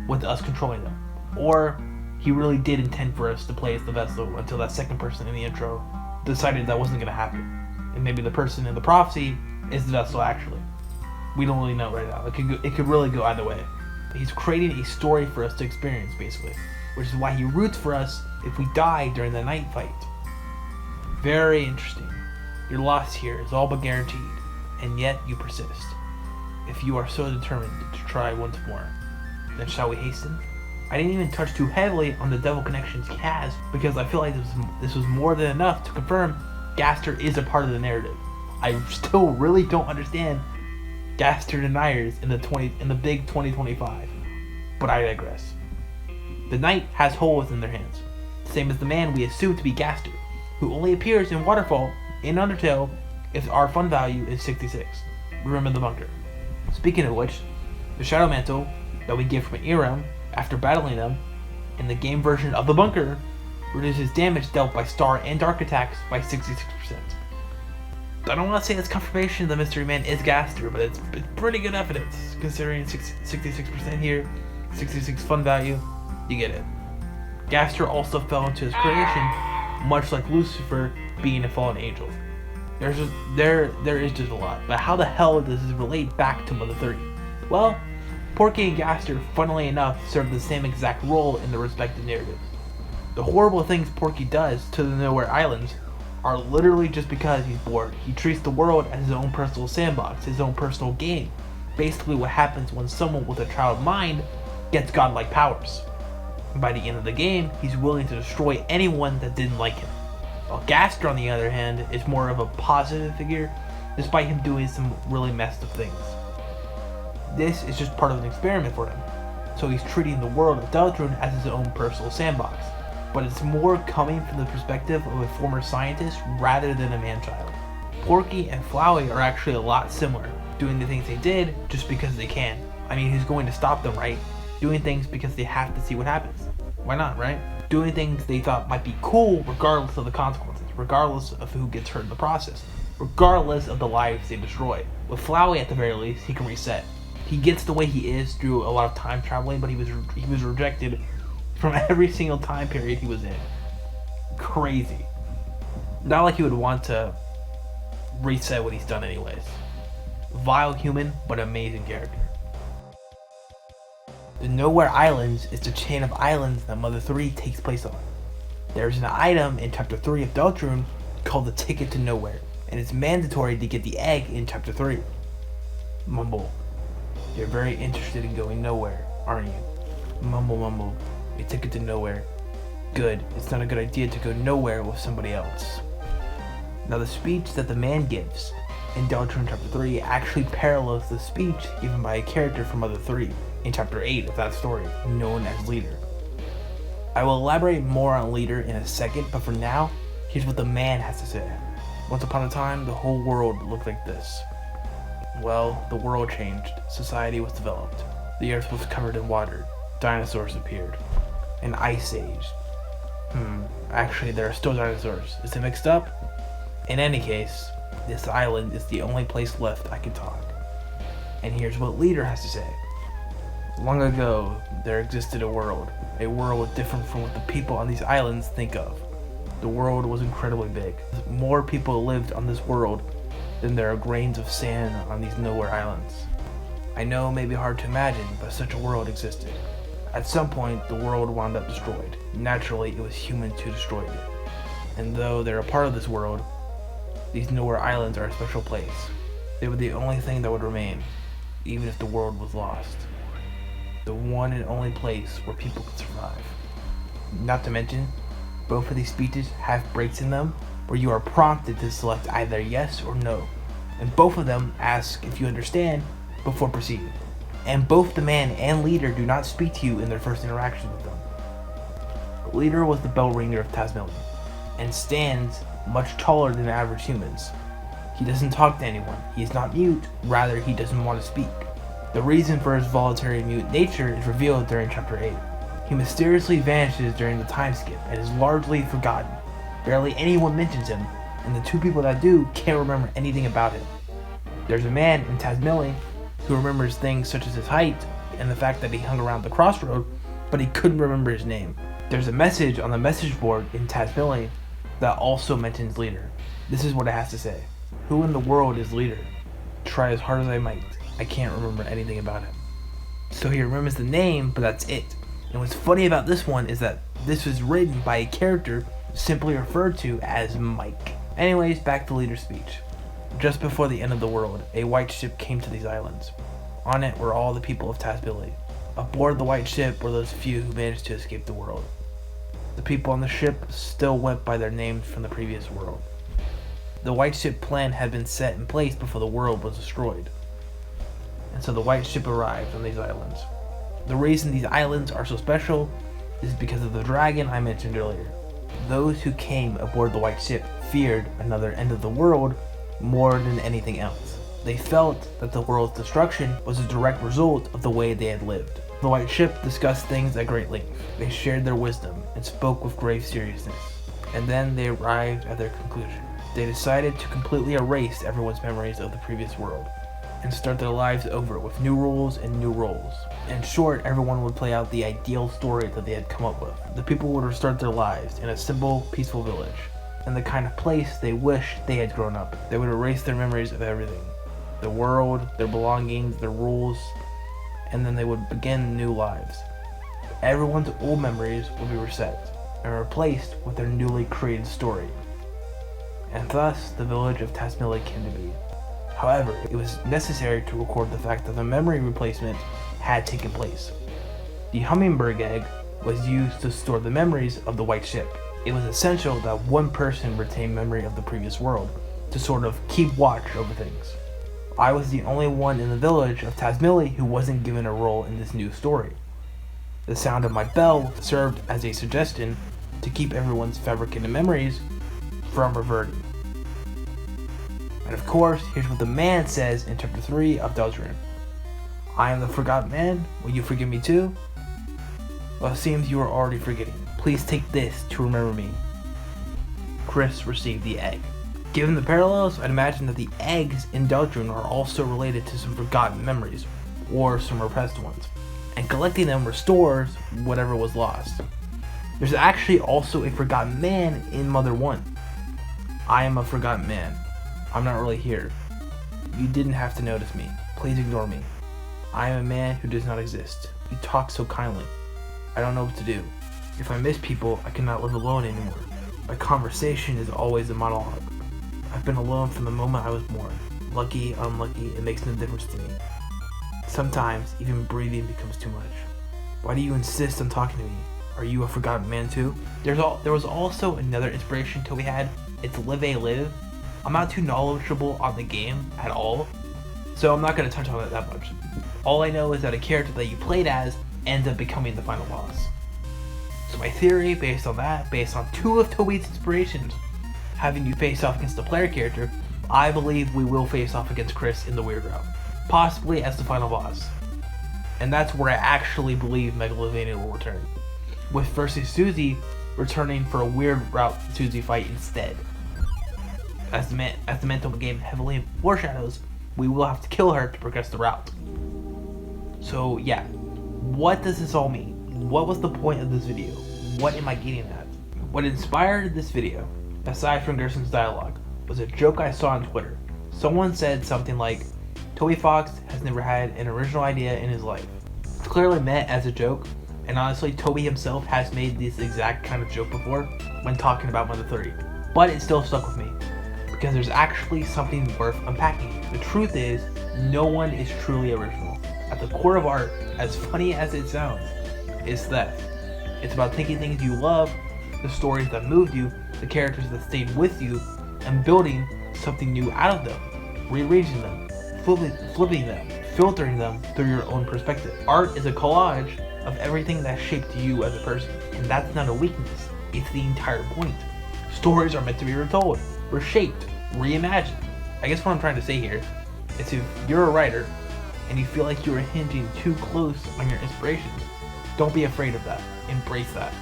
with us controlling them. Or he really did intend for us to play as the vessel until that second person in the intro decided that wasn't going to happen. And maybe the person in the prophecy is the vessel actually. We don't really know right now. It could really go either way. He's creating a story for us to experience, basically, which is why he roots for us if we die during the night fight. Very interesting. Your loss here is all but guaranteed, and yet you persist. If you are so determined to try once more, then shall we hasten? I didn't even touch too heavily on the devil connections he has, because I feel like this was more than enough to confirm Gaster is a part of the narrative. I still really don't understand Gaster deniers in the big 2025, but I digress. The knight has holes in their hands, same as the man we assume to be Gaster, who only appears in Waterfall in Undertale if our fun value is 66. Remember the bunker. Speaking of which, the Shadow Mantle that we get from Irem after battling them in the game version of the bunker reduces damage dealt by star and dark attacks by 66%. I don't want to say it's confirmation the Mystery Man is Gaster, but it's pretty good evidence considering 66% here, 66 fun value, you get it. Gaster also fell into his creation, much like Lucifer being a fallen angel. There is just a lot, but how the hell does this relate back to Mother 3? Well, Porky and Gaster, funnily enough, serve the same exact role in their respective narratives. The horrible things Porky does to the Nowhere Islands are literally just because he's bored. He treats the world as his own personal sandbox, his own personal game. Basically what happens when someone with a child mind gets godlike powers. By the end of the game, he's willing to destroy anyone that didn't like him. While Gaster, on the other hand, is more of a positive figure, despite him doing some really messed up things. This is just part of an experiment for him, so he's treating the world of Deltarune as his own personal sandbox. But it's more coming from the perspective of a former scientist rather than a man-child. Porky and Flowey are actually a lot similar, doing the things they did just because they can. I mean, who's going to stop them, right? Doing things because they have to see what happens. Why not, right? Doing things they thought might be cool regardless of the consequences, regardless of who gets hurt in the process, regardless of the lives they destroy. With Flowey, at the very least, he can reset. He gets the way he is through a lot of time traveling, but he was rejected from every single time period he was in. Crazy. Not like he would want to reset what he's done anyways. Vile human, but amazing character. The Nowhere Islands is the chain of islands that Mother 3 takes place on. There's an item in Chapter 3 of Deltarune called the Ticket to Nowhere, and it's mandatory to get the egg in Chapter 3. Mumble. You're very interested in going nowhere, aren't you? Mumble mumble. A ticket to nowhere. Good. It's not a good idea to go nowhere with somebody else. Now the speech that the man gives in Deltarune Chapter 3 actually parallels the speech given by a character from Mother 3 in Chapter 8 of that story, known as Leader. I will elaborate more on Leader in a second, but for now, here's what the man has to say. Once upon a time, the whole world looked like this. Well, the world changed. Society was developed. The earth was covered in water. Dinosaurs appeared. An ice age. Actually, there are still dinosaurs. Is it mixed up? In any case, this island is the only place left I can talk. And here's what Leader has to say. Long ago, there existed a world different from what the people on these islands think of. The world was incredibly big. More people lived on this world than there are grains of sand on these Nowhere Islands. I know it may be hard to imagine, but such a world existed. At some point, the world wound up destroyed. Naturally, it was humans who destroyed it. And though they're a part of this world, these Nowhere Islands are a special place. They were the only thing that would remain, even if the world was lost. The one and only place where people could survive. Not to mention, both of these speeches have breaks in them where you are prompted to select either yes or no, and both of them ask if you understand before proceeding. and both the man and leader do not speak to you in their first interaction with them. The leader was the bell ringer of Tasmillion, and stands much taller than average humans. He doesn't talk to anyone, he is not mute, rather he doesn't want to speak. The reason for his voluntary mute nature is revealed during chapter 8. He mysteriously vanishes during the time skip and is largely forgotten. Barely anyone mentions him, and the two people that do can't remember anything about him. There's a man in Tasmillion who remembers things such as his height and the fact that he hung around the crossroad, but he couldn't remember his name. There's a message on the message board in Tasmillion that also mentions leader. This is what it has to say. Who in the world is leader? Try as hard as I might, I can't remember anything about him. So he remembers the name, but that's it. And what's funny about this one is that this was written by a character simply referred to as Mike. Anyways, back to leader's speech. Just before the end of the world, a white ship came to these islands. On it were all the people of Tasmillion. Aboard the white ship were those few who managed to escape the world. The people on the ship still went by their names from the previous world. The white ship plan had been set in place before the world was destroyed. And so the white ship arrived on these islands. The reason these islands are so special is because of the dragon I mentioned earlier. Those who came aboard the white ship feared another end of the world more than anything else. They felt that the world's destruction was a direct result of the way they had lived. The white ship discussed things at great length. They shared their wisdom and spoke with grave seriousness. And then they arrived at their conclusion. They decided to completely erase everyone's memories of the previous world and start their lives over with new rules and new roles. In short, everyone would play out the ideal story that they had come up with. The people would restart their lives in a simple, peaceful village, in the kind of place they wish they had grown up. They would erase their memories of everything. The world, their belongings, their rules, and then they would begin new lives. Everyone's old memories would be reset and replaced with their newly created story. And thus, the village of Tasmillion came to be. However, it was necessary to record the fact that the memory replacement had taken place. The hummingbird egg was used to store the memories of the white ship. It was essential that one person retain memory of the previous world to sort of keep watch over things. I was the only one in the village of Tasmillion who wasn't given a role in this new story. The sound of my bell served as a suggestion to keep everyone's fabricated memories from reverting. And of course, here's what the man says in chapter 3 of Deltarune. I am the forgotten man, will you forgive me too? Well, it seems you are already forgetting. Please take this to remember me. Chris received the egg. Given the parallels, I'd imagine that the eggs in Deltarune are also related to some forgotten memories, or some repressed ones, and collecting them restores whatever was lost. There's actually also a forgotten man in Mother 1. I am a forgotten man. I'm not really here. You didn't have to notice me. Please ignore me. I am a man who does not exist. You talk so kindly. I don't know what to do. If I miss people, I cannot live alone anymore. My conversation is always a monologue. I've been alone from the moment I was born. Lucky, unlucky, it makes no difference to me. Sometimes, even breathing becomes too much. Why do you insist on talking to me? Are you a forgotten man too? There was also another inspiration Toby had. It's Live a Live. I'm not too knowledgeable on the game at all, so I'm not going to touch on it that much. All I know is that a character that you played as ends up becoming the final boss. So my theory, based on that, based on two of Toby's inspirations, having you face off against the player character, I believe we will face off against Chris in the weird route, possibly as the final boss. And that's where I actually believe Megalovania will return, with versus Susie returning for a weird route Susie fight instead. As the mental game heavily foreshadows, we will have to kill her to progress the route. So yeah, what does this all mean? What was the point of this video? What am I getting at? What inspired this video, aside from Gerson's dialogue, was a joke I saw on Twitter. Someone said something like, Toby Fox has never had an original idea in his life. It's clearly meant as a joke, and honestly, Toby himself has made this exact kind of joke before when talking about Mother 3. But it still stuck with me, because there's actually something worth unpacking. The truth is, no one is truly original. At the core of art, as funny as it sounds, is theft. It's about taking things you love, the stories that moved you, the characters that stayed with you, and building something new out of them, rearranging them, flipping them, filtering them through your own perspective. Art is a collage of everything that shaped you as a person, and that's not a weakness, it's the entire point. Stories are meant to be retold, reshaped, reimagined. I guess what I'm trying to say here is if you're a writer and you feel like you're hinging too close on your inspirations, don't be afraid of that. Embrace that.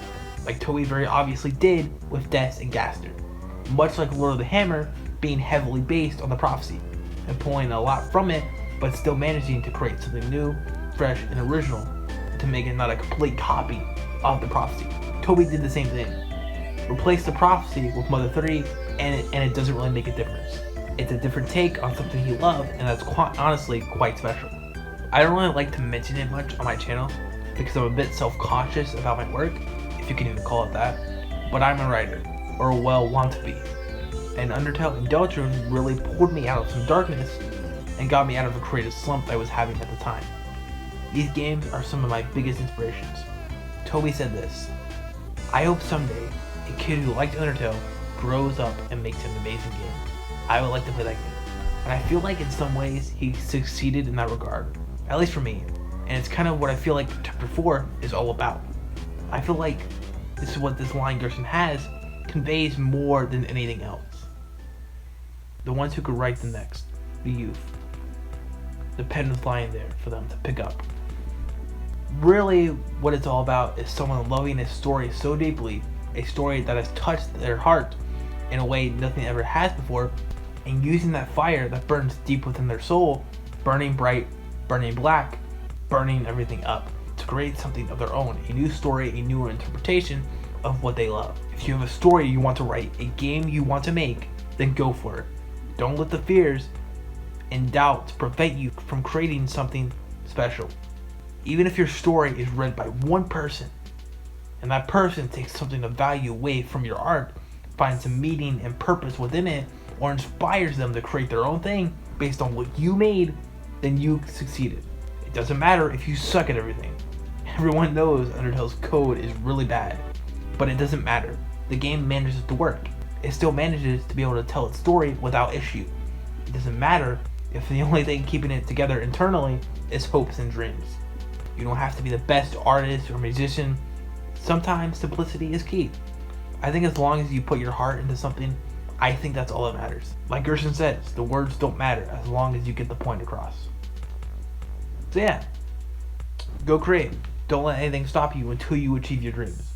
Like Toby very obviously did with Des and Gaster. Much like Lord of the Hammer being heavily based on the prophecy and pulling a lot from it, but still managing to create something new, fresh, and original to make it not a complete copy of the prophecy. Toby did the same thing. Replace the prophecy with Mother 3 and it doesn't really make a difference. It's a different take on something he loved, and that's honestly quite special. I don't really like to mention it much on my channel because I'm a bit self-conscious about my work, if you can even call it that, but I'm a writer, or want to be. And Undertale and Deltarune really pulled me out of some darkness and got me out of a creative slump I was having at the time. These games are some of my biggest inspirations. Toby said this: "I hope someday a kid who liked Undertale grows up and makes an amazing game. I would like to play that game." And I feel like in some ways he succeeded in that regard, at least for me. And it's kind of what I feel like Chapter 4 is all about. I feel like this is what this line Gerson has conveys more than anything else. The ones who could write the next, the youth. The pen was lying there for them to pick up. Really, what it's all about is someone loving a story so deeply, a story that has touched their heart in a way nothing ever has before, and using that fire that burns deep within their soul, burning bright, burning black, burning everything up, to create something of their own, a new story, a newer interpretation of what they love. If you have a story you want to write, a game you want to make, then go for it. Don't let the fears and doubts prevent you from creating something special. Even if your story is read by one person, and that person takes something of value away from your art, finds some meaning and purpose within it, or inspires them to create their own thing based on what you made, then you succeeded. It doesn't matter if you suck at everything. Everyone knows Undertale's code is really bad, but it doesn't matter. The game manages to work. It still manages to be able to tell its story without issue. It doesn't matter if the only thing keeping it together internally is hopes and dreams. You don't have to be the best artist or musician. Sometimes simplicity is key. I think as long as you put your heart into something, I think that's all that matters. Like Gerson says, the words don't matter as long as you get the point across. So yeah, go create. Don't let anything stop you until you achieve your dreams.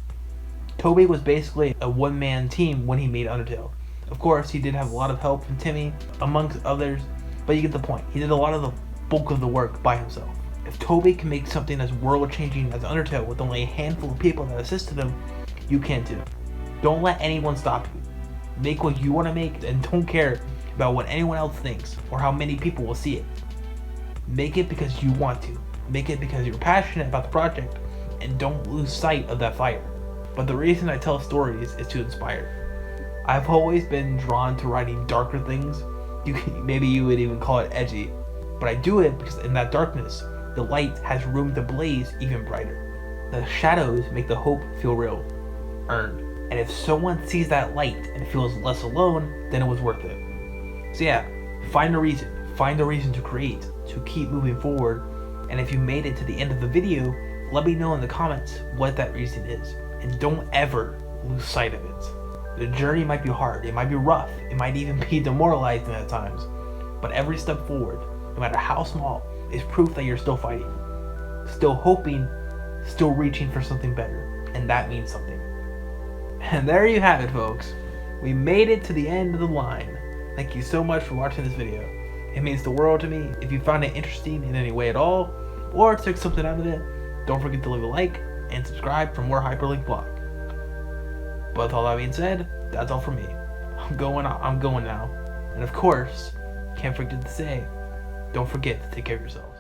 Toby was basically a one-man team when he made Undertale. Of course, he did have a lot of help from Timmy, amongst others, but you get the point. He did a lot of the bulk of the work by himself. If Toby can make something as world-changing as Undertale with only a handful of people that assisted him, you can too. Don't let anyone stop you. Make what you want to make and don't care about what anyone else thinks or how many people will see it. Make it because you want to. Make it because you're passionate about the project, and don't lose sight of that fire. But the reason I tell stories is to inspire. I've always been drawn to writing darker things. Maybe you would even call it edgy. But I do it because in that darkness, the light has room to blaze even brighter. The shadows make the hope feel real, earned. And if someone sees that light and feels less alone, then it was worth it. So yeah, find a reason. Find a reason to create, to keep moving forward. And if you made it to the end of the video, let me know in the comments what that reason is. And don't ever lose sight of it. The journey might be hard, it might be rough, it might even be demoralizing at times. But every step forward, no matter how small, is proof that you're still fighting. Still hoping, still reaching for something better. And that means something. And there you have it, folks. We made it to the end of the line. Thank you so much for watching this video. It means the world to me. If you found it interesting in any way at all, or took something out of it, don't forget to leave a like and subscribe for more Hyperlink Blog. But with all that being said, that's all for me. I'm going now. And of course, can't forget to say, don't forget to take care of yourself.